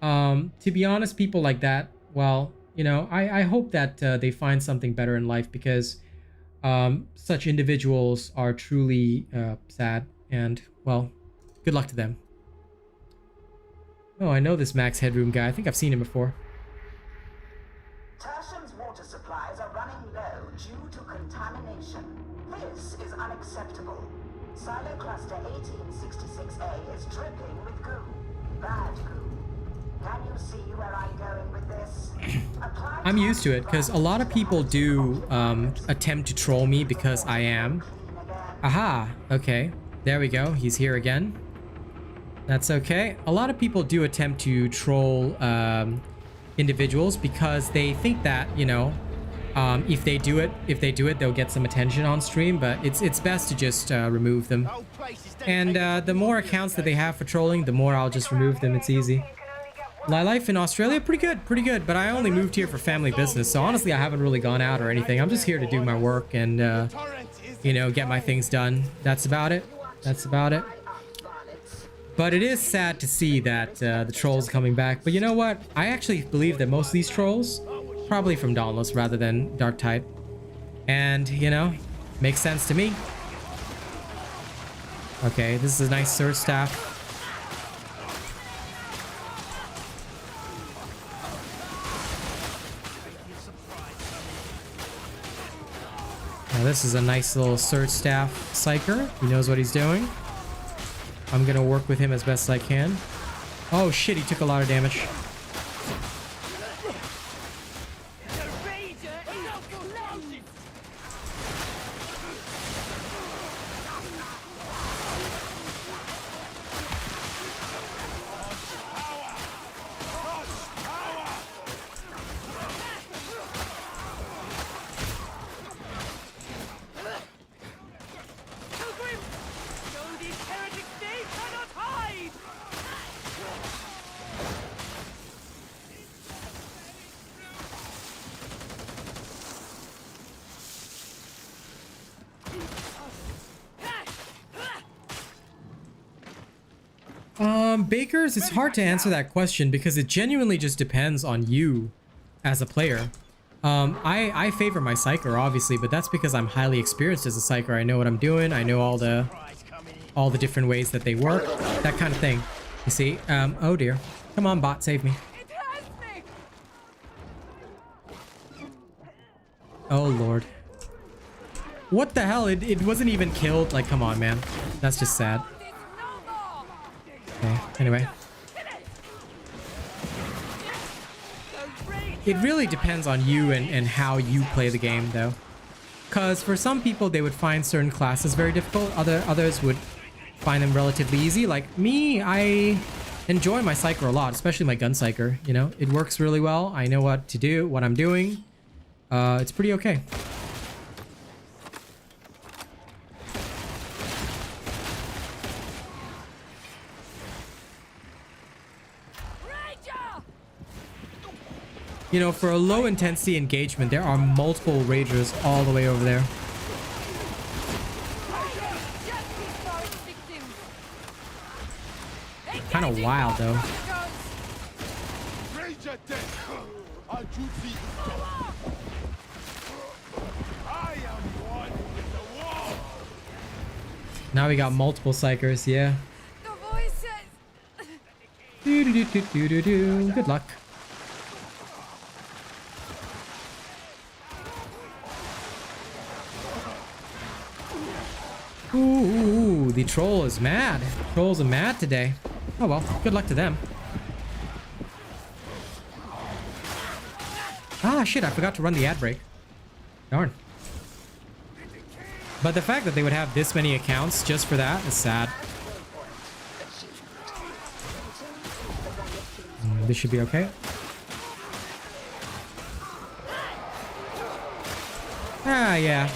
To be honest, people like that, well, you know, I hope that they find something better in life, because such individuals are truly sad, and well, good luck to them. Oh, I know this Max Headroom guy. I think I've seen him before. Tertium's water supplies are running low due to contamination. This is unacceptable. Silo cluster 1866A is dripping with goo. Bad goo. Can you see where I'm going with this? I'm used to it, because a lot of people do attempt to troll me because I am. Aha, okay. There we go. He's here again. That's okay. A lot of people do attempt to troll individuals because they think that, you know, if they do it, they'll get some attention on stream, but it's best to just remove them. And the more accounts that they have for trolling, the more I'll just remove them. It's easy. My life in Australia, pretty good, but I only moved here for family business, so honestly I haven't really gone out or anything. I'm just here to do my work and you know, get my things done. That's about it. But it is sad to see that the trolls coming back. But you know what? I actually believe that most of these trolls probably from Dauntless rather than Darktide. And, you know, makes sense to me. Okay, this is a nice surge staff. Now this is a nice little Surge Staff Psyker. He knows what he's doing. I'm gonna work with him as best I can. Oh shit, he took a lot of damage. Bakers, it's hard to answer that question because it genuinely just depends on you as a player. I favor my Psyker, obviously, but that's because I'm highly experienced as a Psyker. I know what I'm doing. I know all the different ways that they work, that kind of thing. You see? Oh dear. Come on, bot, save me. Oh lord. What the hell? It wasn't even killed. Like, come on, man. That's just sad. Okay, anyway. It really depends on you and how you play the game, though. Because for some people, they would find certain classes very difficult. Others would find them relatively easy. Like me, I enjoy my Psyker a lot, especially my Gun Psyker. You know, it works really well. I know what to do, what I'm doing. It's pretty okay. You know, for a low intensity engagement, there are multiple Ragers all the way over there. Kind of wild, though. Now we got multiple Psykers, yeah. Good luck. Ooh, the troll is mad. Trolls are mad today. Oh well, good luck to them. Ah, shit, I forgot to run the ad break. Darn. But the fact that they would have this many accounts just for that is sad. This should be okay. Ah, yeah.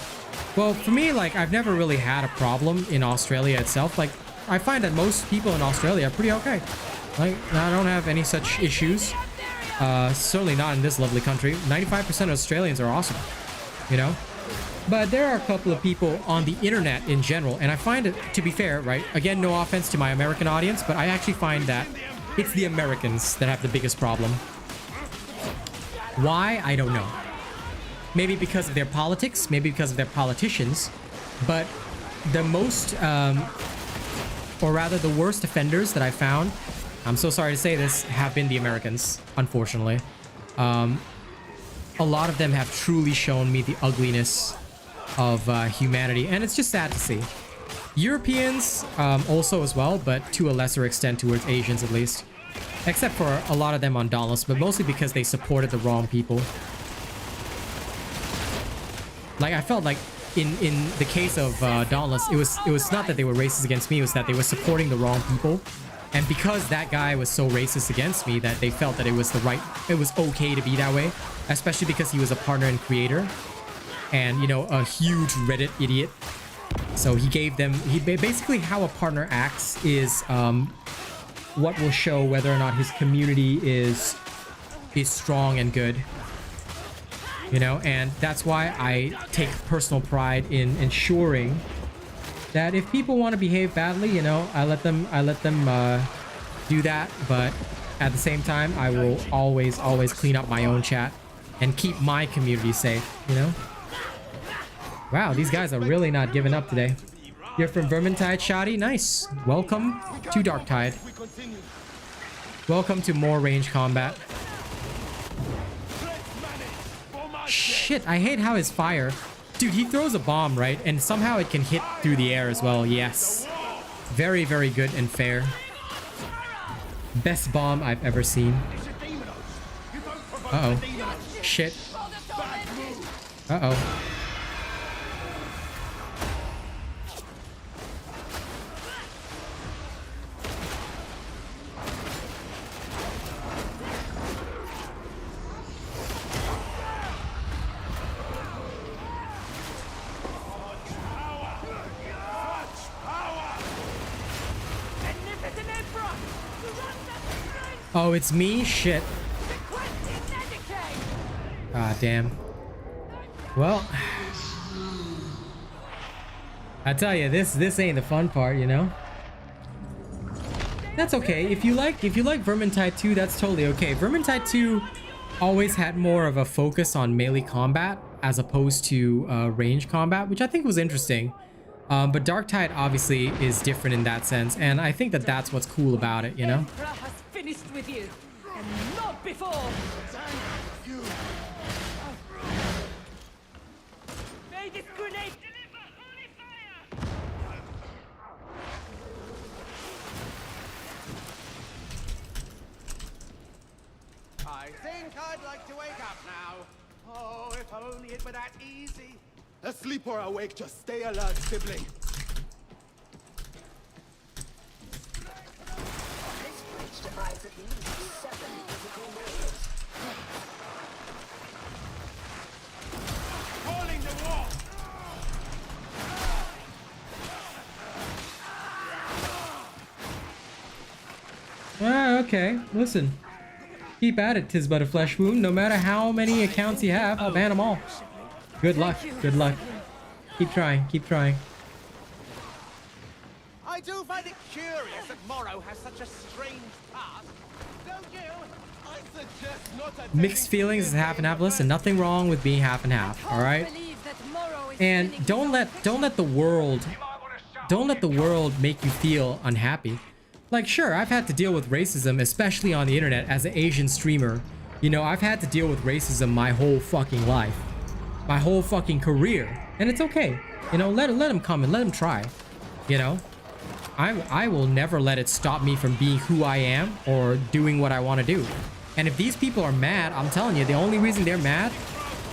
Well, for me, like, I've never really had a problem in Australia itself. Like, I find that most people in Australia are pretty okay. Like, I don't have any such issues. Certainly not in this lovely country. 95% of Australians are awesome, you know? But there are a couple of people on the internet in general, and I find it, to be fair, right? Again, no offense to my American audience, but I actually find that it's the Americans that have the biggest problem. Why? I don't know. Maybe because of their politics, maybe because of their politicians, but the most, or rather the worst offenders that I found, I'm so sorry to say this, have been the Americans, unfortunately. A lot of them have truly shown me the ugliness of humanity, and it's just sad to see. Europeans also as well, but to a lesser extent towards Asians at least. Except for a lot of them on Dauntless, but mostly because they supported the wrong people. Like, I felt like in the case of Dauntless, it was not that they were racist against me, it was that they were supporting the wrong people. And because that guy was so racist against me, that they felt that it was okay to be that way. Especially because he was a partner and creator. And, you know, a huge Reddit idiot. So he gave them, basically how a partner acts is what will show whether or not his community is strong and good. You know, and that's why I take personal pride in ensuring that if people want to behave badly, you know, I let them do that. But at the same time, I will always clean up my own chat and keep my community safe, you know? Wow, these guys are really not giving up today. You're from Vermintide, Shoddy? Nice. Welcome to Darktide. Welcome to more range combat. Shit, I hate how his fire Dude, he throws a bomb, right? And somehow it can hit through the air as well. Yes. Very, very good and fair. Best bomb I've ever seen. Uh-oh. Shit. Uh-oh. Oh, it's me? Shit. Ah, damn. Well, I tell you, this ain't the fun part, you know? That's okay. If you like Vermintide 2, that's totally okay. Vermintide 2 always had more of a focus on melee combat as opposed to range combat, which I think was interesting. But Darktide obviously is different in that sense, and I think that that's what's cool about it, you know? Finished with you, and not before. May this grenade deliver holy fire. I think I'd like to wake up now. Oh, if only it were that easy. Asleep or awake, just stay alert, sibling. Device at least 7 physical layers. Calling the wall! Ah, okay. Listen. Keep at it, 'tis but a flesh wound. No matter how many accounts you have, I'll ban them all. Good luck. Good luck. Keep trying. Keep trying. I do find it curious that Morrow has such a strange past. Don't you? I suggest not a Mixed feelings is half and half. Listen, nothing wrong with being half and half, all right? And don't let the world make you feel unhappy. Like, sure, I've had to deal with racism, especially on the internet as an Asian streamer. You know, I've had to deal with racism my whole fucking life, my whole fucking career, and it's okay. You know, let him come and let him try. You know, I will never let it stop me from being who I am or doing what I want to do. And if these people are mad, I'm telling you, the only reason they're mad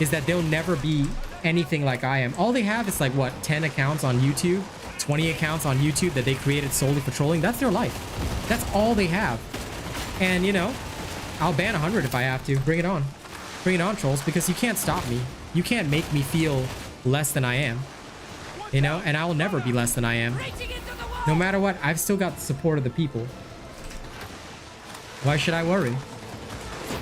is that they'll never be anything like I am. All they have is like, what, 10 accounts on YouTube, 20 accounts on YouTube that they created solely for trolling. That's their life. That's all they have. And, you know, I'll ban 100 if I have to. Bring it on. Bring it on, trolls, because you can't stop me. You can't make me feel less than I am. You know, and I will never be less than I am. No matter what, I've still got the support of the people. Why should I worry?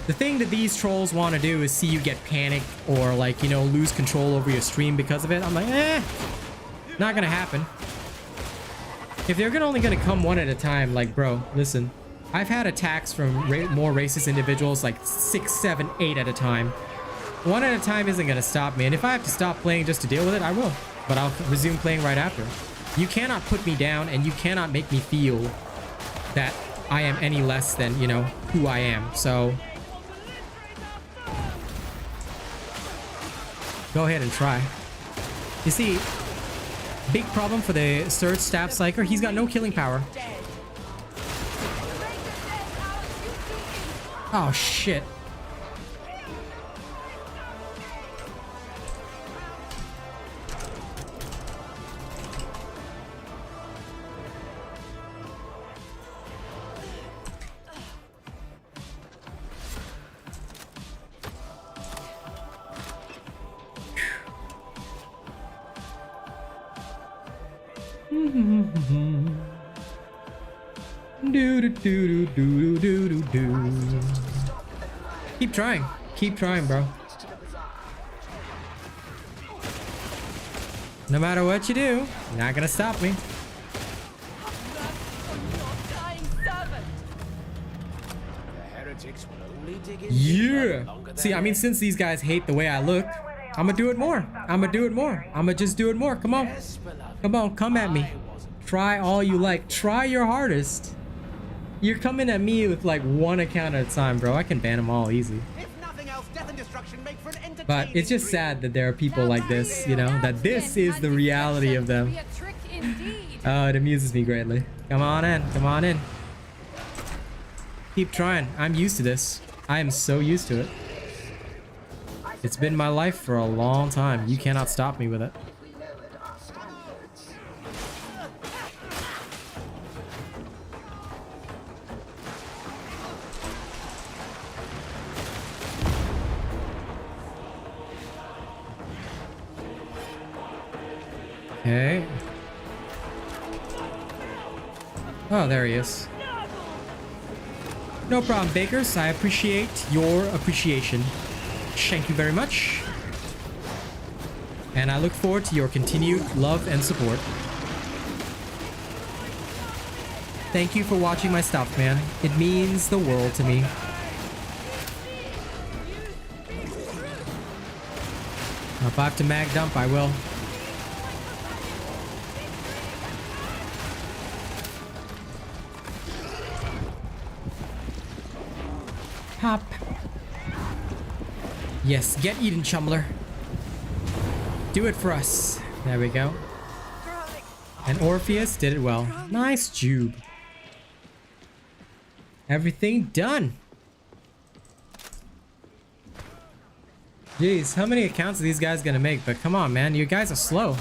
The thing that these trolls want to do is see you get panicked or, like, you know, lose control over your stream because of it. I'm like, not gonna happen. If they're only gonna come one at a time, like, bro, listen. I've had attacks from more racist individuals, like 6, 7, 8 at a time. One at a time isn't gonna stop me, and if I have to stop playing just to deal with it, I will. But I'll resume playing right after. You cannot put me down, and you cannot make me feel that I am any less than, you know, who I am. So go ahead and try. You see, big problem for the Surge Staff Psyker. He's got no killing power. Oh, shit. Keep trying. Keep trying, bro. No matter what you do, you're not gonna stop me. Yeah. See, I mean, since these guys hate the way I look, I'm gonna do it more. I'm gonna do it more. I'm gonna just do it more. Come on. Come on, come at me. Try all you like. Try your hardest. You're coming at me with like one account at a time, bro. I can ban them all easy. If nothing else, death and destruction destruction make for an entertaining But it's just dream. sad that there are people like this, you know, that this is the reality of them. Be a trick indeed. Oh, it amuses me greatly. Come on in, come on in. Keep trying. I'm used to this. I am so used to it. It's been my life for a long time. You cannot stop me with it. We lowered our standards. Okay. Oh, there he is. No problem, Bakers. I appreciate your appreciation. Thank you very much. And I look forward to your continued love and support. Thank you for watching my stuff, man. It means the world to me. If I have to mag dump, I will. Hop. Yes, get eaten, Chumbler. Do it for us. There we go. And Orpheus did it well. Nice, Jube. Everything done. Jeez, how many accounts are these guys gonna make? But come on, man, you guys are slow.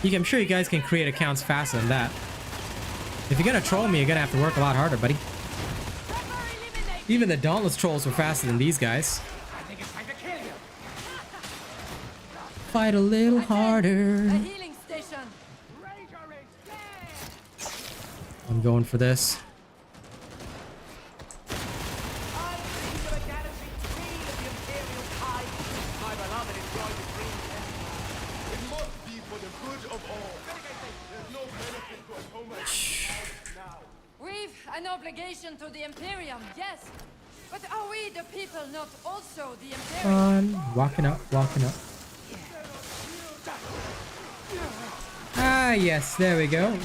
I'm sure you guys can create accounts faster than that. If you're gonna troll me, you're gonna have to work a lot harder, buddy. Even the Dauntless trolls were faster than these guys. I think it's time to kill you. Fight a little harder. A healing station. I'm going for this. An obligation to the Imperium, yes. But are we the people not also the Imperium? Walking up, walking up. Ah, yes, there we go.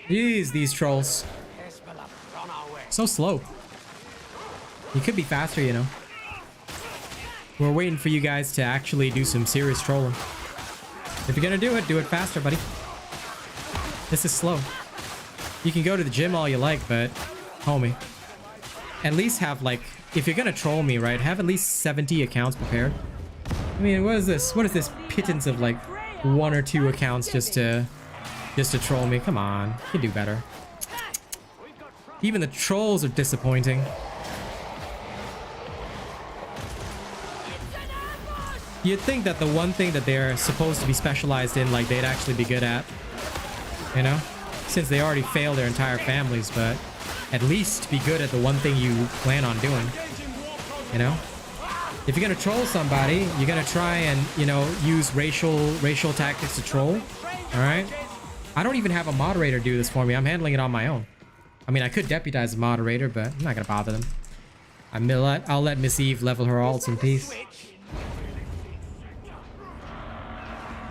Jeez, these trolls. So slow. You could be faster, you know. We're waiting for you guys to actually do some serious trolling. If you're gonna do it faster, buddy. This is slow. You can go to the gym all you like, but homie, at least have like, if you're gonna troll me, right, have at least 70 accounts prepared. I mean, what is this? What is this pittance of like 1 or 2 accounts just to troll me? Come on, you can do better. Even the trolls are disappointing. You'd think that the one thing that they're supposed to be specialized in, like, they'd actually be good at, you know, since they already failed their entire families, but at least be good at the one thing you plan on doing, you know. If you're gonna troll somebody, you're gonna try and, you know, use racial tactics to troll. All right, I don't even have a moderator do this for me. I'm handling it on my own. I mean, I could deputize a moderator, but I'm not gonna bother them. I'll let Miss Eve level her alts in peace.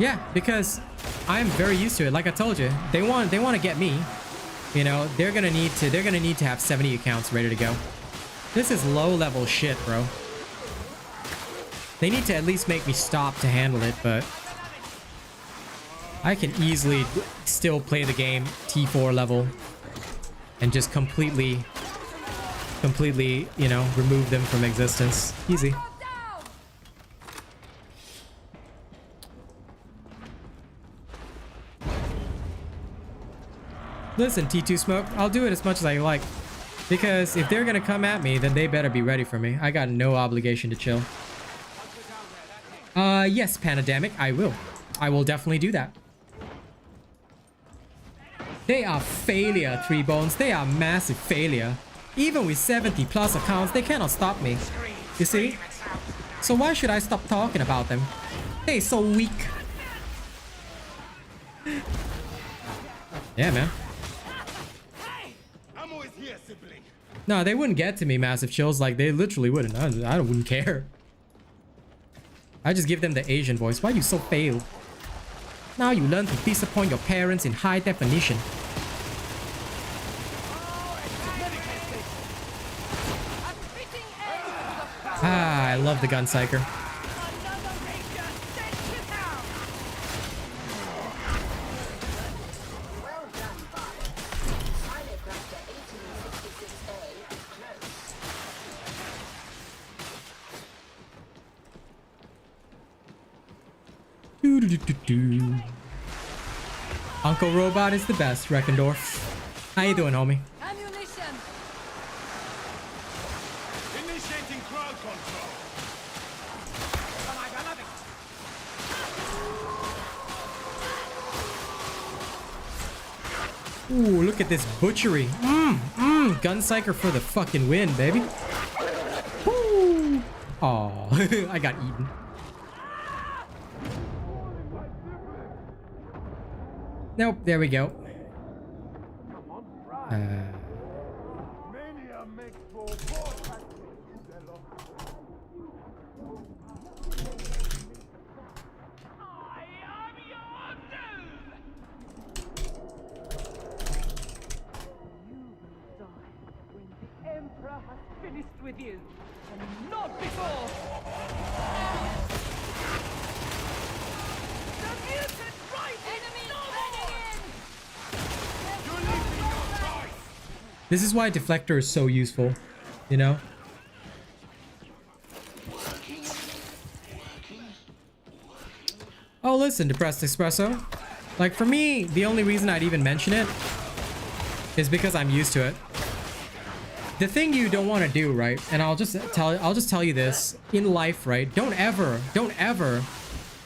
Yeah, because I'm very used to it. Like I told you, they want to get me. You know, they're gonna need to have 70 accounts ready to go. This is low level shit, bro. They need to at least make me stop to handle it, but I can easily still play the game T4 level and just completely, you know, remove them from existence. Easy. Listen, T2 Smoke, I'll do it as much as I like. Because if they're gonna come at me, then they better be ready for me. I got no obligation to chill. Yes, Pandemic, I will. I will definitely do that. They are failure, 3 Bones. They are massive failure. Even with 70 plus accounts, they cannot stop me. You see? So why should I stop talking about them? They're so weak. Yeah, man. No, they wouldn't get to me, Massive Chills. Like, they literally wouldn't. I wouldn't care. I just give them the Asian voice. Why you so fail? Now you learn to disappoint your parents in high definition. love the Gun Psyker. Another ranger sent to town. Well done, Father. Silo cluster 1866A is close. Doo-doo-doo-doo-doo. Uncle Robot is the best, Reckendorf. How you doing, homie? Ammunition. Initiating crowd control. Ooh, look at this butchery. Gun Psyker for the fucking win, baby. Woo. Aw, I got eaten. Nope, there we go. Mania makes for poor tactics, Zello. I am your doom. You will die when the Emperor has finished with you, and not before. The mutant right Enemy running in. You're leaving no choice. This is why Deflector is so useful, you know? Oh, listen, Depressed Espresso. Like, for me, the only reason I'd even mention it is because I'm used to it. The thing you don't want to do, right? And I'll just tell you this in life, right? Don't ever,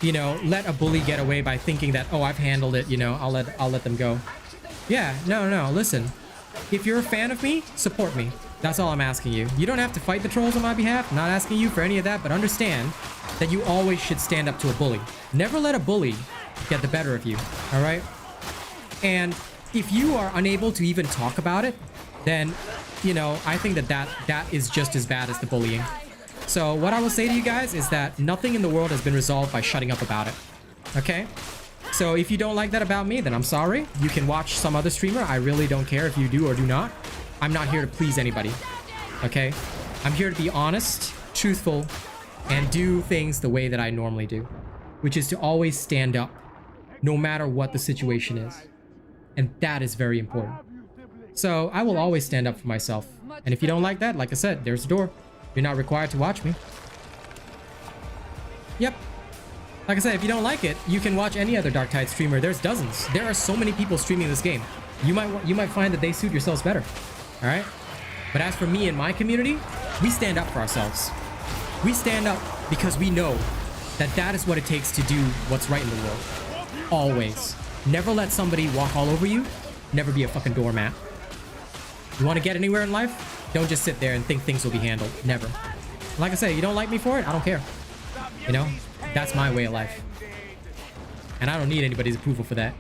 you know, let a bully get away by thinking that, oh, I've handled it, you know, I'll let them go. Yeah, no, listen. If you're a fan of me, support me. That's all I'm asking you. You don't have to fight the trolls on my behalf. I'm not asking you for any of that, but understand that you always should stand up to a bully. Never let a bully get the better of you, all right? And if you are unable to even talk about it, then, you know, I think that is just as bad as the bullying. So what I will say to you guys is that nothing in the world has been resolved by shutting up about it, okay? So if you don't like that about me, then I'm sorry. You can watch some other streamer. I really don't care if you do or do not. I'm not here to please anybody, okay? I'm here to be honest, truthful, and do things the way that I normally do, which is to always stand up, no matter what the situation is. And that is very important. So I will always stand up for myself. And if you don't like that, like I said, there's the door. You're not required to watch me. Yep. Like I said, if you don't like it, you can watch any other Darktide streamer. There's dozens. There are so many people streaming this game. You might find that they suit yourselves better. All right? But as for me and my community, we stand up for ourselves. We stand up because we know that that is what it takes to do what's right in the world. Always. Never let somebody walk all over you. Never be a fucking doormat. You want to get anywhere in life? Don't just sit there and think things will be handled. Never. Like I say, you don't like me for it? I don't care. You know? That's my way of life. And I don't need anybody's approval for that.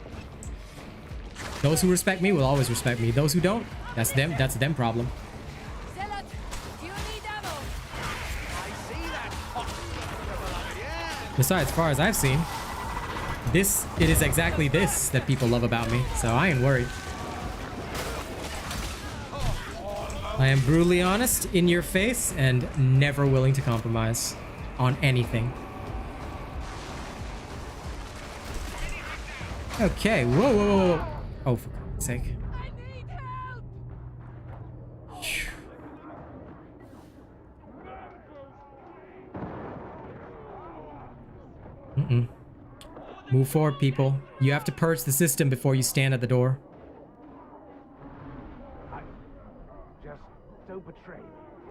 Those who respect me will always respect me. Those who don't, that's them problem. Zealot, do you need ammo? I see that hot stuff, yeah. Besides, as far as I've seen, it is exactly this that people love about me. So I ain't worried. I am brutally honest, in your face, and never willing to compromise on anything. Okay, whoa. Oh, for God's sake. I need help. Move forward, people. You have to purge the system before you stand at the door. Just don't betray me.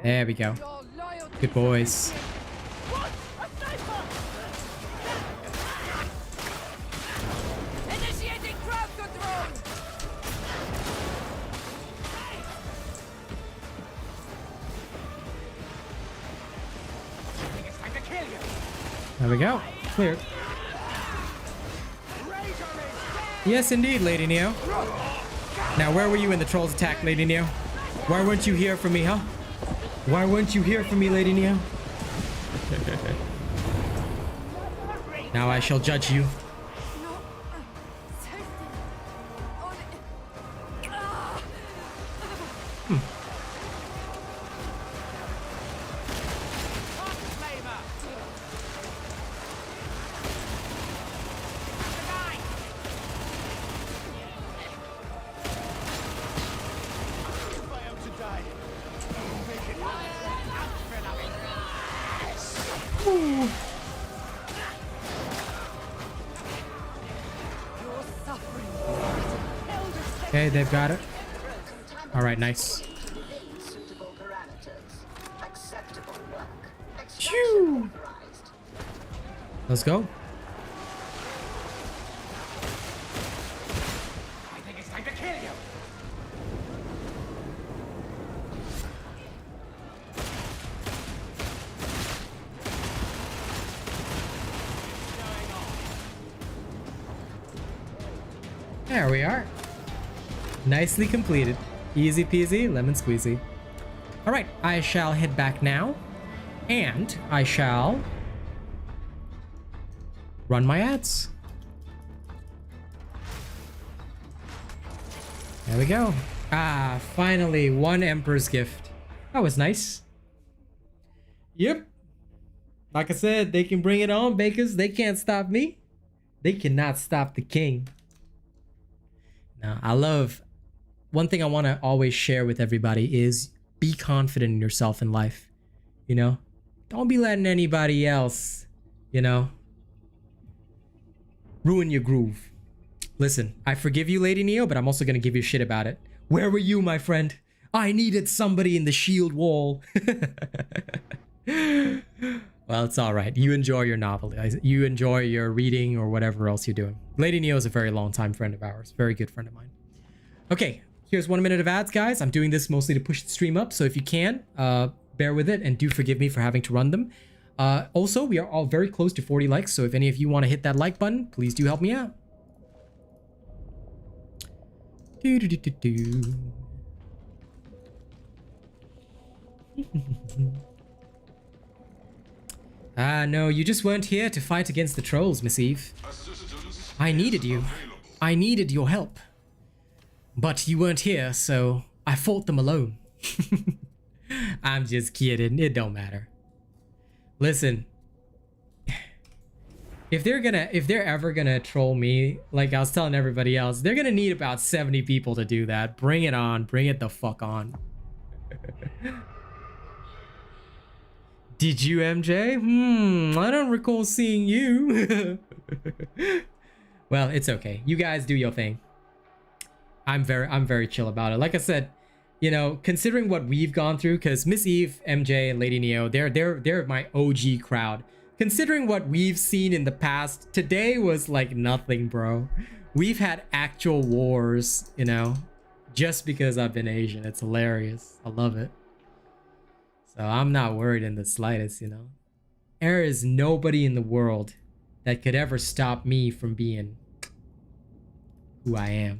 There we go. Your loyalty. Good boys. What? A sniper! Initiating crowd control. I think it's time to kill you. There we go. Cleared. Yes, indeed, Lady Neo. Now, where were you when the trolls attacked, Lady Neo? Why weren't you here for me, huh? Why weren't you here for me, Lady Neo? Now I shall judge you. No. Safety. Only. Okay, they've got it. All right, nice. Suitable parameters. Acceptable work. Phew. Let's go. I think it's time to kill you. There we are. Nicely completed. Easy peasy, lemon squeezy. All right, I shall head back now, and I shall run my ads. There we go. Ah, finally, one Emperor's Gift. That was nice. Yep. Like I said, they can bring it on, Bakers. They can't stop me. They cannot stop the king. Now, I love... One thing I want to always share with everybody is be confident in yourself in life. You know? Don't be letting anybody else, you know, ruin your groove. Listen, I forgive you, Lady Neo, but I'm also going to give you shit about it. Where were you, my friend? I needed somebody in the shield wall. Well, it's all right. You enjoy your novel. You enjoy your reading or whatever else you're doing. Lady Neo is a very long-time friend of ours. Very good friend of mine. Okay, here's 1 minute of ads, guys. I'm doing this mostly to push the stream up. So if you can, bear with it and do forgive me for having to run them. Also, we are all very close to 40 likes. So if any of you want to hit that like button, please do help me out. No, you just weren't here to fight against the trolls, Miss Eve. I needed you. I needed your help. But you weren't here, so I fought them alone. I'm just kidding. It don't matter. Listen. If they're ever gonna troll me, like I was telling everybody else, they're gonna need about 70 people to do that. Bring it on. Bring it the fuck on. Did you, MJ? I don't recall seeing you. Well, it's okay. You guys do your thing. I'm very chill about it. Like I said, you know, considering what we've gone through, because Miss Eve, MJ, and Lady Neo, they're my OG crowd. Considering what we've seen in the past, today was like nothing, bro. We've had actual wars, you know, just because I've been Asian. It's hilarious. I love it. So I'm not worried in the slightest, you know. There is nobody in the world that could ever stop me from being who I am.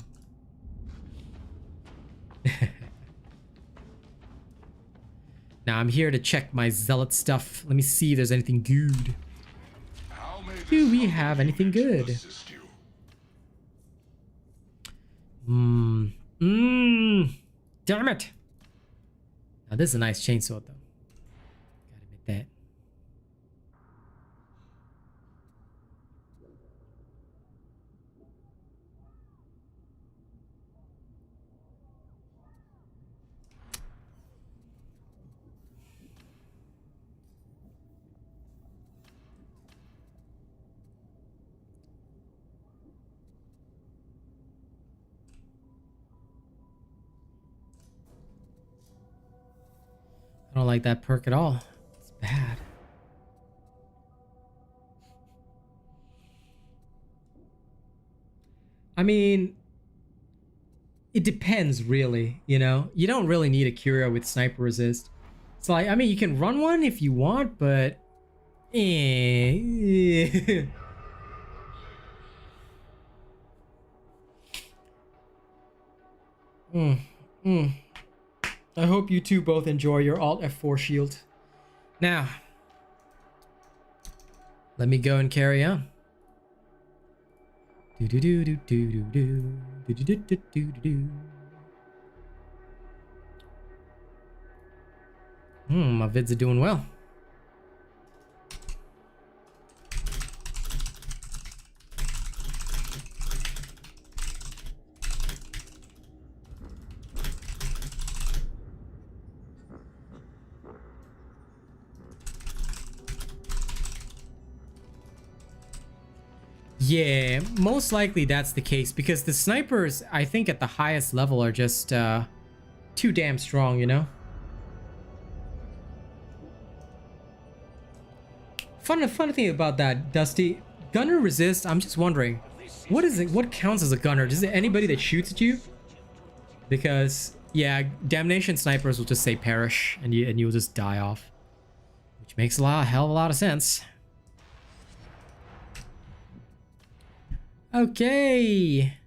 Now I'm here to check my zealot stuff. Let me see if there's anything good. Do we have anything good? Damn it. Now this is a nice chainsaw though. Gotta admit that. I don't like that perk at all. It's bad. I mean, it depends really, you know? You don't really need a curio with sniper resist. It's like, I mean, you can run one if you want, but... I hope you two both enjoy your Alt F4 shield. Now, let me go and carry on. My vids are doing well. Yeah, most likely that's the case because the snipers, I think at the highest level are just too damn strong, you know? Fun thing about that, Dusty. Gunner resist, I'm just wondering, what is it? What counts as a gunner? Is it anybody that shoots at you? Because, yeah, damnation snipers will just say perish and you'll just die off. Which makes hell of a lot of sense. Okay.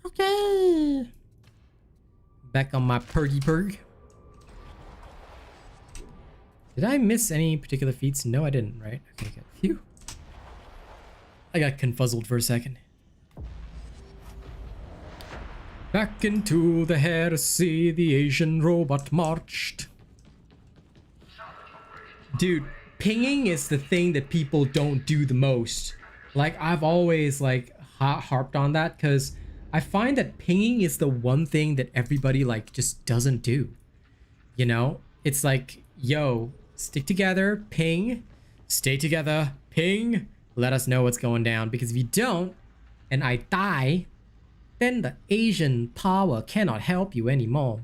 Okay. Back on my pergy perg. Did I miss any particular feats? No, I didn't, right? Okay, good. Phew. I got confuzzled for a second. Back into the heresy, the Asian robot marched. Dude, pinging is the thing that people don't do the most. Like, I've always, like, harped on that because I find that pinging is the one thing that everybody, like, just doesn't do. You know? It's like, yo, stick together, ping, stay together, ping, let us know what's going down. Because if you don't, and I die, then the Asian power cannot help you anymore.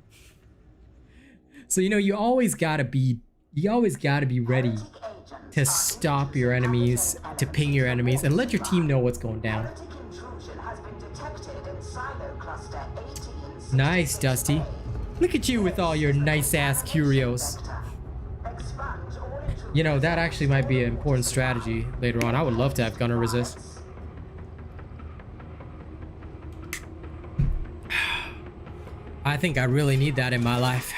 So, you know, you always gotta be ready to stop your enemies, to ping your enemies, and let your team know what's going down. Nice, Dusty. Look at you with all your nice-ass curios. You know, that actually might be an important strategy later on. I would love to have gunner resist. I think I really need that in my life.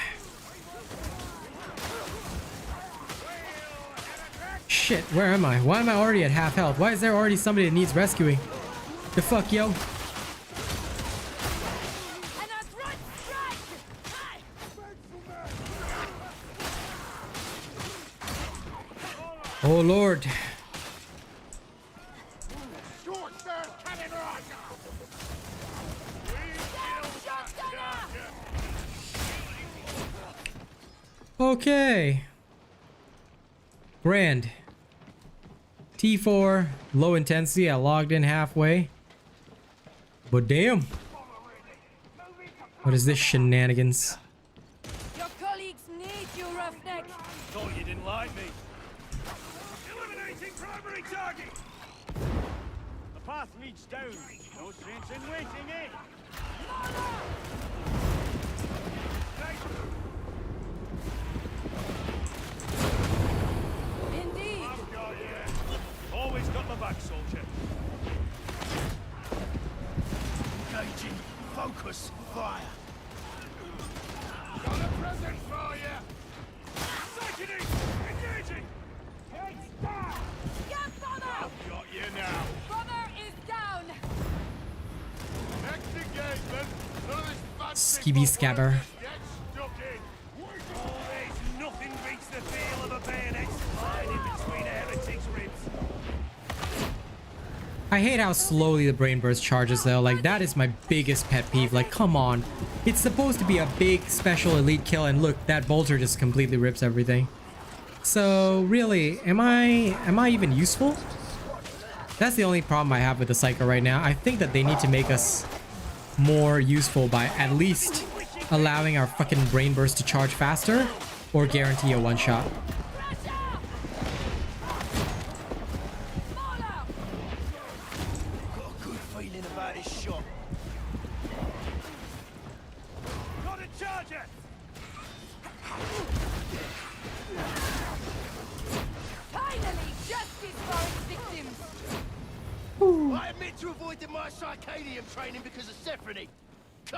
Shit, where am I? Why am I already at half health? Why is there already somebody that needs rescuing? The fuck, yo? Oh lord. Okay. Grand. T4, low intensity. I logged in halfway. But damn. What is this shenanigans? Your colleagues need you, roughneck. Thought you didn't like me. Eliminating primary target. The path leads down. No sense in waiting, eh? Indeed. Always got my back, soldier. Engaging. Focus. Fire. Got a present for you. Sickening. Engaging. Get down. Get brother! I've got you now. Brother is down. Next engagement. None of this fancy Skibby Scabber. Get stuck in. Always nothing beats the feel of a bayonet flying in between a heretic's ribs. I hate how slowly the brain burst charges though. Like, that is my biggest pet peeve. Like, come on. It's supposed to be a big special elite kill, and look, that bolter just completely rips everything. So really, am I even useful? That's the only problem I have with the Psyker right now. I think that they need to make us more useful by at least allowing our fucking brain burst to charge faster, or guarantee a one-shot. Got a good feeling about this shot. Got a charger! Finally, justice for its victims. I admit to avoiding my circadian training because of Sephiroth.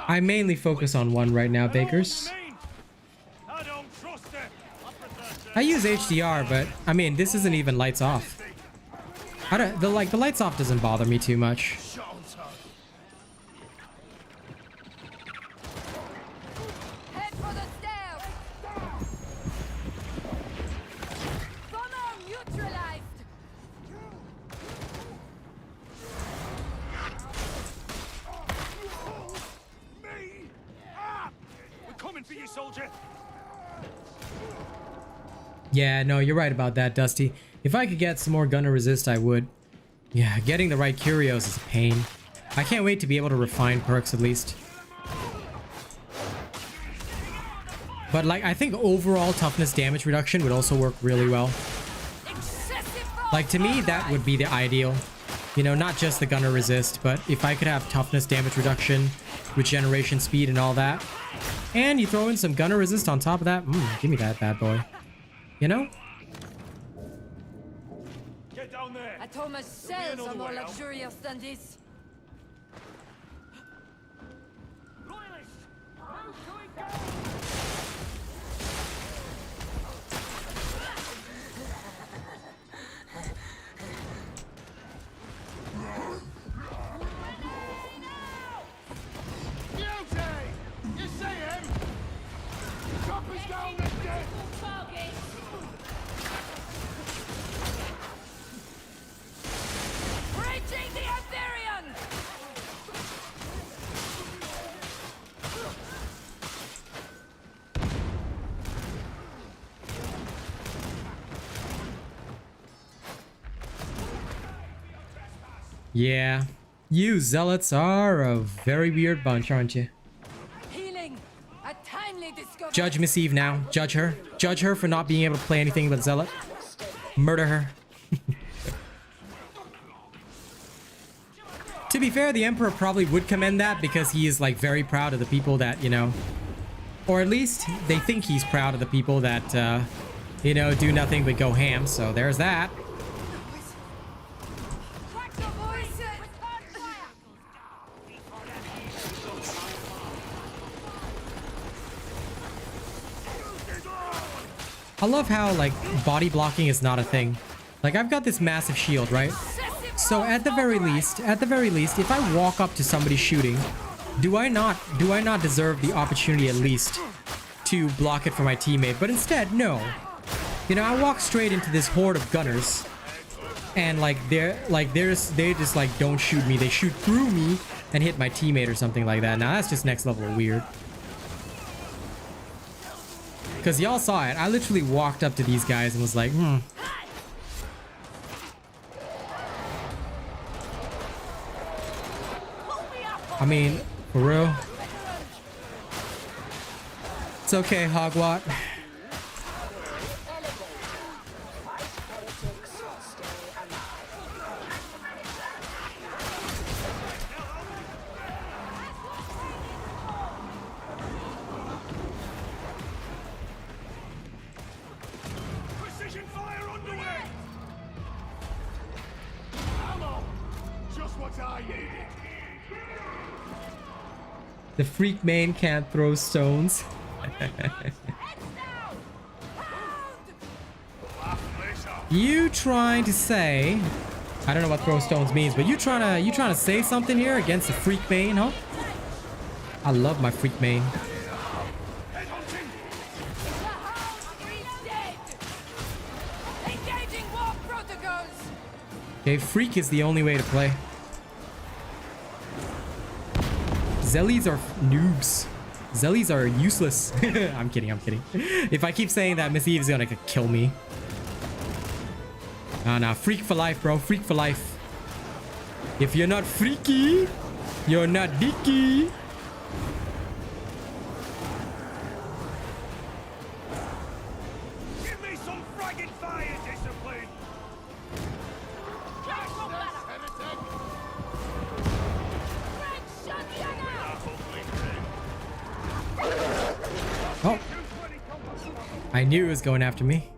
I mainly focus on one right now, Bakers. I don't trust her. I use HDR, but I mean, this isn't even lights off. The lights off doesn't bother me too much. Shot on target. Head for the stairs. Bomber neutralized. Me! Ah! We're coming for you, soldier. Yeah, no, you're right about that, Dusty. If I could get some more gunner resist, I would. Yeah, getting the right curios is a pain. I can't wait to be able to refine perks at least. But like, I think overall toughness damage reduction would also work really well. Like, to me, that would be the ideal. You know, not just the gunner resist, but if I could have toughness damage reduction, regeneration speed and all that. And you throw in some gunner resist on top of that. Give me that bad boy. You know? Get down there. I told myself I'm more luxurious than this. Royalists, how shall we go? You see him? Choppers down the deck! Reaching the Empyrean! Yeah. You zealots are a very weird bunch, aren't you? Healing. A timely discovery. Judge Miss Eve now. Judge her. Judge her for not being able to play anything but zealot. Murder her. To be fair, the Emperor probably would commend that because he is like very proud of the people that, you know, or at least they think he's proud of the people that, you know, do nothing but go ham. So there's that. I love how, like, body blocking is not a thing. Like, I've got this massive shield, right? So at the very least, if I walk up to somebody shooting, do I not deserve the opportunity at least to block it for my teammate? But instead, no. You know, I walk straight into this horde of gunners, and like they just like don't shoot me. They shoot through me and hit my teammate or something like that. Now that's just next level of weird. Because y'all saw it. I literally walked up to these guys and was like, I mean, for real. It's okay, Hogwat. Precision fire underway! Ammo! Just what I needed. The freak main can't throw stones. You trying to say, I don't know what throw stones means, but you trying to say something here against the freak main, huh? I love my freak main. Okay, freak is the only way to play. Zellys are noobs. Zellys are useless. I'm kidding, I'm kidding. If I keep saying that, Miss Eve is gonna kill me. Nah, freak for life, bro. Freak for life. If you're not freaky, you're not dicky. Give me some fragging fire discipline. Oh. I knew it was going after me.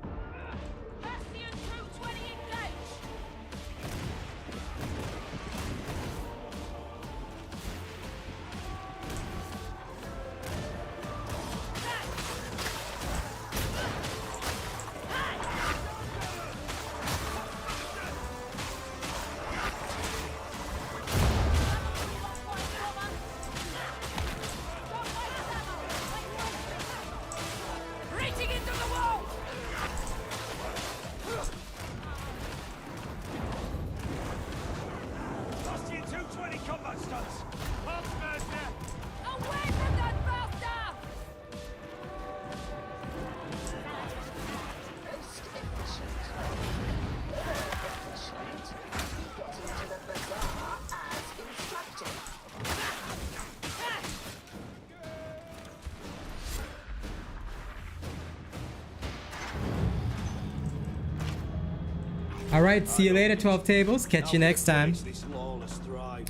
All right, see you later, 12 tables. Catch you next time. This lawless thrive.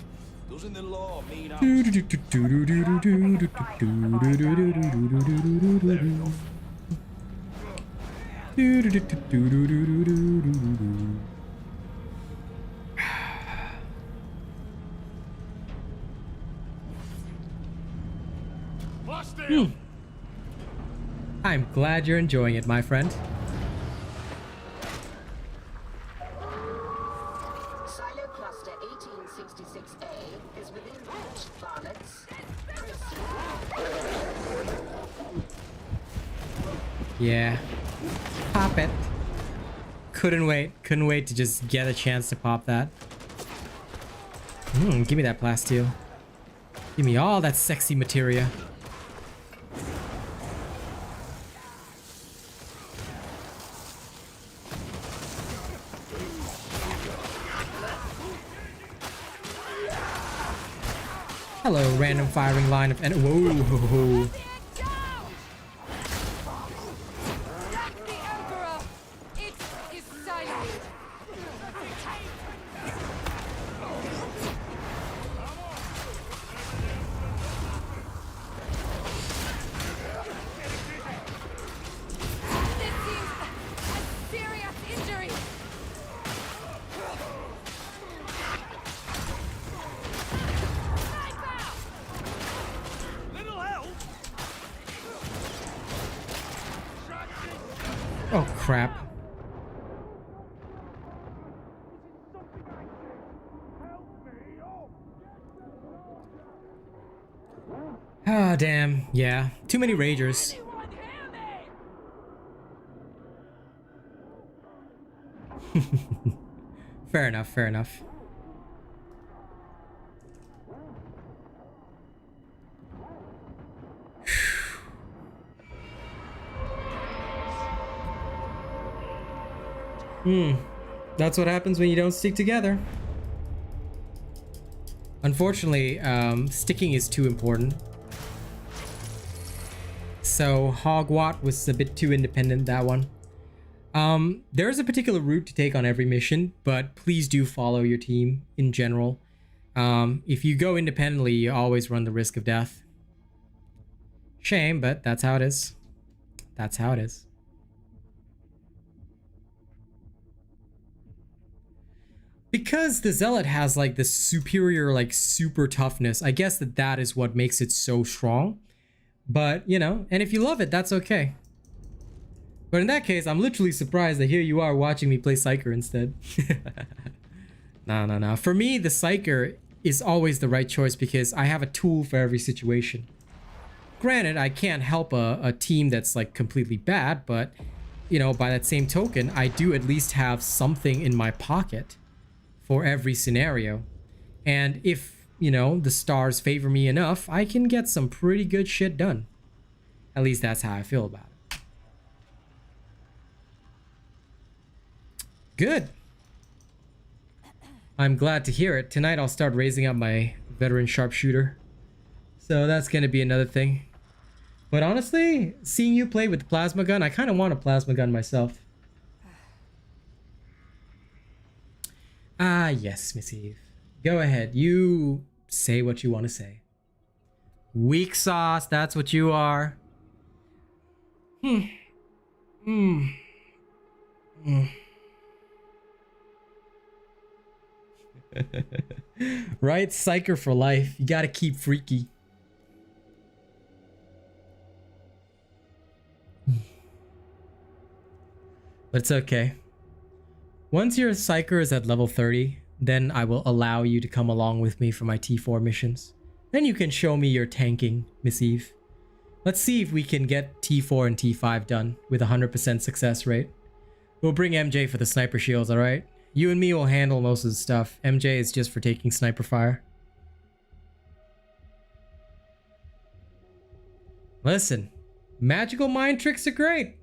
Doesn't the law mean I'm glad you're enjoying it, my friend. Silo cluster 1866A is within reach, Dockets. Yeah. Pop it. Couldn't wait to just get a chance to pop that. Give me that plasteel. Give me all that sexy materia. Hello, random firing line of whoa. The Emperor! It is silent! This seems a serious injury! little help? Oh crap. Ah, damn. Yeah. Too many ragers. Fair enough, fair enough. That's what happens when you don't stick together. Unfortunately, sticking is too important. So Hogwatt was a bit too independent, that one. There is a particular route to take on every mission, but please do follow your team in general. If you go independently, you always run the risk of death. Shame, but that's how it is. That's how it is. Because the Zealot has like this superior, like super toughness, I guess that is what makes it so strong. But, you know, and if you love it, that's okay. But in that case, I'm literally surprised that here you are watching me play Psyker instead. No. For me, the Psyker is always the right choice because I have a tool for every situation. Granted, I can't help a team that's like completely bad, but, you know, by that same token, I do at least have something in my pocket for every scenario. And if, you know, the stars favor me enough, I can get some pretty good shit done. At least that's how I feel about it. Good. I'm glad to hear it. Tonight I'll start raising up my veteran sharpshooter. So that's going to be another thing. But honestly, seeing you play with the plasma gun, I kind of want a plasma gun myself. Ah, yes, Miss Eve. Go ahead. You say what you want to say. Weak sauce, that's what you are. Right? Psyker for life. You gotta keep freaky. But it's okay. Once your Psyker is at level 30, then I will allow you to come along with me for my T4 missions. Then you can show me your tanking, Miss Eve. Let's see if we can get T4 and T5 done with 100% success rate. We'll bring MJ for the sniper shields, alright? You and me will handle most of the stuff. MJ is just for taking sniper fire. Listen, magical mind tricks are great.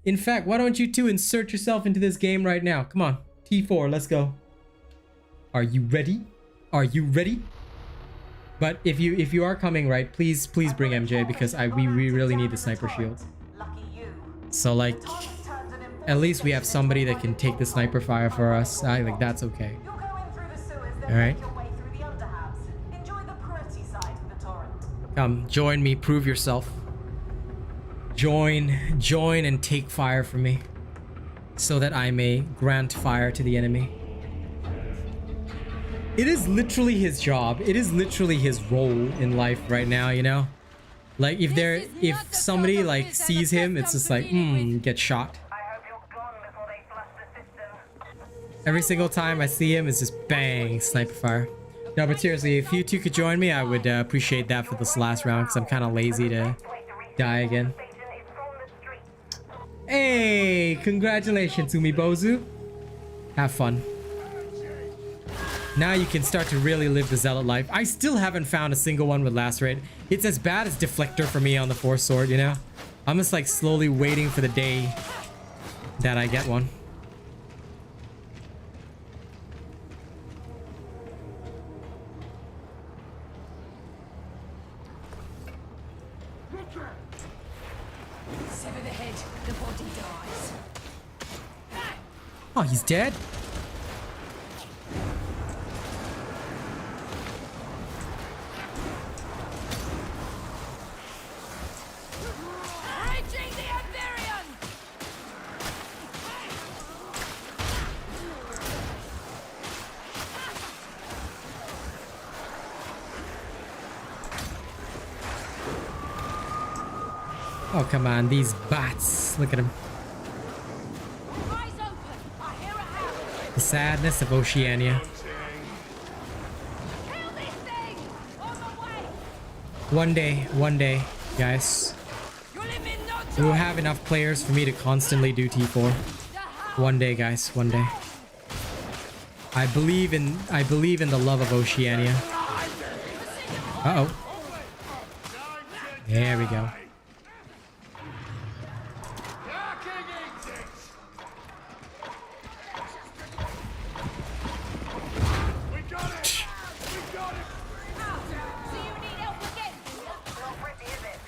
In fact, why don't you two insert yourself into this game right now? Come on, T4, let's go. Are you ready? Are you ready? But if you are coming, right, please bring MJ because we really need the sniper shield. So like, at least we have somebody that can take the sniper fire for us. I think that's okay. You'll go in through the sewers, then All right. make your way through the underhouse. Enjoy the pretty side of the torrent. Come, join me, prove yourself. Join and take fire from me, so that I may grant fire to the enemy. It is literally his job. It is literally his role in life right now, you know? Like if somebody like sees him, it's just like, get shot. I hope you're gone before they flush the system. Every single time I see him, it's just bang, sniper fire. No, but seriously, if you two could join me, I would appreciate that for this last round, because I'm kind of lazy to die again. Hey, congratulations, Umibozu. Have fun. Now you can start to really live the zealot life. I still haven't found a single one with lacerate. It's as bad as Deflector for me on the Force Sword, you know? I'm just like slowly waiting for the day that I get one. Sever the head, the body dies. Oh, he's dead? Reaching the Empyrean! Oh, come on, these bats. Look at him. Eyes open! I hear a hound! The sadness of Oceania. Kill this thing! On the way! One day, guys. You'll live in no We will time! have enough players for me to constantly do T4. One day, guys, one day. I believe in the love of Oceania. Uh-oh. There we go. So you need help again? Not pretty, is it?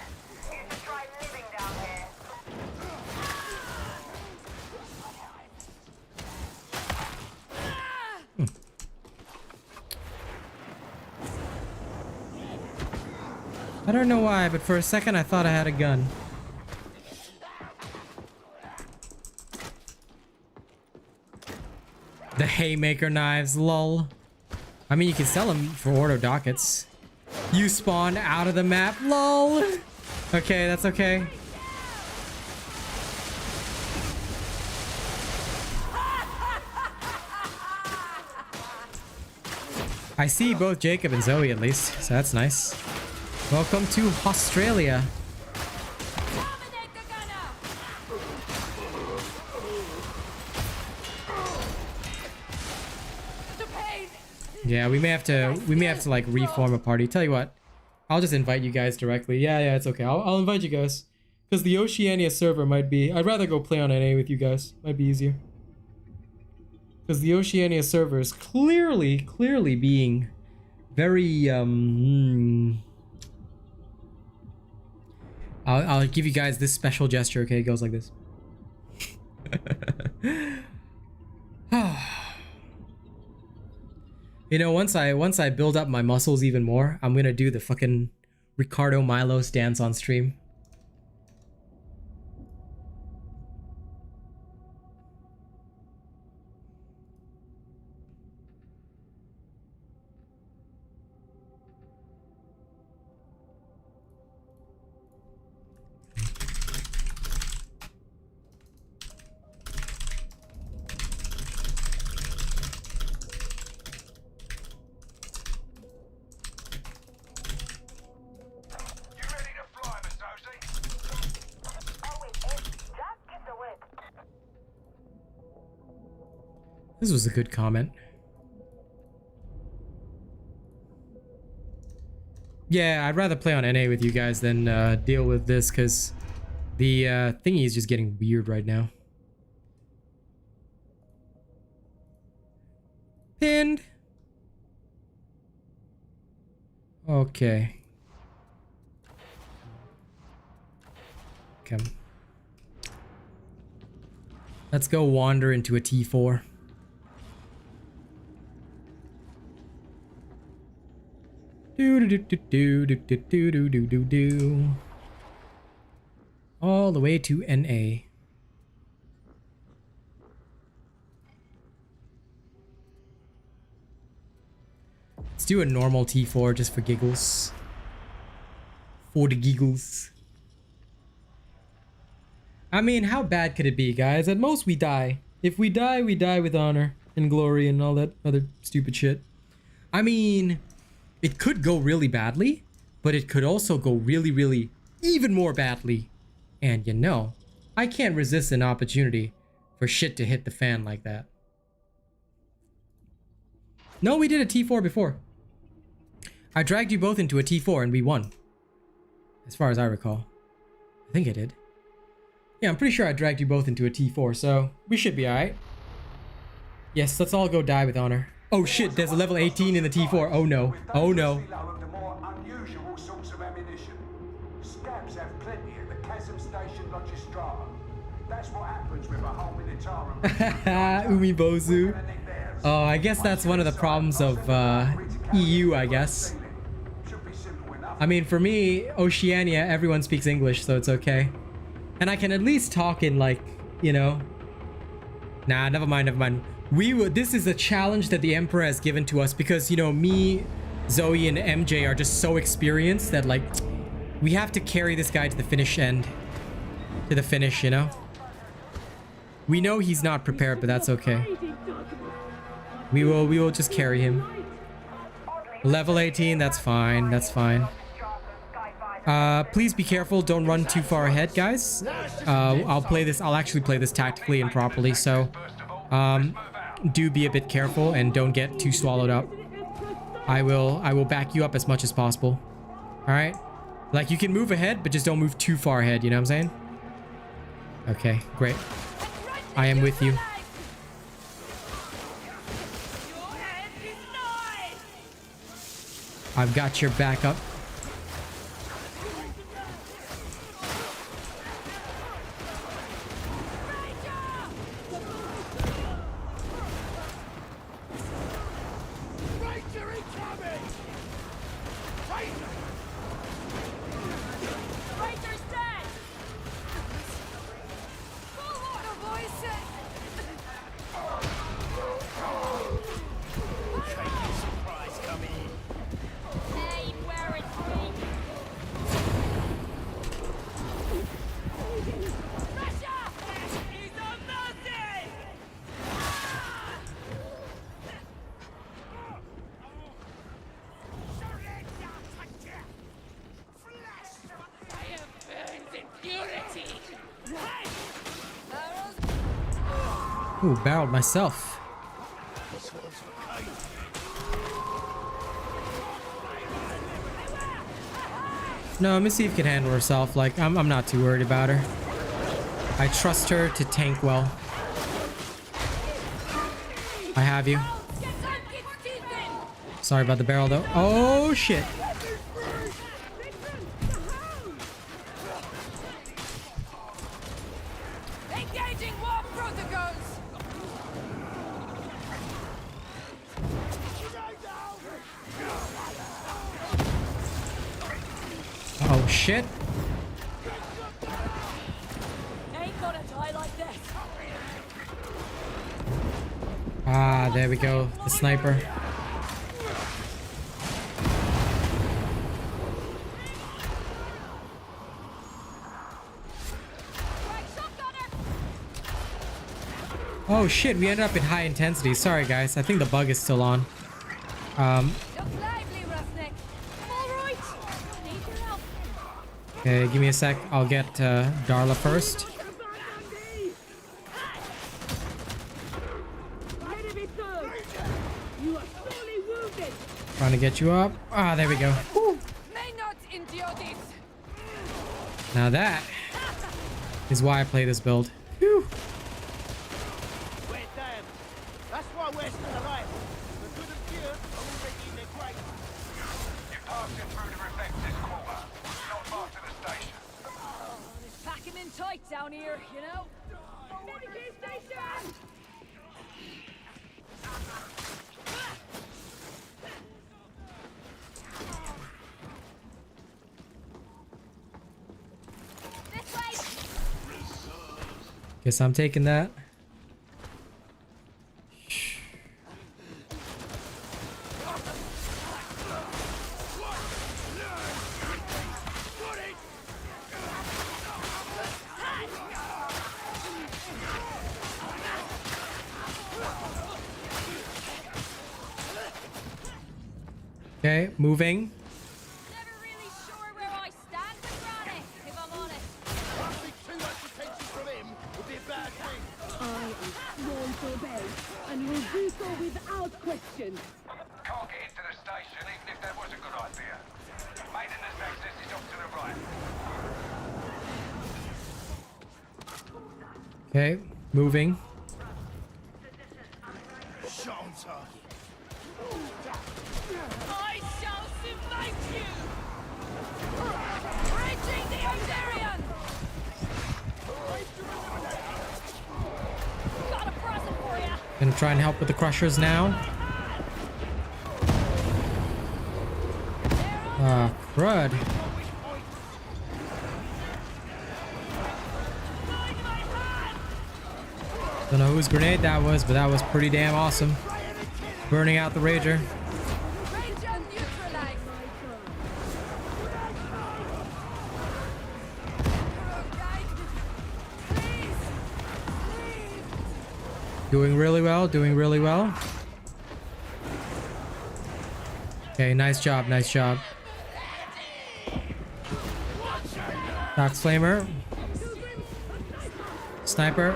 You should try living down here. I don't know why, but for a second I thought I had a gun. The haymaker knives, lol. I mean, you can sell them for auto dockets. You spawned out of the map, lol. Okay, that's okay. I see both Jacob and Zoe at least, so that's nice. Welcome to Australia. Terminate the gunner! The pain! Yeah, we may have to like reform a party. Tell you what, I'll just invite you guys directly. Yeah, it's okay. I'll invite you guys. Because the Oceania server might be... I'd rather go play on NA with you guys. Might be easier. Because the Oceania server is clearly being very... I'll give you guys this special gesture, okay? It goes like this. You know, once I build up my muscles even more, I'm gonna do the fucking Ricardo Milos dance on stream. This was a good comment. Yeah, I'd rather play on NA with you guys than deal with this, because the thingy is just getting weird right now. Pinned. Okay. Let's go wander into a T4. Do. All the way to NA. Let's do a normal T4 just for giggles. For the giggles. I mean, how bad could it be, guys? At most, we die. If we die with honor and glory and all that other stupid shit. I mean, it could go really badly, but it could also go really, even more badly. And you know, I can't resist an opportunity for shit to hit the fan like that. No, we did a T4 before. I dragged you both into a T4 and we won. As far as I recall. I think I did. Yeah, I'm pretty sure I dragged you both into a T4, so we should be alright. Yes, let's all go die with honor. Oh shit, there's a level 18 in the T4. Oh no. Oh no. The more unusual sorts of ammunition. Scabs have plenty at the Chasm Station Logistrata. That's what happens with a whole Militarum. Umibozu. Oh, I guess that's one of the problems of EU, I guess. I mean, for me, Oceania, everyone speaks English, so it's okay. And I can at least talk in, like, you know... Nah, never mind. This is a challenge that the Emperor has given to us because, you know, me, Zoe, and MJ are just so experienced that, like, we have to carry this guy to the finish end. To the finish, you know? We know he's not prepared, but that's okay. We will just carry him. Level 18, that's fine. That's fine. Please be careful. Don't run too far ahead, guys. I'll actually play this tactically and properly, so do be a bit careful and don't get too swallowed up. I will back you up as much as possible. All right? Like, you can move ahead, but just don't move too far ahead, you know what I'm saying? Okay, great. I am with you. I've got your backup. Ooh, barreled myself. No, Missy can handle herself. Like, I'm not too worried about her. I trust her to tank well. I have you. Sorry about the barrel, though. Oh, shit. Oh shit. Ah, there we go. The sniper. Oh shit, we ended up in high intensity. Sorry guys, I think the bug is still on. Okay, give me a sec. I'll get Darla first. Trying to get you up. Ah, there we go. Woo. Now that is why I play this build. Whew. That's why we're still alive. The good and pure are already in their grave. You're passing through the reflected quarter. Not far to the station. Pack him in tight down here, you know? Medical station! This way! Guess I'm taking that. Okay, moving. Never really sure where I stand with Granny, if I'm honest. Too much attention from him would be a bad thing. I am sworn to obey, and will do so without question. Can't get into the station even if that was a good idea. Maintenance access is off to the right. Okay, moving. Shot on target. I shall survive you! Reaching the Iberian! Got a present for ya! Gonna try and help with the crushers now. Ah, crud. Don't know whose grenade that was, but that was pretty damn awesome. Burning out the Rager. Ranger neutralized! Please! Doing really well, doing really well. Okay, nice job, nice job. Dox Flamer. Sniper.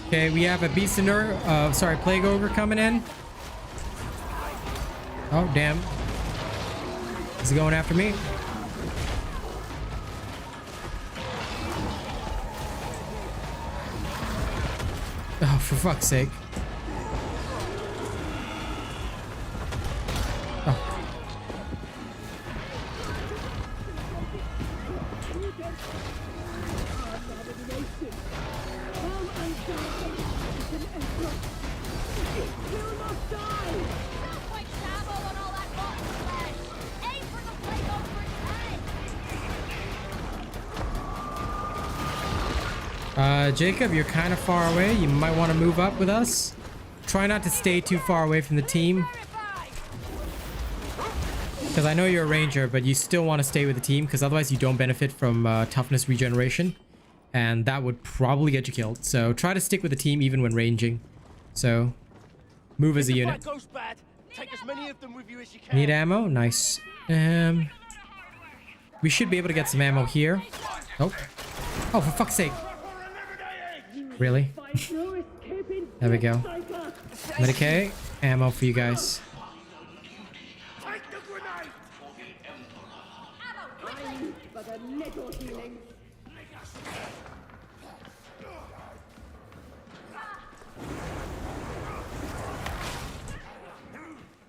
Okay, we have a Beastender, sorry, Plague Ogre coming in. Oh, damn. Is he going after me? Oh, for fuck's sake. Oh. Not quite shamble on all that rotten flesh! Aim for the plate over his head! Jacob, you're kind of far away. You might want to move up with us. Try not to stay too far away from the team. Because I know you're a ranger, but you still want to stay with the team, because otherwise you don't benefit from toughness regeneration. And that would probably get you killed. So try to stick with the team even when ranging. So move as a unit. If the fight goes bad, take as many of them with you as you can. Need ammo? Nice. We should be able to get some ammo here. Oh. Oh, for fuck's sake. Really? There we go. Medicae. Ammo for you guys. Take the grenade! But a little healing.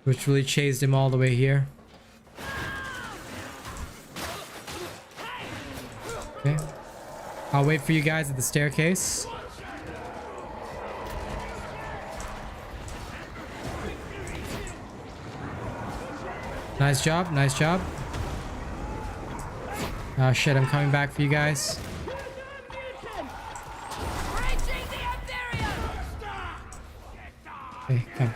Which really chased him all the way here. Okay. I'll wait for you guys at the staircase. Nice job, nice job. Oh shit, I'm coming back for you guys. Reaching the Iberian! Okay, come.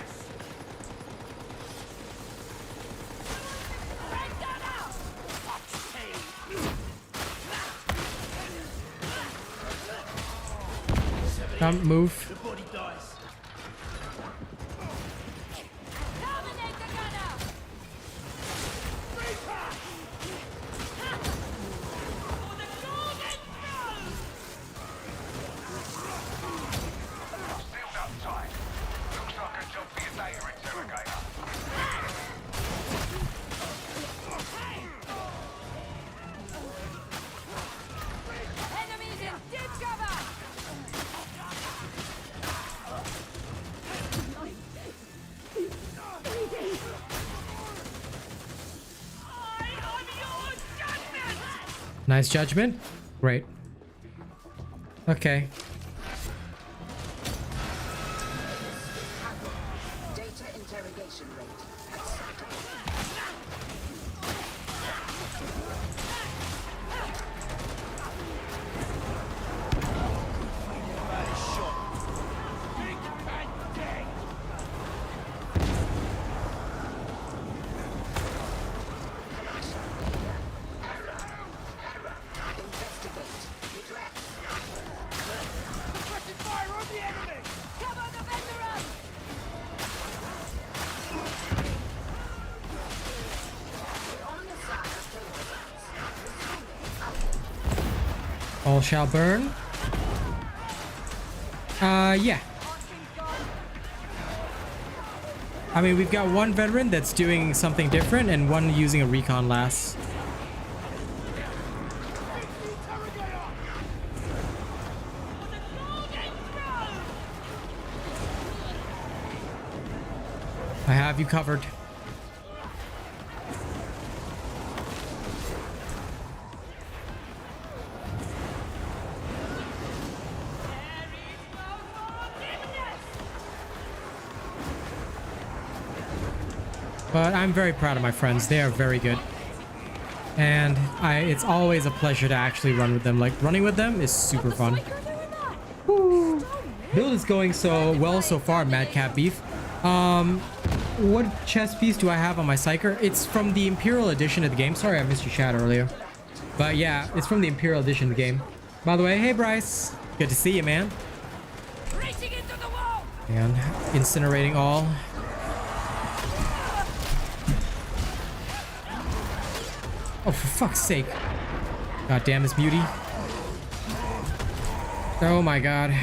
Come, move. The body dies. Terminate the gunner! Sealed up tight. Looks like a job for your data interrogator. Enemies in deep cover! Nice judgment. Great. Okay. Data interrogation rate acceptable. All shall burn. Yeah. I mean, we've got one veteran that's doing something different and one using a recon lass. I have you covered. But I'm very proud of my friends. They are very good. And it's always a pleasure to actually run with them. Like, running with them is super fun. Woo. Build is going so well so far, Madcap Beef. What chest piece do I have on my Psyker? It's from the Imperial Edition of the game. Sorry I missed your chat earlier. But yeah, it's from the Imperial Edition of the game. By the way, hey Bryce. Good to see you, man. And incinerating all. Oh, for fuck's sake. God damn this beauty. Oh my god.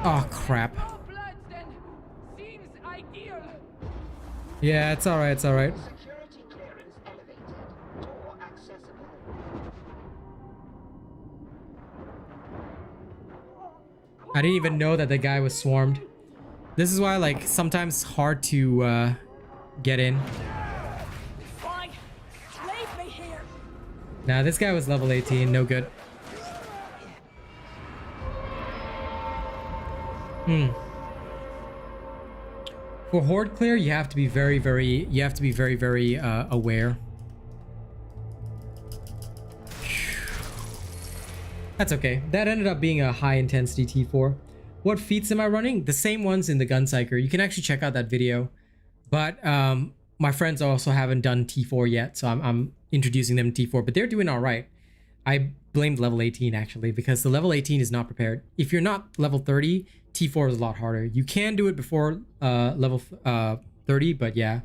Oh, crap. Yeah, it's alright, it's alright. Security clearance elevated. Door accessible. I didn't even know that the guy was swarmed. This is why, like, sometimes hard to get in. Fine. Leave me here. Nah, this guy was level 18, no good. For horde clear, you have to be very, very aware. That's okay. That ended up being a high intensity T4. What feats am I running? The same ones in the Gun Psyker. You can actually check out that video. But my friends also haven't done T4 yet, so I'm introducing them to T4, but they're doing all right. I blamed level 18 actually, because the level 18 is not prepared. If you're not level 30, T4 is a lot harder. You can do it before level 30, but yeah.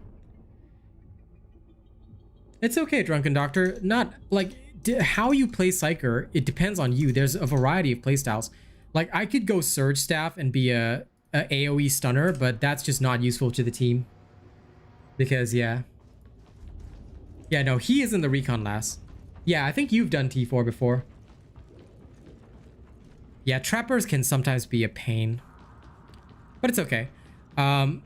It's okay, Drunken Doctor. Not like how you play Psyker, it depends on you. There's a variety of playstyles. Like I could go Surge Staff and be a AoE stunner, but that's just not useful to the team. Because yeah, no, he is in the recon lass. Yeah, I think you've done T4 before. Yeah, trappers can sometimes be a pain, but it's okay. A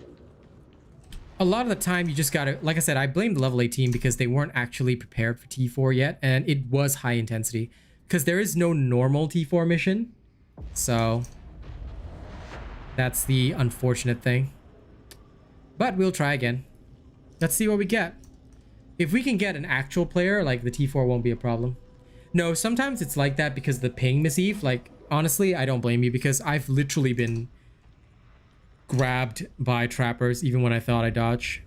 lot of the time you just gotta, like I said, I blamed level 18 because they weren't actually prepared for T4 yet, and it was high intensity because there is no normal T4 mission. So that's the unfortunate thing, but we'll try again. Let's see what we get. If we can get an actual player, like the T4 won't be a problem. No, sometimes it's like that because the ping, Miss Eve. Like, honestly, I don't blame you because I've literally been grabbed by trappers even when I thought I dodged.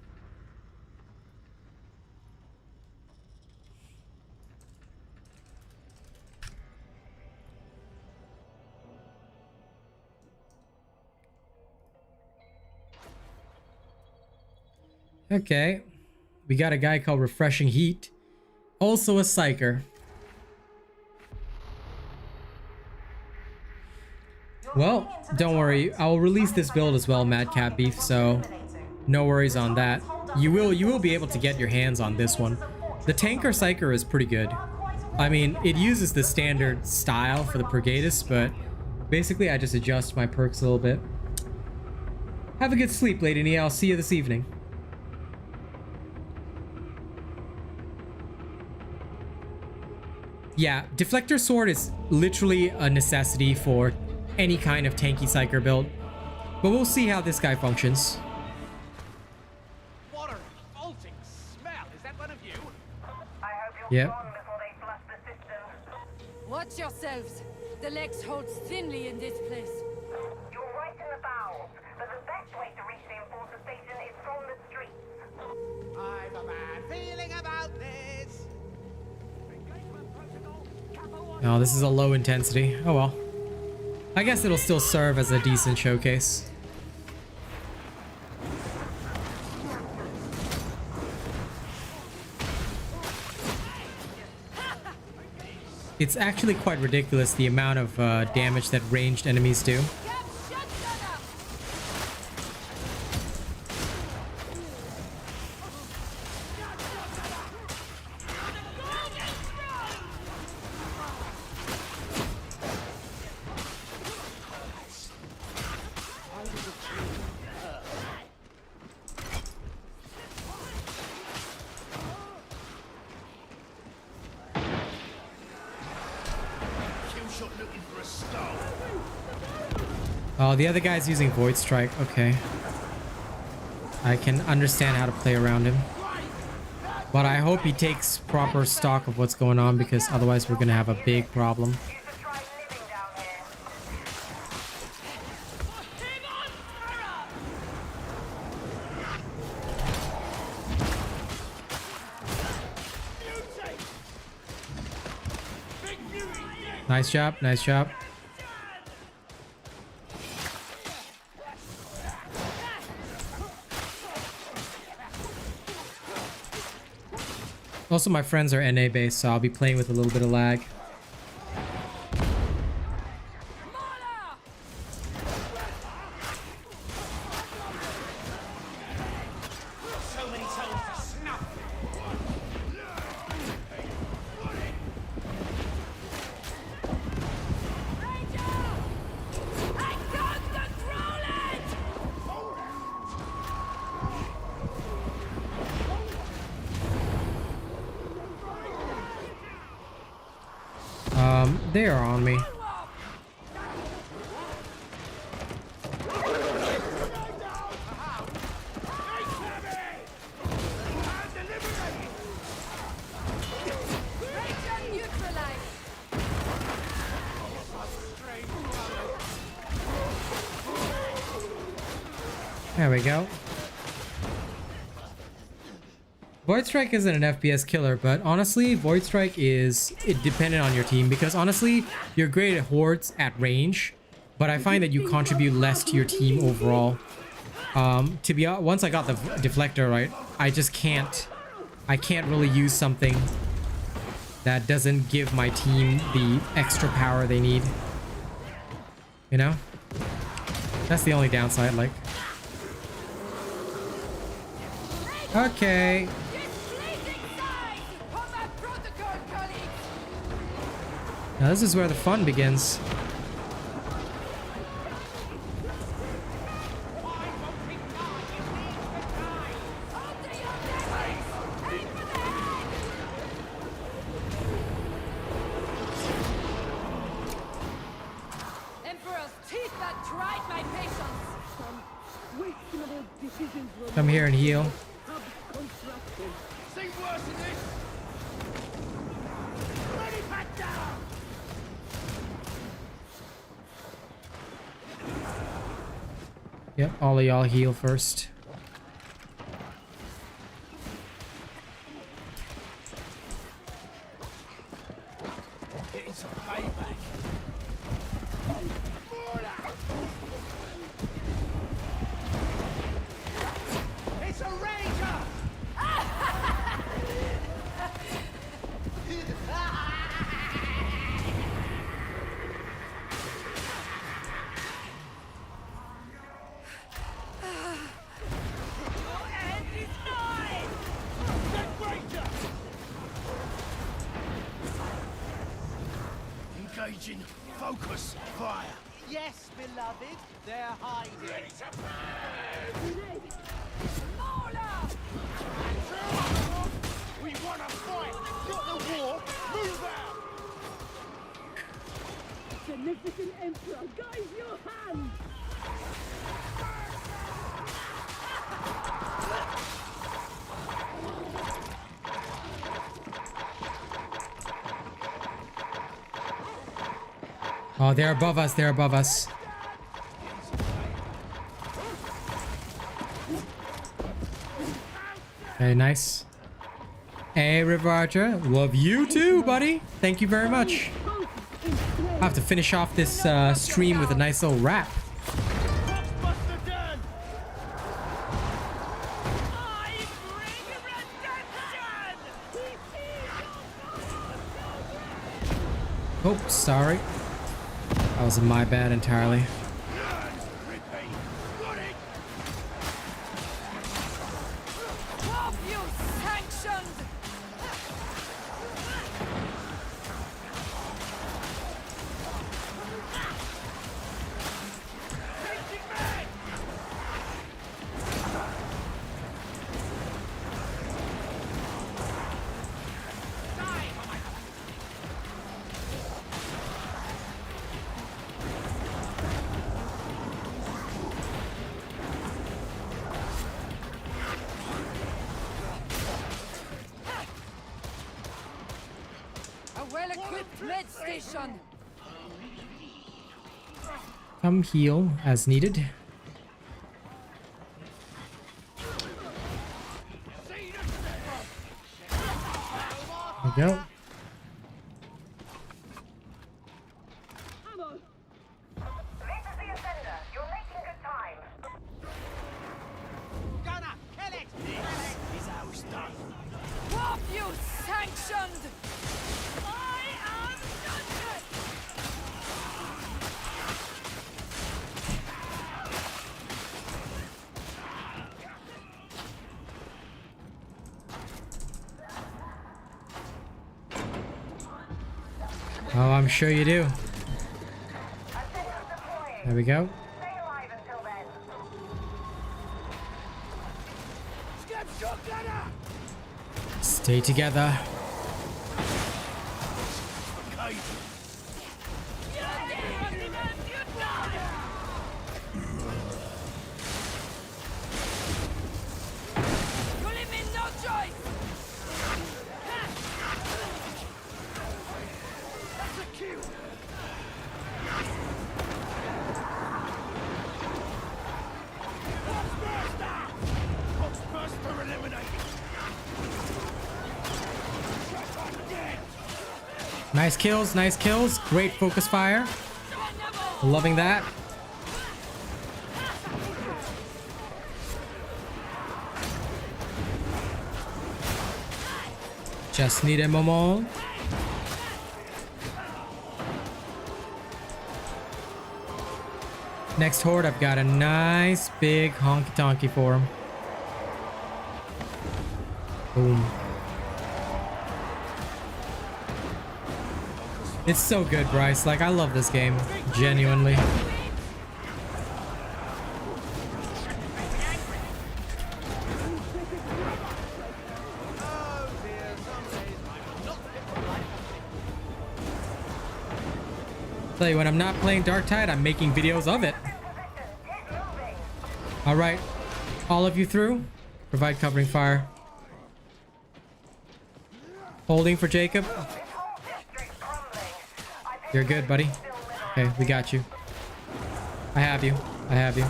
Okay. We got a guy called Refreshing Heat. Also a Psyker. Well, don't worry. I will release this build as well, Madcap Beef, so no worries on that. You will be able to get your hands on this one. The Tanker Psyker is pretty good. I mean, it uses the standard style for the Brigadist, but basically I just adjust my perks a little bit. Have a good sleep, Lady Nia. I'll see you this evening. Yeah, Deflector Sword is literally a necessity for any kind of Tanky Psyker build. But we'll see how this guy functions. What a revolting smell! Is that one of you? I hope you're Yep. strong before they flush the system. Watch yourselves. The legs hold thinly in this place. You're right in the bowels, but the best way to reach the enforcer station is from the streets. I've a bad feeling about this. No, this is a low intensity. Oh well. I guess it'll still serve as a decent showcase. It's actually quite ridiculous the amount of damage that ranged enemies do. Oh, the other guy's using Void Strike. Okay. I can understand how to play around him. But I hope he takes proper stock of what's going on, because otherwise we're going to have a big problem. Nice job, nice job. Also, my friends are NA based, so I'll be playing with a little bit of lag. They are on me. There we go. Void Strike isn't an FPS killer, but honestly, Void Strike is dependent on your team, because honestly, you're great at hordes at range, but I find that you contribute less to your team overall. To be honest, once I got the Deflector right, I can't really use something that doesn't give my team the extra power they need. You know? That's the only downside, like. Okay. Now this is where the fun begins. Emperor's teeth that tried my patience. Come here and heal. Seems worse than this. Ready back down. Yep, all of y'all heal first. Getting some payback. It's a ranger. Engaging focus fire. Yes, beloved, they're hiding. We want to fight, not the war. Move out. Significant Emperor, guide your hand! Oh, they're above us. They're above us. Okay, nice. Hey, River Archer. Love you too, buddy. Thank you very much. I have to finish off this stream with a nice little rap. Buster done. I bring redemption! Oh, sorry. That was my bad entirely. What you sanctioned? A well-equipped med station. Come heal as needed. There we go. This is the Ascender. You're making good time. Gunner, kill it. This is how it's done. What you sanctioned? I am Dockets! Oh, I'm sure you do. There we go. Stay alive until then. Step shot, gunner. Stay together. Okay. You leave me no choice! That's a kill. Foxburster eliminated. Nice kills, nice kills. Great focus fire. Loving that. Just need a moment. Next horde, I've got a nice big honky tonky for him. Boom. It's so good, Bryce. Like, I love this game. Genuinely. Tell you, when I'm not playing Darktide, I'm making videos of it. Alright. All of you through. Provide covering fire. Holding for Jacob. You're good, buddy. Okay, we got you. I have you. I have you.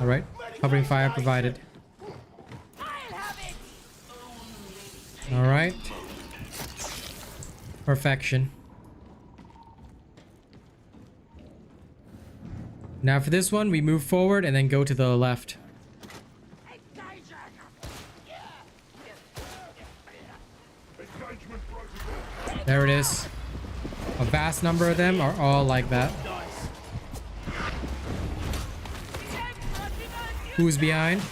Alright. Covering fire provided. Alright. Perfection. Now for this one, we move forward and then go to the left. There it is. A vast number of them are all like that. Who's behind?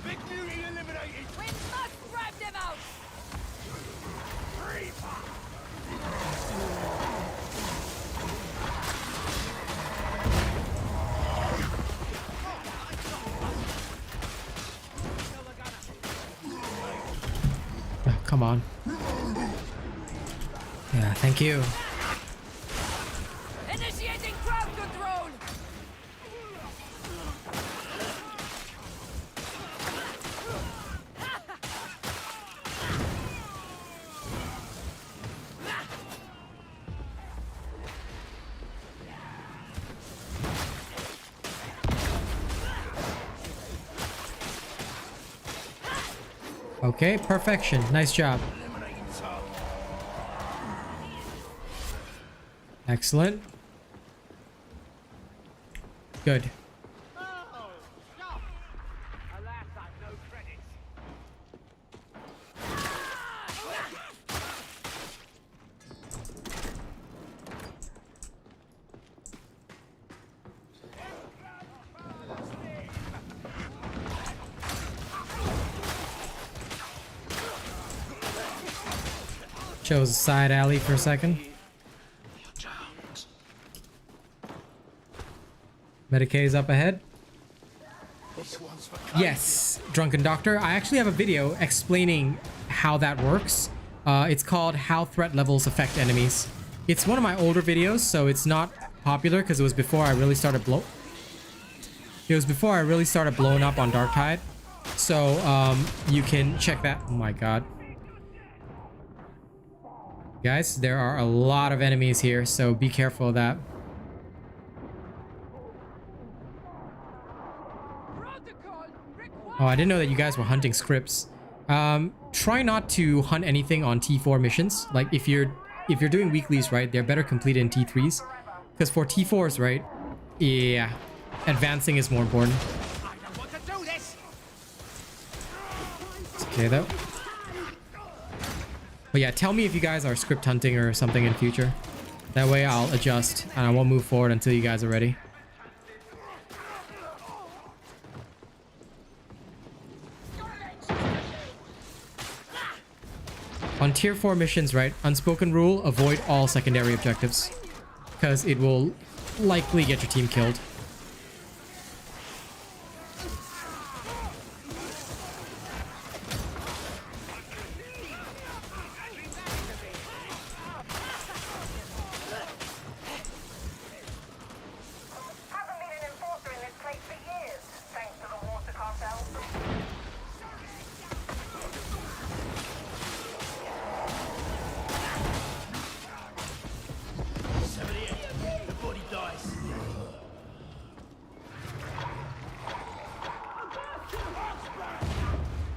Big beauty eliminated. We must grab them come on. Yeah, thank you. Initiating crowd control. Okay, perfection. Nice job. Excellent. Good. Chose a side alley for a second. Medicaid's up ahead. Yes, Drunken Doctor. I actually have a video explaining how that works. It's called How Threat Levels Affect Enemies. It's one of my older videos, so it's not popular because it was before I really started blowing up on Darktide. So you can check that. Oh my god. Guys, there are a lot of enemies here, so be careful of that. Oh, I didn't know that you guys were hunting scripts. Try not to hunt anything on T4 missions. Like if you're doing weeklies, right, they're better completed in T3s. Because for T4s, right, yeah, advancing is more important. It's okay though. But yeah, tell me if you guys are script hunting or something in future. That way I'll adjust and I won't move forward until you guys are ready. On tier 4 missions, right, unspoken rule, avoid all secondary objectives. Because it will likely get your team killed.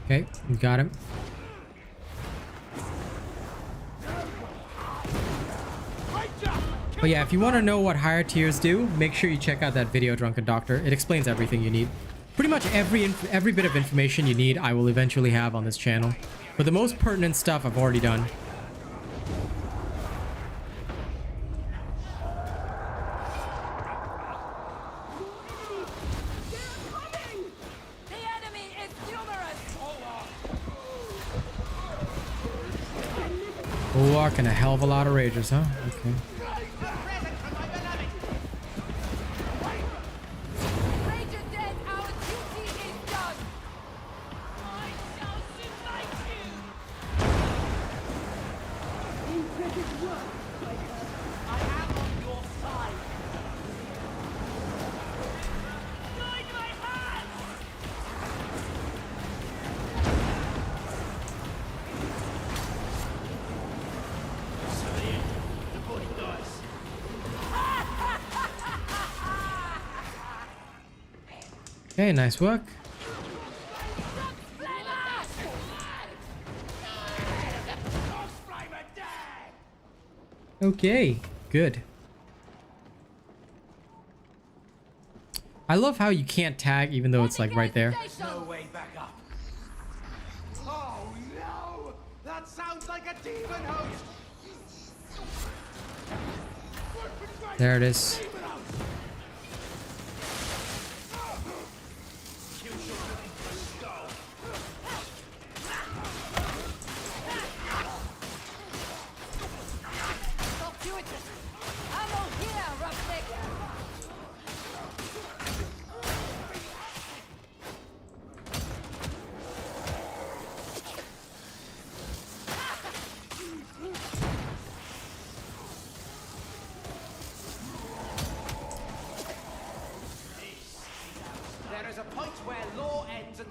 Okay, we got him. But yeah, if you want to know what higher tiers do, make sure you check out that video, Drunken Doctor. It explains everything you need. Pretty much every bit of information you need, I will eventually have on this channel. But the most pertinent stuff I've already done. Walking a hell of a lot of ragers, huh? Okay. Okay, nice work. Okay, good. I love how you can't tag even though it's like right there. No way back up. Oh no! That sounds like a demon host. There it is.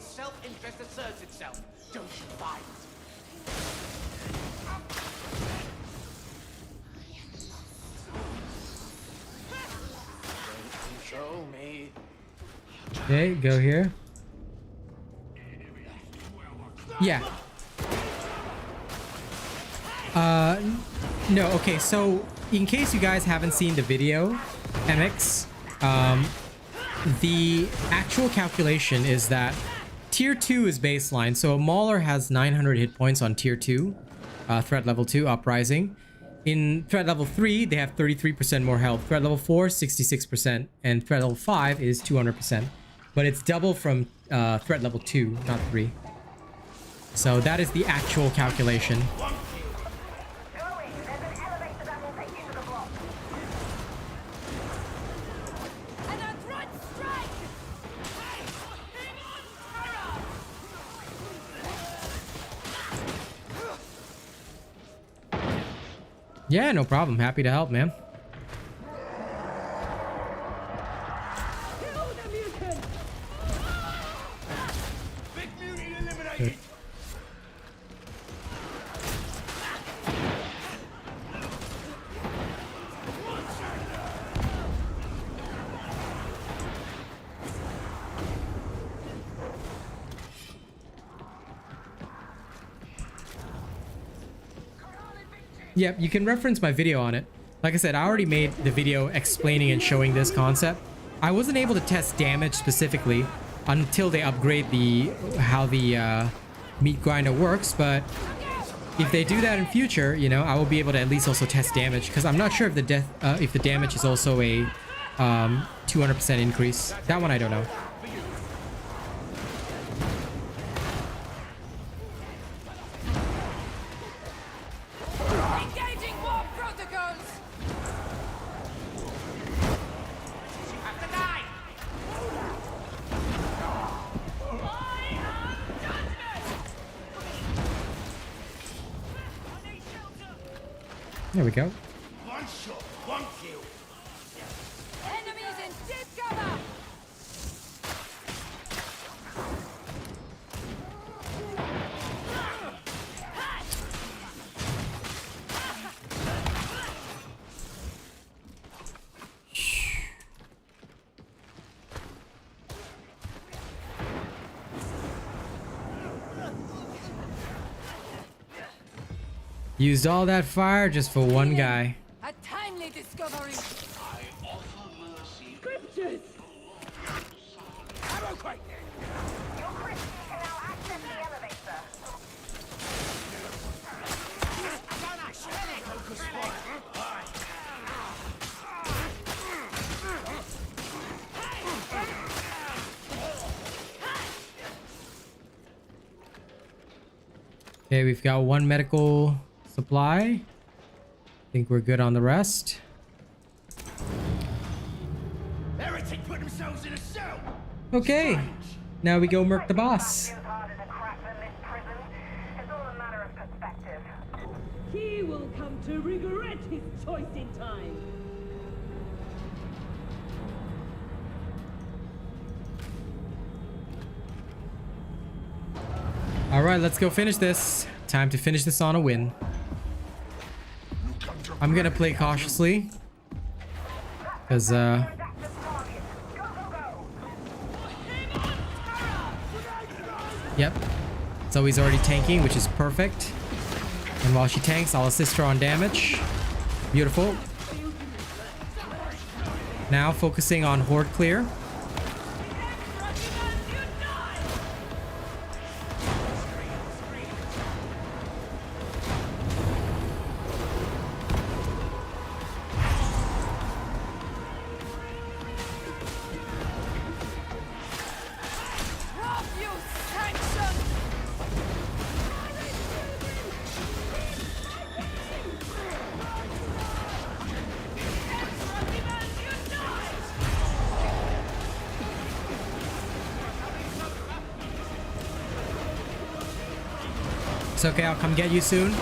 self-interest asserts itself. Don't you find? Control me. Okay, go here. Yeah. No, okay, so in case you guys haven't seen the video, MX, the actual calculation is that tier 2 is baseline. So a Mauler has 900 hit points on tier 2, threat level 2, uprising. In threat level 3, they have 33% more health. Threat level 4, 66%. And threat level 5 is 200%. But it's double from threat level 2, not 3. So that is the actual calculation. Yeah, no problem. Happy to help, man. Good. Yep, you can reference my video on it. Like I said, I already made the video explaining and showing this concept. I wasn't able to test damage specifically until they upgrade how the meat grinder works, but if they do that in future, you know, I will be able to at least also test damage, because I'm not sure if the damage is also a 200% increase. That one I don't know. There we go. One shot, one kill. Enemies in deep cover. Used all that fire just for one guy. A timely discovery. I offer mercy. Scriptures! Ammo crate! Your Christie can now access the elevator. Focus spot. Okay, we've got one medical supply. I think we're good on the rest. Heretic put themselves in a cell. Okay, now we go murk the boss. Feels harder to crack than this prison. It's all a matter of perspective. He will come to regret his choice in time. All right, let's go finish this. Time to finish this on a win. I'm gonna play cautiously, because yep, Zoe's already tanking, which is perfect. And while she tanks, I'll assist her on damage. Beautiful. Now focusing on horde clear. It's okay, I'll come get you soon.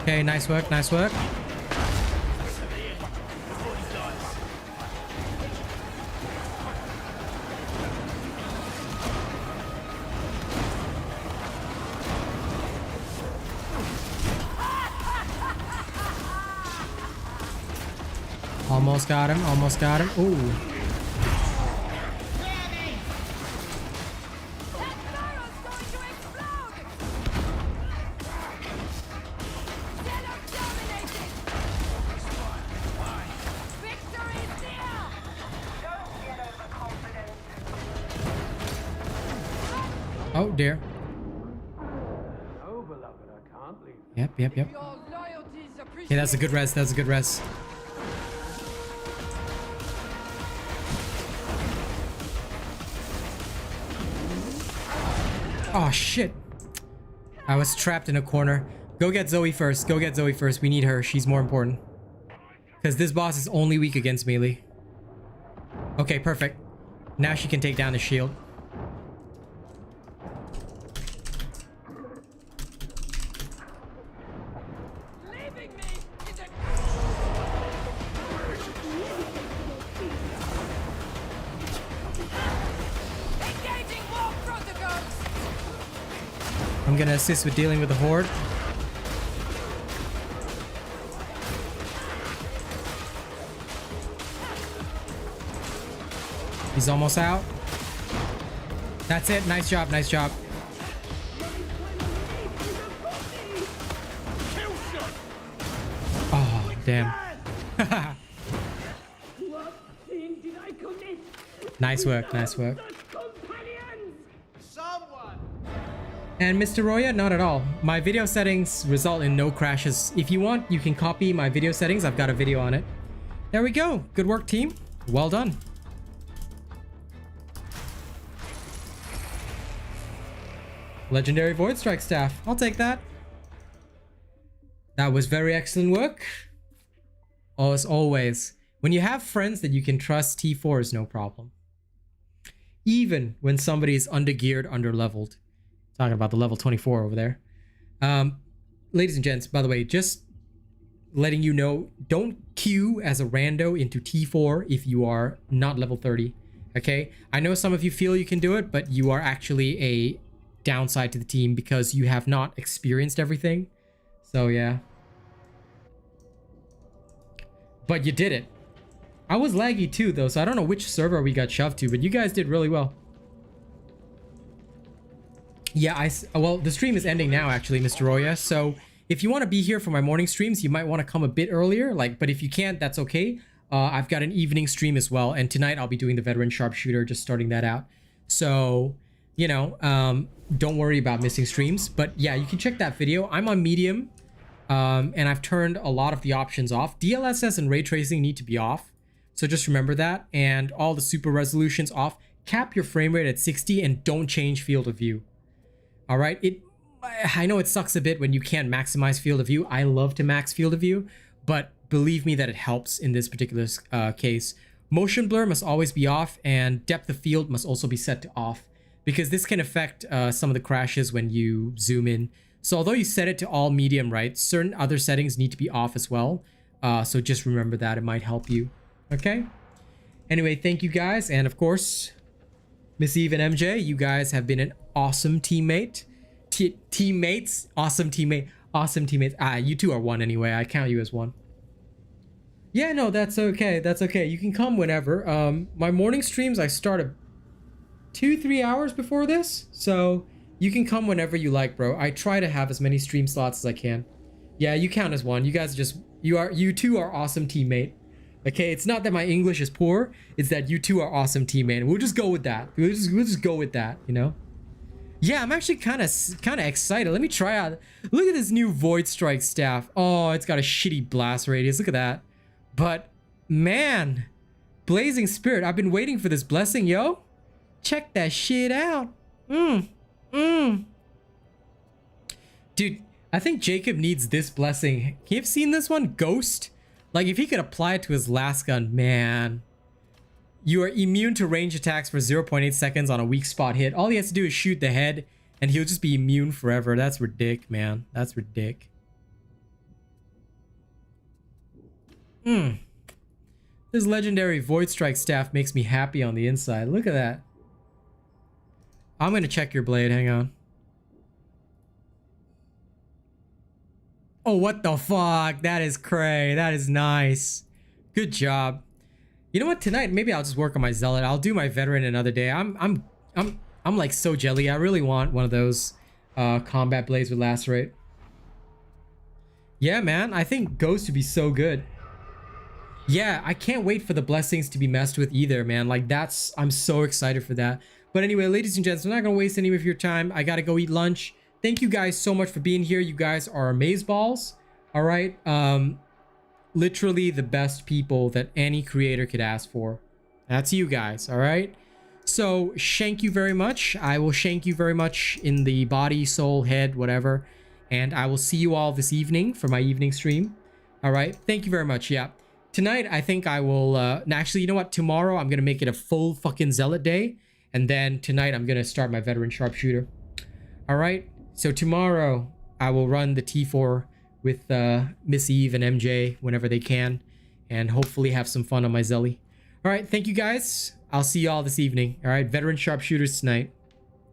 Okay, nice work, nice work. Almost got him. Almost got him. Ooh. That barrel's going to explode! Zelly dominated! Victory is near! Don't get overconfident. Oh dear. Oh, beloved, I can't leave. Yep. Your loyalty is appreciated. Okay, that's a good res. That's a good res. Oh shit. I was trapped in a corner. Go get Zoe first. Go get Zoe first. We need her. She's more important. Because this boss is only weak against melee. Okay, perfect. Now she can take down the shield. Leaving me is a... Engaging war protocols! I'm gonna assist with dealing with the horde. He's almost out. That's it. Nice job. Nice job. Oh, damn. What sin did I commit? Nice work. Nice work. Companions! Someone! And Mr. Roya, not at all. My video settings result in no crashes. If you want, you can copy my video settings. I've got a video on it. There we go. Good work, team. Well done. Legendary Void Strike staff. I'll take that. That was very excellent work. As always, when you have friends that you can trust, T4 is no problem. Even when somebody is undergeared, underleveled. Talking about the level 24 over there. Ladies and gents, by the way, just letting you know, don't queue as a rando into T4 if you are not level 30. Okay? I know some of you feel you can do it, but you are actually a downside to the team because you have not experienced everything. So yeah. But you did it. I was laggy too though, so I don't know which server we got shoved to, but you guys did really well. Yeah, well, the stream is ending now actually, Mr. Roya. So if you want to be here for my morning streams, you might want to come a bit earlier. But if you can't, that's okay. I've got an evening stream as well, and tonight I'll be doing the veteran sharpshooter, just starting that out. So, you know, don't worry about missing streams. But yeah, you can check that video. I'm on medium, and I've turned a lot of the options off. DLSS and ray tracing need to be off, so just remember that. And all the super resolutions off. Cap your frame rate at 60 and don't change field of view. All right, I know it sucks a bit when you can't maximize field of view. I love to max field of view, but believe me that it helps in this particular case. Motion blur must always be off, and depth of field must also be set to off, because this can affect some of the crashes when you zoom in. So although you set it to all medium, right, certain other settings need to be off as well. So just remember that, it might help you. Okay? Anyway, thank you guys, and of course, Miss Eve and MJ, you guys have been an awesome teammate. Teammates? Awesome teammate. Awesome teammates. You two are one anyway. I count you as one. Yeah, no, that's okay. That's okay. You can come whenever. My morning streams, I start 2-3 hours before this. So you can come whenever you like, bro. I try to have as many stream slots as I can. Yeah, you count as one. You guys just, you two are awesome teammate. Okay, it's not that my English is poor. It's that you two are awesome teammate. And we'll just go with that. We'll just go with that, you know? Yeah, I'm actually kind of excited. Let me try out. Look at this new Void Strike staff. Oh, it's got a shitty blast radius. Look at that. But, man. Blazing Spirit. I've been waiting for this blessing, yo. Check that shit out. Dude, I think Jacob needs this blessing. Can you have seen this one? Ghost? Like, if he could apply it to his last gun, man. You are immune to range attacks for 0.8 seconds on a weak spot hit. All he has to do is shoot the head, and he'll just be immune forever. That's ridiculous, man. That's ridiculous. This legendary Void Strike staff makes me happy on the inside. Look at that. I'm gonna check your blade. Hang on. Oh, what the fuck? That is cray. That is nice. Good job. You know what? Tonight, maybe I'll just work on my zealot. I'll do my veteran another day. I'm like so jelly. I really want one of those combat blades with lacerate. Yeah, man. I think Ghost would be so good. Yeah, I can't wait for the blessings to be messed with either, man. Like I'm so excited for that. But anyway, ladies and gents, I'm not gonna waste any of your time. I gotta go eat lunch. Thank you guys so much for being here. You guys are amazeballs. All right. Literally the best people that any creator could ask for. That's you guys. All right. So shank you very much. I will shank you very much in the body, soul, head, whatever. And I will see you all this evening for my evening stream. All right. Thank you very much. Yeah. Tonight, I think I will, actually, you know what? Tomorrow, I'm going to make it a full fucking zealot day. And then tonight, I'm going to start my veteran sharpshooter. All right. So tomorrow, I will run the T4 with Miss Eve and MJ whenever they can. And hopefully have some fun on my Zelly. All right. Thank you, guys. I'll see you all this evening. All right. Veteran sharpshooters tonight.